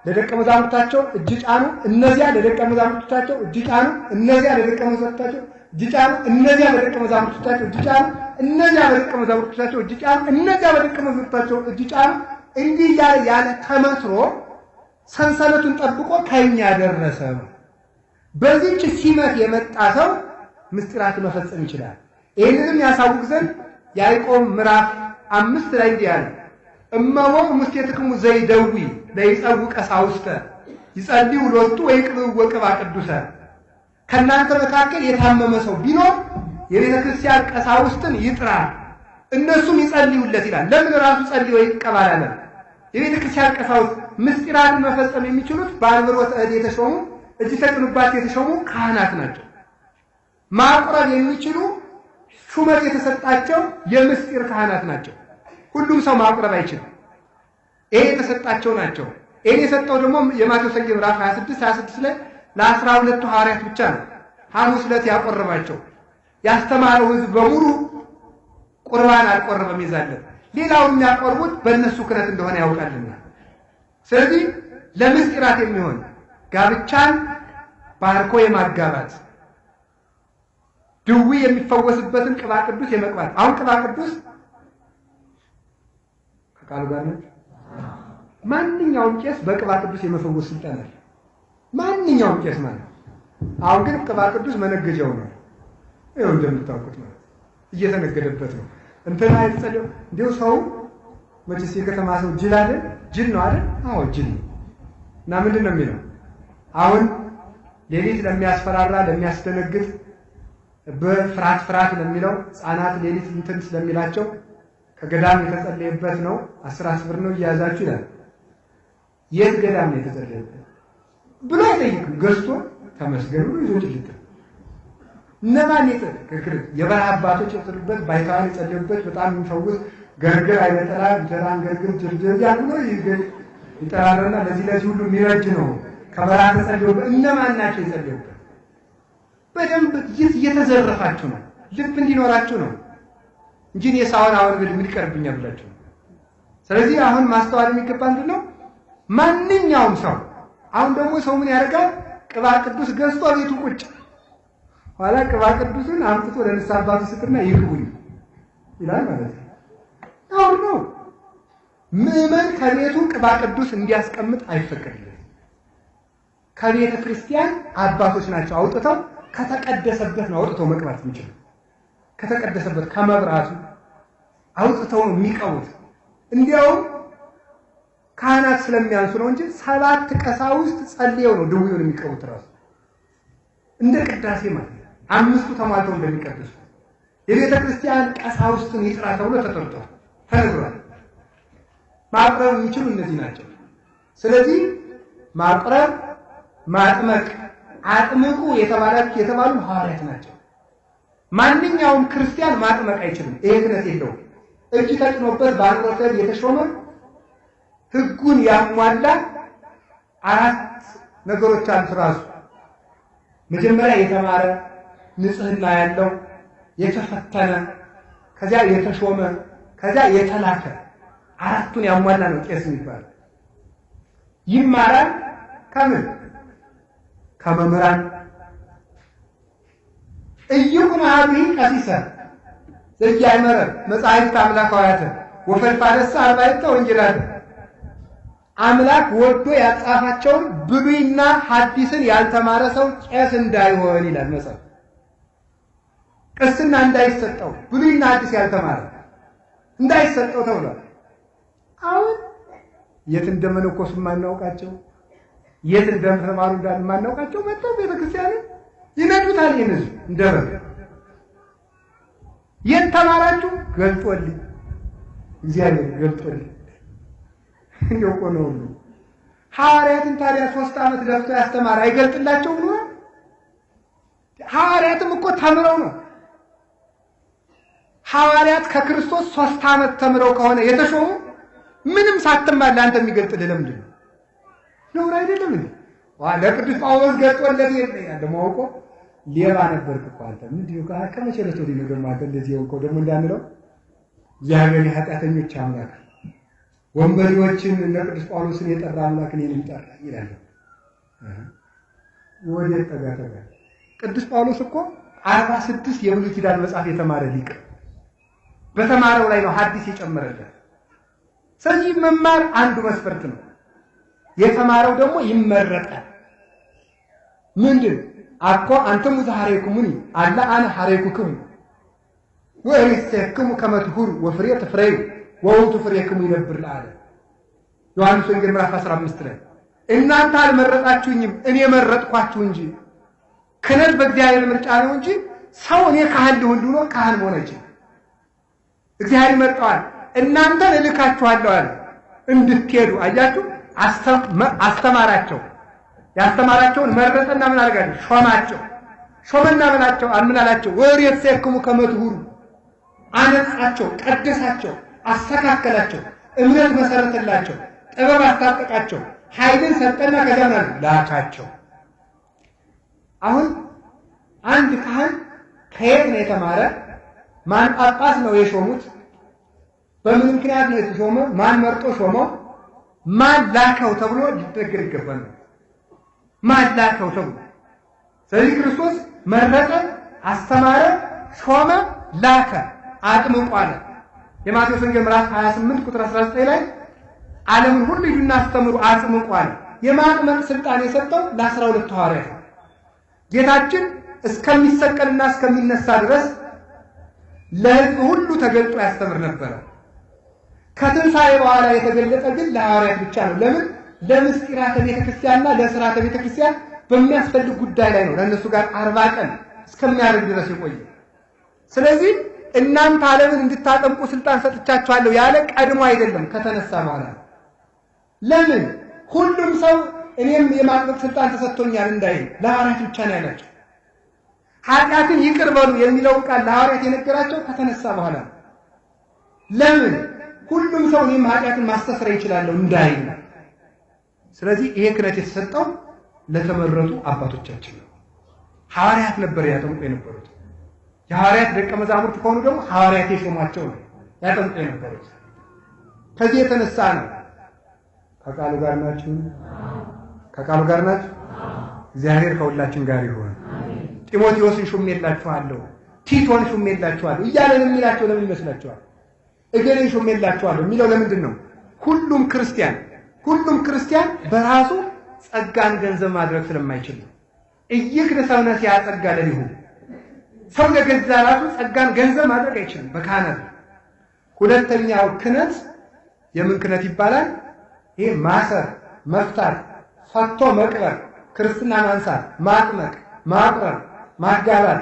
ለደቀ መዛሙርታቸው እጅ ጫኑ፣ እነዚያ ለደቀ መዛሙርታቸው እጅ ጫኑ፣ እነዚያ ለደቀ መዛሙርታቸው እጅ ጫኑ፣ እነዚያ ለደቀ መዛሙርታቸው እጅ ጫኑ፣ እነዚያ ለደቀ መዛሙርታቸው እጅ ጫኑ፣ እነዚያ ለደቀ መዛሙርታቸው እጅ ጫኑ። እንዲህ ያለ ተመስሎ ሰንሰለቱን ጠብቆ ከኛ ደረሰ። በዚህች ሲመት የመጣ ሰው ምስጢራት መፈጸም ይችላል። ይህንንም ያሳውቅ ዘንድ ያዕቆብ ምዕራፍ 5 ላይ እንዲህ አለ፣ እመቦ ሙስቴትክሙ ዘይደዊ ለይጸውዕ ቀሳውስተ ይጸልዩ ሎቱ ወይቅብዕዎ ቅባ ቅዱሰ። ከእናንተ መካከል የታመመ ሰው ቢኖር የቤተ ክርስቲያን ቀሳውስትን ይጥራ፣ እነሱም ይጸልዩለት ይላል። ለምን ራሱ ጸልዮ ይቀባላል? የቤተ ክርስቲያን ቀሳውስት ምስጢራትን መፈጸም የሚችሉት በአንብሮተ እድ የተሾሙ እጅ ተጭኖባቸው የተሾሙ ካህናት ናቸው። ማቁረብ የሚችሉ ሹመት የተሰጣቸው የምስጢር ካህናት ናቸው። ሁሉም ሰው ማቁረብ አይችልም። ይሄ የተሰጣቸው ናቸው። ይሄን የሰጠው ደግሞ የማቴዎስ ወንጌል ምዕራፍ 26 ላይ ለ12 ሐዋርያት ብቻ ነው ሐሙስ ዕለት ያቆረባቸው። ያስተማረው ሕዝብ በሙሉ ቁርባን አልቆረበም ይዛለን። ሌላውን የሚያቆርቡት በእነሱ ክህነት እንደሆነ ያውቃልና፣ ስለዚህ ለምስጢራት የሚሆን ጋብቻን ባርኮ የማጋባት ድዊ የሚፈወስበትን ቅባ ቅዱስ የመቅባት። አሁን ቅባ ቅዱስ ከቃሉ ጋር ነው። ማንኛውም ቄስ በቅባ ቅዱስ የመፈወስ ስልጣን አለ። ማንኛውም ቄስ ማለት። አሁን ግን ቅባ ቅዱስ መነገጃው ነው። ይኸው እንደምታውቁት ነው፣ እየተነገደበት ነው። እንትና የተጸለየው እንዲሁ ሰው መቼስ የከተማ ሰው ጅል አይደል? ጅል ነው አይደል? አዎ ጅል ነው። እና ምንድን ነው የሚለው አሁን ሌሊት ለሚያስፈራራ ለሚያስደነግጥ በፍርሃት ለሚለው ሕፃናት ሌሊት እንትን ስለሚላቸው ከገዳም የተጸለየበት ነው 10 ብር ነው እያያዛችሁ ይላል። የት ገዳም ነው የተጸለየበት ብሎ አይጠይቅም። ገዝቶ ተመስገን ብሎ ይዞ ጭልጥ። እነማን የበረሃ አባቶች የጸለዩበት፣ ባይታውያን የጸለዩበት በጣም የሚፈውስ ገርገር አይነጠላ እንጀራን ገርግር ጅርጅር ያሉ ይጠራረና ለዚህ ሁሉ የሚረጅ ነው። ከበረሃ ተጸለዩበት። እነማን ናቸው የጸለዩበት? በደንብ እየተዘረፋችሁ ነው። ልብ እንዲኖራችሁ ነው እንጂ የሳውን አሁን ምን ይቀርብኛል ብላችሁ። ስለዚህ አሁን ማስተዋል የሚገባ ምንድነው? ማንኛውም ሰው አሁን ደግሞ ሰው ምን ያደርጋል? ቅባ ቅዱስ ገዝቶ ቤቱ ቁጭ ኋላ ቅባ ቅዱስን አምጥቶ ለንስሐ አባቱ ስጥና ይግቡኝ ይላል ማለት ነው። አሁን ነው ምዕመን ከቤቱ ቅባ ቅዱስ እንዲያስቀምጥ አይፈቀድልም። ከቤተ ክርስቲያን አባቶች ናቸው አውጥተው ከተቀደሰበት ነው አውጥተው መቅባት የሚችሉ። ከተቀደሰበት ከመብራቱ አውጥተው ነው የሚቀቡት። እንዲያውም ካህናት ስለሚያንሱ ነው እንጂ 7 ቀሳውስት ጸልየው ነው ድውዩን የሚቀቡት። ራሱ እንደ ቅዳሴ ማለት 5ቱ ተሟልተው እንደሚቀደሱ የቤተ ክርስቲያን ቀሳውስትን ይጥራ ተብሎ ተነግሯል። ማቅረብ የሚችሉ እነዚህ ናቸው። ስለዚህ ማቅረብ፣ ማጥመቅ፣ አጥምቁ የተባሉ ሐዋርያት ናቸው። ማንኛውም ክርስቲያን ማጥመቅ አይችልም። ይሄ ክህነት የለውም። እጅ ተጭኖበት በአንብሮተ እድ የተሾመ ሕጉን ያሟላ 4 ነገሮች አሉት ራሱ። መጀመሪያ የተማረ ንጽሕና ያለው የተፈተነ፣ ከዚያ የተሾመ፣ ከዚያ የተላከ 4ቱን ያሟላ ነው ቄስ የሚባለው። ይማራል ከምን? ከመምህራን እይኩን አብይ ቀሲሰ ዘያይመረ መጻሕፍት አምላካውያተ ወፈልፋለሰ አርባዕተ ወንጌላተ። አምላክ ወዶ ያጻፋቸውን ብሉይና ሐዲስን ያልተማረ ሰው ቄስ እንዳይሆን ይላል መጽሐፍ። ቅስና እንዳይሰጠው ብሉይና ሐዲስ ያልተማረ እንዳይሰጠው ተብሏል። አሁን የት እንደመነኮሱ ማናውቃቸው የት እንደተማሩ ማናውቃቸው መጥተው ቤተክርስቲያን ይነዱታል። ይነሱ እንደበለ የት ተማራችሁ? ገልጦልኝ እግዚአብሔር ገልጦልኝ እንደው ነው። ሐዋርያትን ታዲያ 3 ዓመት ለፍቶ ያስተማረ አይገልጥላቸው ብሎ ሐዋርያትም እኮ ተምረው ነው። ሐዋርያት ከክርስቶስ 3 ዓመት ተምረው ከሆነ የተሾሙ ምንም ሳትማር ለአንተ የሚገልጥልህ ለምንድን ነው? ነውር አይደለም እንዴ? ለቅዱስ ጳውሎስ ገልጦለት ያለ ማውቆ ሌባ ነበርክ እኮ አንተ ምንድነው? ከመቼ ዕለት ወዲህ ነው ደግሞ አንተ እንደዚህ የሆንከው? ደግሞ እንዳንለው እግዚአብሔር የኃጢአተኞች አምላክ ወንበዴዎችን ለቅዱስ ጳውሎስን የጠራ አምላክ እኔንም ጠራ ይላል። ወዴት ጠጋ ጠጋ? ቅዱስ ጳውሎስ እኮ 46 የብሉይ ኪዳን መጽሐፍ የተማረ ሊቅ፣ በተማረው ላይ ነው ሐዲስ የጨመረለት። ስለዚህ መማር አንዱ መስፈርት ነው። የተማረው ደግሞ ይመረጣል። ምንድን አኮ አንተሙ ዘሐረይኩሙኒ አላ አነ ሐረይኩክሙ ወእሪሰክሙ ከመ ትሁሩ ወፍሬ ትፍረዩ ወውቱ ፍሬክሙ ይነብር ለዓለም። ዮሐንስ ወንጌል ምዕራፍ 15 ላይ እናንተ አልመረጣችሁኝም እኔ መረጥኳችሁ እንጂ። ክህነት በእግዚአብሔር ምርጫ ነው እንጂ ሰው እኔ ካህን ልሁን ብሎ ካህን መሆን አይችልም። እግዚአብሔር ይመርጠዋል። እናንተን እልካችኋለሁ አለ እንድትሄዱ። አያችሁ፣ አስተማራቸው። ያስተማራቸውን መረጠና ምን አደረጋቸው? ሾማቸው። ሾመና ምናቸው አልምናላቸው ወእሪሰክሙ ከመ ትሁሩ አነጻቸው፣ ቀደሳቸው፣ አስተካከላቸው፣ እምነት መሰረተላቸው፣ ጥበብ አስታጠቃቸው፣ ኃይልን ሰጠና ከዚያ ላካቸው። አሁን አንድ ካህን ከየት ነው የተማረ? ማን ጳጳስ ነው የሾሙት? በምን ምክንያት ነው የተሾመው? ማን መርጦ ሾመው? ማን ላከው ተብሎ ሊነገር ይገባል። ማን ላከው ተብሎ። ስለዚህ ክርስቶስ መረጠ፣ አስተማረ፣ ሾመ፣ ላከ፣ አጥምቆ አለ። የማቴዎስ ወንጌል ምዕራፍ 28 ቁጥር 19 ላይ ዓለምን ሁሉ ሂዱና አስተምሩ አጥምቁ አለ። የማጥመቅ ስልጣን የሰጠው ለ12 ሐዋርያት ነው። ጌታችን እስከሚሰቀልና እስከሚነሳ ድረስ ለሕዝብ ሁሉ ተገልጦ ያስተምር ነበረ። ከትንሣኤ በኋላ የተገለጠ ግን ለሐዋርያት ብቻ ነው። ለምን? ለምስጢራተ ቤተክርስቲያንና ለሥርዓተ ቤተክርስቲያን በሚያስፈልግ ጉዳይ ላይ ነው ለእነሱ ጋር 40 ቀን እስከሚያደርግ ድረስ የቆየ። ስለዚህ እናንተ ዓለምን እንድታጠምቁ ስልጣን ሰጥቻችኋለሁ ያለ ቀድሞ አይደለም፣ ከተነሳ በኋላ። ለምን? ሁሉም ሰው እኔም የማጥመቅ ስልጣን ተሰጥቶኛል እንዳይል ለሐዋርያት ብቻ ነው ያላቸው። ኃጢአትን ይቅር በሉ የሚለውን ቃል ለሐዋርያት የነገራቸው ከተነሳ በኋላ። ለምን? ሁሉም ሰው እኔም ኃጢአትን ማስተስረይ ይችላለሁ እንዳይል። ስለዚህ ይሄ ክህነት የተሰጠው ለተመረጡ አባቶቻችን ነው። ሐዋርያት ነበር ያጠምቁ የነበሩት። የሐዋርያት ደቀ መዛሙርት ከሆኑ ደግሞ ሐዋርያት የሾሟቸው ነው ያጠምቁ የነበሩት። ከዚህ የተነሳ ነው። ከቃሉ ጋር ናችሁ? ከቃሉ ጋር ናችሁ? እግዚአብሔር ከሁላችን ጋር ይሁን። ጢሞቴዎስን ሹሜላችኋለሁ፣ ቲቶን ሹሜላችኋለሁ እያለን የሚላቸው ለምን ይመስላችኋል? እገሌን ሹሜላችኋለሁ የሚለው ለምንድን ነው? ሁሉም ክርስቲያን በራሱ ጸጋን ገንዘብ ማድረግ ስለማይችል ነው። እይክል ሰውነት ያጸጋ ለሊሁ ሰው ለገዛ ራሱ ጸጋን ገንዘብ ማድረግ አይችልም በካህናት። ሁለተኛው ክህነት የምን ክህነት ይባላል? ይሄ ማሰር፣ መፍታት፣ ፈቶ መቅበር፣ ክርስትና ማንሳት፣ ማጥመቅ፣ ማቅረብ፣ ማጋባት፣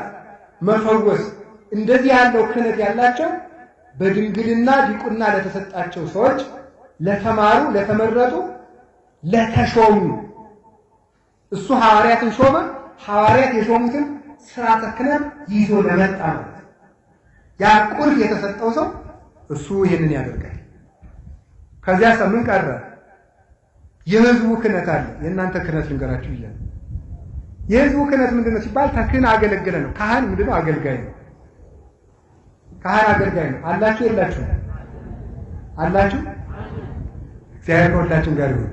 መፈወስ እንደዚህ ያለው ክህነት ያላቸው በድንግልና ዲቁና ለተሰጣቸው ሰዎች፣ ለተማሩ፣ ለተመረጡ፣ ለተሾሙ እሱ ሐዋርያትን ሾመ። ሐዋርያት የሾሙትን ሥርዓተ ክህነት ይዞ ለመጣ ነው። ያ ቁልፍ የተሰጠው ሰው እሱ ይሄንን ያደርጋል። ከዚያ ምን ቀረ? የሕዝቡ ክህነት አለ። የእናንተ ክህነት ልንገራችሁ ይላል። የሕዝቡ ክህነት ምንድነው ሲባል ተክህን አገለገለ ነው። ካህን ምንድነው? አገልጋይ ነው። ካህን አገልጋይ ነው። አላችሁ የላችሁ? አላችሁ? እግዚአብሔር ከሁላችን ጋር ይሁን።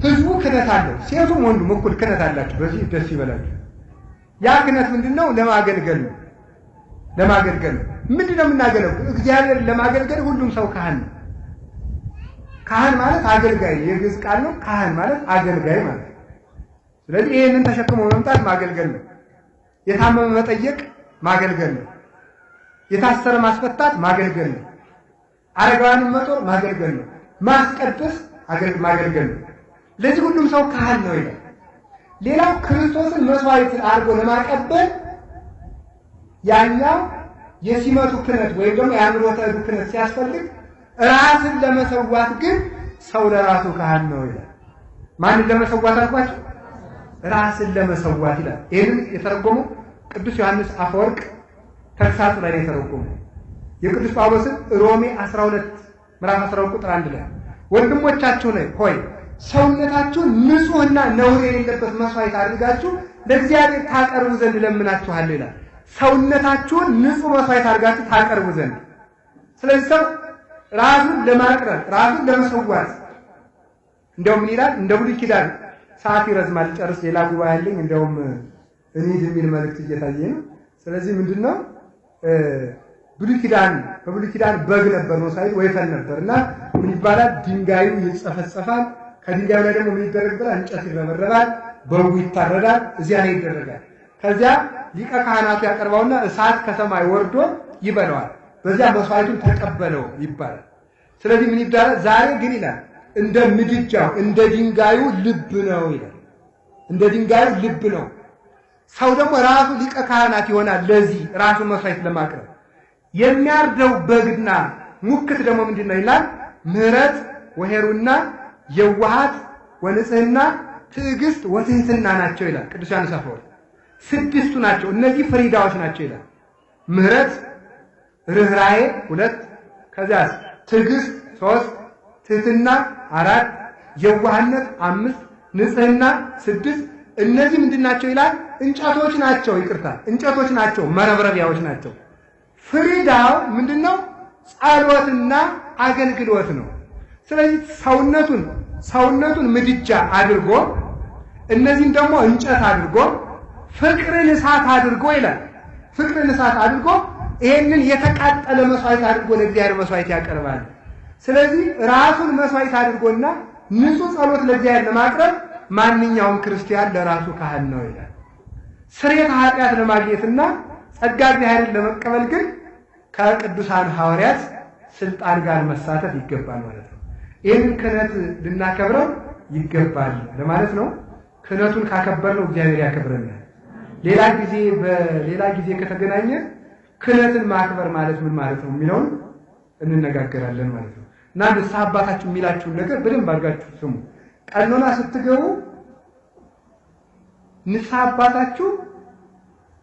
ሕዝቡ ክህነት አለው። ሴቱም ወንዱም እኩል ክህነት አላችሁ። በዚህ ደስ ይበላችሁ። ያ ክህነት ምንድነው? ለማገልገል ነው። ለማገልገል ነው። ምንድነው የምናገለግለው? እግዚአብሔር ለማገልገል ሁሉም ሰው ካህን ነው። ካህን ማለት አገልጋይ የግዕዝ ቃል ነው። ካህን ማለት አገልጋይ ማለት ነው። ስለዚህ ይሄንን ተሸክሞ መምጣት ማገልገል ነው። የታመመ መጠየቅ ማገልገል ነው። የታሰረ ማስፈታት ማገልገል ነው። አረጋውያንን መጦር ማገልገል ነው። ማስቀደስ ማገልገል ነው። ለዚህ ሁሉም ሰው ካህን ነው ይላል። ሌላው ክርስቶስን መስዋዕት አድርጎ ለማቀበል ያኛው የሲመቱ ክህነት ወይም ደግሞ የአምልኮተ እዱ ክህነት ሲያስፈልግ ራስን ለመሰዋት ግን ሰው ለራሱ ካህን ነው ይላል። ማንን ለመሰዋት አልኳችሁ? ራስን ለመሰዋት ይላል። ይህንን የተረጎመው ቅዱስ ዮሐንስ አፈወርቅ ተግሳጽ ላይ ነው የተረጎመው። የቅዱስ ጳውሎስን ሮሜ 12 ምዕራፍ 12 ቁጥር 1 ላይ ወንድሞቻችሁ ሆይ ሰውነታችሁን ንጹሕና ነውር የሌለበት መስዋዕት አድርጋችሁ ለእግዚአብሔር ታቀርቡ ዘንድ ለምናችኋለሁ ይላል። ሰውነታችሁን ንጹሕ መስዋዕት አድርጋችሁ ታቀርቡ ዘንድ። ስለዚህ ሰው ራሱን ለማቅረብ ራሱን ለመሰዋት እንደውም ምን ይላል? እንደ ብሉይ ኪዳን ሰዓት ይረዝማል ጨርስ ሌላ ጉባኤ አለኝ። እንደውም እንሂድ የሚል መልእክት እየታየ ነው። ስለዚህ ምንድነው በብሉይ ኪዳን በግ ነበር መስዋዕት ወይፈን ነበርና ምን ይባላል? ድንጋዩ ይጸፈጸፋል። ከድንጋዩ ላይ ደግሞ ምን ይደረግበታል? እንጨት ይረበረባል። በጉ ይታረዳል። እዚያ ላይ ይደረጋል። ከዚያ ሊቀ ካህናቱ ያቀርባውና እሳት ከሰማይ ወርዶ ይበላዋል። በዚያ መስዋዕቱን ተቀበለው ይባላል። ስለዚህ ምን ይባላል? ዛሬ ግን ይላል እንደ ምድጃው እንደ ድንጋዩ ልብ ነው ይላል። እንደ ድንጋዩ ልብ ነው። ሰው ደግሞ ራሱ ሊቀ ካህናት ይሆናል። ለዚህ ራሱን መስዋዕት ለማቅረብ የሚያርደው በግና ሙክት ደግሞ ምንድነው ይላል? ምህረት ወሄሩና የዋሃት ወንጽህና ትዕግስት ወትህትና ናቸው ይላል ቅዱስ ዮሐንስ አፈወርቅ። 6ቱ ናቸው። እነዚህ ፍሪዳዎች ናቸው ይላል። ምህረት ርህራሄ 2፣ ከዚያስ ትዕግስት 3፣ ትህትና 4፣ የዋህነት 5፣ ንጽህና 6። እነዚህ ምንድናቸው ይላል? እንጨቶች ናቸው። ይቅርታ እንጨቶች ናቸው፣ መረብረቢያዎች ናቸው። ፍሪዳው ምንድነው? ጸሎትና አገልግሎት ነው። ስለዚህ ሰውነቱን ምድጃ አድርጎ እነዚህን ደግሞ እንጨት አድርጎ ፍቅርን እሳት አድርጎ ይላል። ፍቅርን እሳት አድርጎ ይሄንን የተቃጠለ መስዋዕት አድርጎ ለእግዚአብሔር መስዋዕት ያቀርባል። ስለዚህ ራሱን መስዋዕት አድርጎና ንጹህ ጸሎት ለእግዚአብሔር ለማቅረብ ማንኛውም ክርስቲያን ለራሱ ካህን ነው ይላል። ስርየተ ኃጢአት ለማግኘትና ጸጋ እግዚአብሔርን ለመቀበል ግን ከቅዱሳን ሐዋርያት ስልጣን ጋር መሳተፍ ይገባል ማለት ነው። ይህንን ክህነት ልናከብረው ይገባል ለማለት ነው። ክህነቱን ካከበርነው እግዚአብሔር ያከብረናል። በሌላ ጊዜ ከተገናኘ ክህነትን ማክበር ማለት ምን ማለት ነው የሚለውን እንነጋገራለን ማለት ነው። እና ንስሐ አባታችሁ የሚላችሁን ነገር በደንብ አድርጋችሁ ስሙ። ቀኖና ስትገቡ ንስሐ አባታችሁ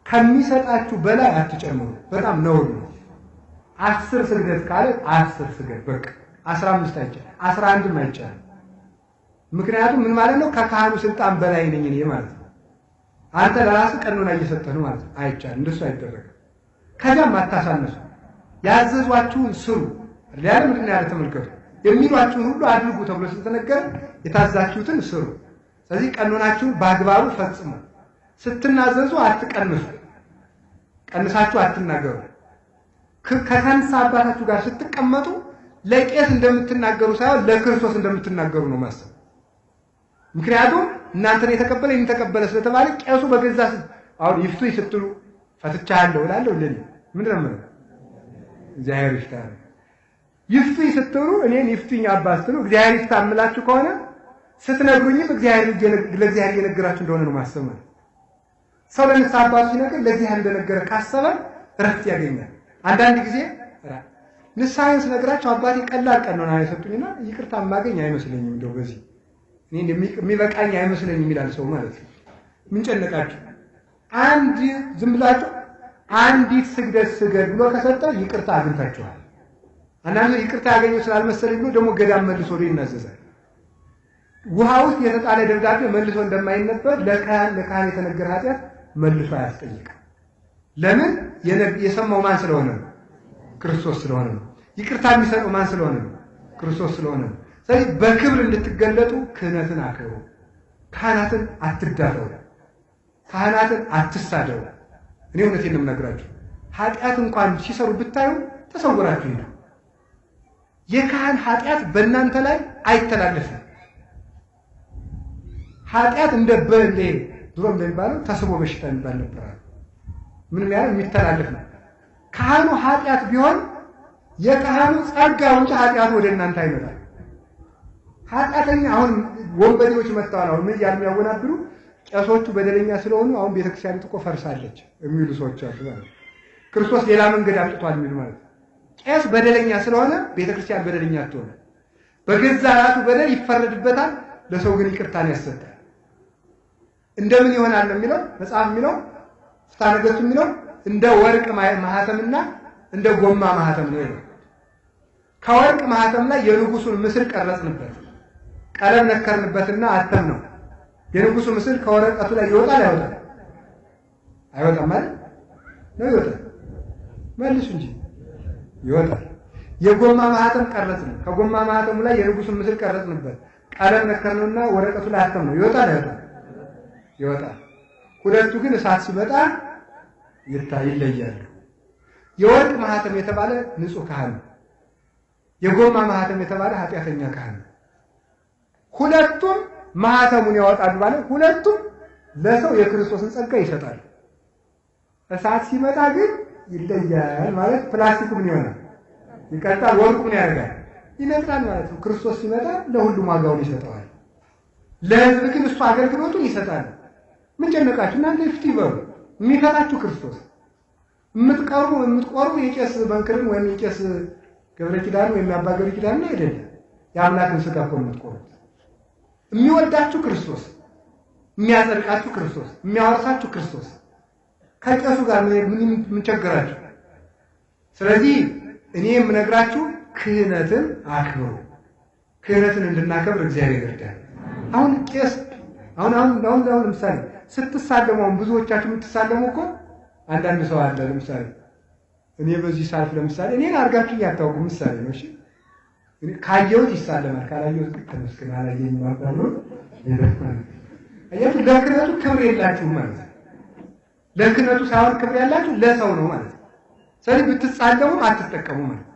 ከሚሰጣችሁ በላይ አትጨምሩ። በጣም ነውር ነው። 10 ስግደት ካለ 10 ስግደት በቃ 15 አይቻልም፣ 11ም አይቻልም። ምክንያቱም ምን ማለት ነው? ከካህኑ ስልጣን በላይ ነኝ እኔ ማለት ነው። አንተ ለራስህ ቀኖና እየሰጠህ ነው ማለት ነው። አይቻልም፣ እንደሱ አይደረግም። ከዛም አታሳነሱ። ያዘዟችሁን ስሩ። ሊያለ ምንድነው ያለ ተመልከቱ። የሚሏችሁን ሁሉ አድርጉ ተብሎ ስለተነገረ የታዛችሁትን ስሩ። ስለዚህ ቀኖናችሁን በአግባቡ ፈጽሙ። ስትናዘዙ አትቀንሱ፣ ቀንሳችሁ አትናገሩ። ከካህናት አባታችሁ ጋር ስትቀመጡ ለቄስ እንደምትናገሩ ሳይሆን ለክርስቶስ እንደምትናገሩ ነው ማሰብ። ምክንያቱም እናንተን የተቀበለ ተቀበለ ስለተባለ ቄሱ በገዛ አሁን ይፍቱኝ ስትሉ ፈትቻለሁ እላለሁ ለኔ ምንድነው ማለት እግዚአብሔር ይፍታል። ይፍቱኝ ስትሉ እኔን ይፍቱኝ አባት ስትሉ እግዚአብሔር ይፍታምላችሁ ከሆነ ስትነግሩኝም ለእግዚአብሔር እየነገራችሁ እንደሆነ ነው ማሰብ ማለት። ሰው ለንስሐ አባቱ ሲነግር ለእግዚአብሔር እንደነገረ ካሰበ እረፍት ያገኛል። አንዳንድ ጊዜ ንስሐን ስነግራቸው አባቴ ቀላል ቀኖና የሰጡኝና ይቅርታ ማገኝ አይመስለኝም፣ እንደው በዚህ እኔ የሚበቃኝ አይመስለኝም ይላል ሰው ማለት ነው። ምን ጨነቃችሁ? ዝም ብላችሁ አንዲት ስግደት ስገድ ብሎ ከሰጠ ይቅርታ አግኝታችኋል። አንዳንዱ ይቅርታ ያገኘው ስላልመሰለኝ ብሎ ደግሞ ገዳም መልሶ ይናዘዛል። ውሃ ውስጥ የተጣለ ደብዳቤ መልሶ እንደማይነበብ ለካህን የተነገረ ኃጢአት መልሶ አያስጠይቅም። ለምን? የሰማው ማን ስለሆነ ነው? ክርስቶስ ስለሆነ ነው። ይቅርታ የሚሰጠው ማን ስለሆነ ነው? ክርስቶስ ስለሆነ ነው። ስለዚህ በክብር እንድትገለጡ ክህነትን አክብሩ። ካህናትን አትዳፈሩ። ካህናትን አትሳደቡ። እኔ እውነቴን ነው የምነግራችሁ። ኃጢአት እንኳን ሲሰሩ ብታዩ ተሰውራችሁ ይሉ። የካህን ኃጢአት በእናንተ ላይ አይተላለፍም። ኃጢአት እንደ በሌ ድሮ እንደሚባለው ተስቦ በሽታ የሚባል ነበር። ምንም ያህል የሚተላለፍ ነው። ካህኑ ኃጢአት ቢሆን የካህኑ ጸጋው እንጂ ኃጢአቱ ወደ እናንተ አይመጣም። ኃጢአተኛ አሁን ወንበዴዎች መጥተዋል። አሁን ምን እያሉ ያወናብሩ ቄሶቹ በደለኛ ስለሆኑ አሁን ቤተክርስቲያኒቱ እኮ ፈርሳለች የሚሉ ሰዎች አሉ ማለት ነው። ክርስቶስ ሌላ መንገድ አምጥቷል የሚሉ ማለት ነው። ቄስ በደለኛ ስለሆነ ቤተክርስቲያን በደለኛ አትሆንም። በገዛ ራሱ በደል ይፈረድበታል፣ ለሰው ግን ይቅርታን ያሰጣል። እንደምን ይሆናል ነው የሚለው መጽሐፍ የሚለው ፍትሐ ነገሥቱ የሚለው እንደ ወርቅ ማህተምና እንደ ጎማ ማህተም ነው ይላል። ከወርቅ ማህተም ላይ የንጉሱን ምስል ቀረጽንበት፣ ቀለም ነከርንበትና አተም ነው። የንጉሱ ምስል ከወረቀቱ ላይ ይወጣል አይወጣም? አይወጣም ማለት ነው። ይወጣል መልሱ እንጂ ይወጣል። የጎማ ማህተም ቀረጽን፣ ከጎማ ማህተሙ ላይ የንጉሱን ምስል ቀረጽንበት፣ ቀለም ነከርነውና ወረቀቱ ላይ አተም ነው። ይወጣል አይወጣም? ይወጣል። ሁለቱ ግን እሳት ሲመጣ ይለያሉ። የወርቅ ማህተም የተባለ ንጹህ ካህን፣ የጎማ ማህተም የተባለ ኃጢአተኛ ካህን። ሁለቱም ማህተሙን ያወጣሉ ማለት ሁለቱም ለሰው የክርስቶስን ጸጋ ይሰጣሉ። እሳት ሲመጣ ግን ይለያል ማለት ፕላስቲኩ ምን ይሆናል? ይቀጣል። ወርቁ ምን ያደርጋል? ይነጥራል ማለት ነው። ክርስቶስ ሲመጣ ለሁሉም ዋጋውን ይሰጠዋል። ለሕዝብ ግን እሱ አገልግሎቱን ይሰጣል። ምን ጨነቃችሁ እናንተ? ይፍቱ ይበሉ። የሚፈታችሁ ክርስቶስ። የምትቆርቡ የቄስ መንክርን ወይም የቄስ ገብረ ኪዳን ወይም የአባ ገብረ ኪዳን አይደለም። የአምላክን ሥጋ እኮ የምትቆርቡት። የሚወዳችሁ ክርስቶስ፣ የሚያጸድቃችሁ ክርስቶስ፣ የሚያወርሳችሁ ክርስቶስ። ከቄሱ ጋር ምን ቸገራችሁ? ስለዚህ እኔ የምነግራችሁ ክህነትን አክብሩ። ክህነትን እንድናከብር እግዚአብሔር ይርዳል። አሁን ቄስ አሁን ለምሳሌ ስትሳለሙ ብዙዎቻችሁ የምትሳለሙ እኮ አንዳንድ ሰው አለ። ለምሳሌ እኔ በዚህ ሳልፍ ለምሳሌ እኔን አድርጋችሁ እያታውቁ ምሳሌ ነው። እሺ ካየሁት ይሳለማል፣ ካላየሁት ተመስገን አላየኝ ማለት ነው። አያችሁ፣ ለክህነቱ ክብር የላችሁም ማለት ነው። ለክህነቱ ሳይሆን ክብር ያላችሁ ለሰው ነው ማለት ነው። ስለዚህ ብትሳለሙም አትጠቀሙ ማለት ነው።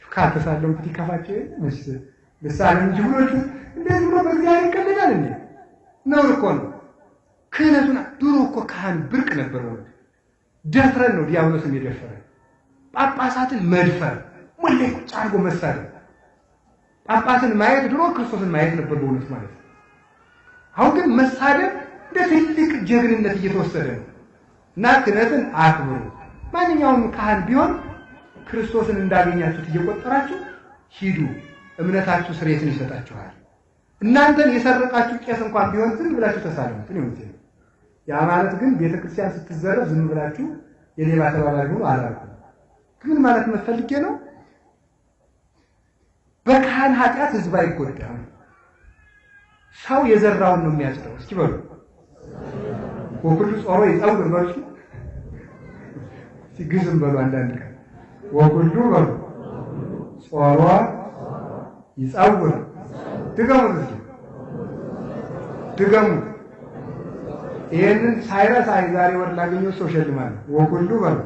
ካልተሳለሙ ይከፋቸው መስል ለሳለም እንጂ ብሎች እንደዚህ ብሎ በእግዚአብሔር ይቀልዳል እንዴ? ነው እኮ ነው። ክህነቱን ድሮ እኮ ካህን ብርቅ ነበር ማለት ደፍረን ነው ዲያብሎስን የደፈረ ጳጳሳትን መድፈር ሞልቶ ቁጭ አድርጎ መሳደብ። ጳጳስን ማየት ድሮ ክርስቶስን ማየት ነበር በእውነት ማለት ነው። አሁን ግን መሳደብ እንደ ትልቅ ጀግንነት እየተወሰደ ነው። እና ክህነትን አክብሩ። ማንኛውም ካህን ቢሆን ክርስቶስን እንዳገኛችሁት እየቆጠራችሁ ሂዱ። እምነታችሁ ስርየትን ይሰጣችኋል። እናንተን የሰረቃችሁ ቄስ እንኳን ቢሆን ዝም ብላችሁ ተሳለሙት ነው የሚለው። ያ ማለት ግን ቤተክርስቲያን ስትዘረፍ ዝም ብላችሁ የሌባ ተባባሪ ሆኖ አላልኩም። ግን ማለት መፈልጌ ነው በካህን ኃጢአት ህዝብ አይጎዳም። ሰው የዘራውን ነው የሚያጭደው። እስኪ በሉ ወኩሉ ጾሮ ይጸውር በሉ ሲግዝም በሉ አንዳንድ ቀን ወኩሉ በሉ ጾሮ ይጸውር ድገሙ። ይሄንን ሳይረሳ ዛሬ ወር ላገኘው ሰው ሸልማለሁ። ወኩሉ በሉ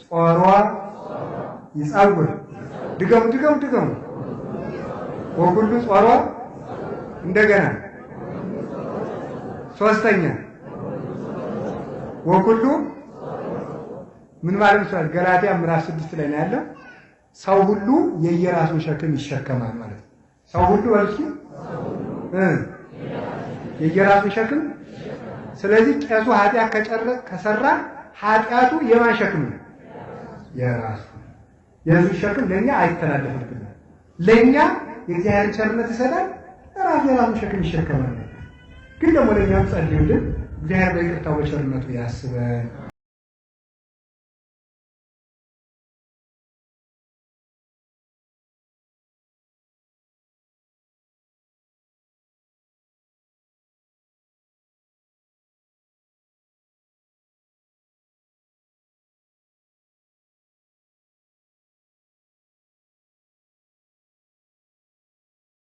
ጾሮ ይጸውር ድገሙ። ወኩሉ ጾሮ እንደገና ሶስተኛ ወኩሉ ምን ማለት ነው? ገላትያ ምዕራፍ 6 ላይ ነው ያለው። ሰው ሁሉ የየራሱን ሸክም ይሸከማል ማለት ነው። ሰው ሁሉ ወልኪ የየራሱን ሸክም። ስለዚህ ቄሱ ኃጢአት ከሰራ ኃጢአቱ የማን ሸክም ነው? የራሱ። የሱ ሸክም ለኛ አይተላለፍብንም። ለኛ የእግዚአብሔር ቸርነት ይሰጣል። ራሱ የራሱን ሸክም ይሸከማል። ግን ደግሞ ለኛም ጸልዩልን፣ እግዚአብሔር በይቅርታው በቸርነቱ ያስበን።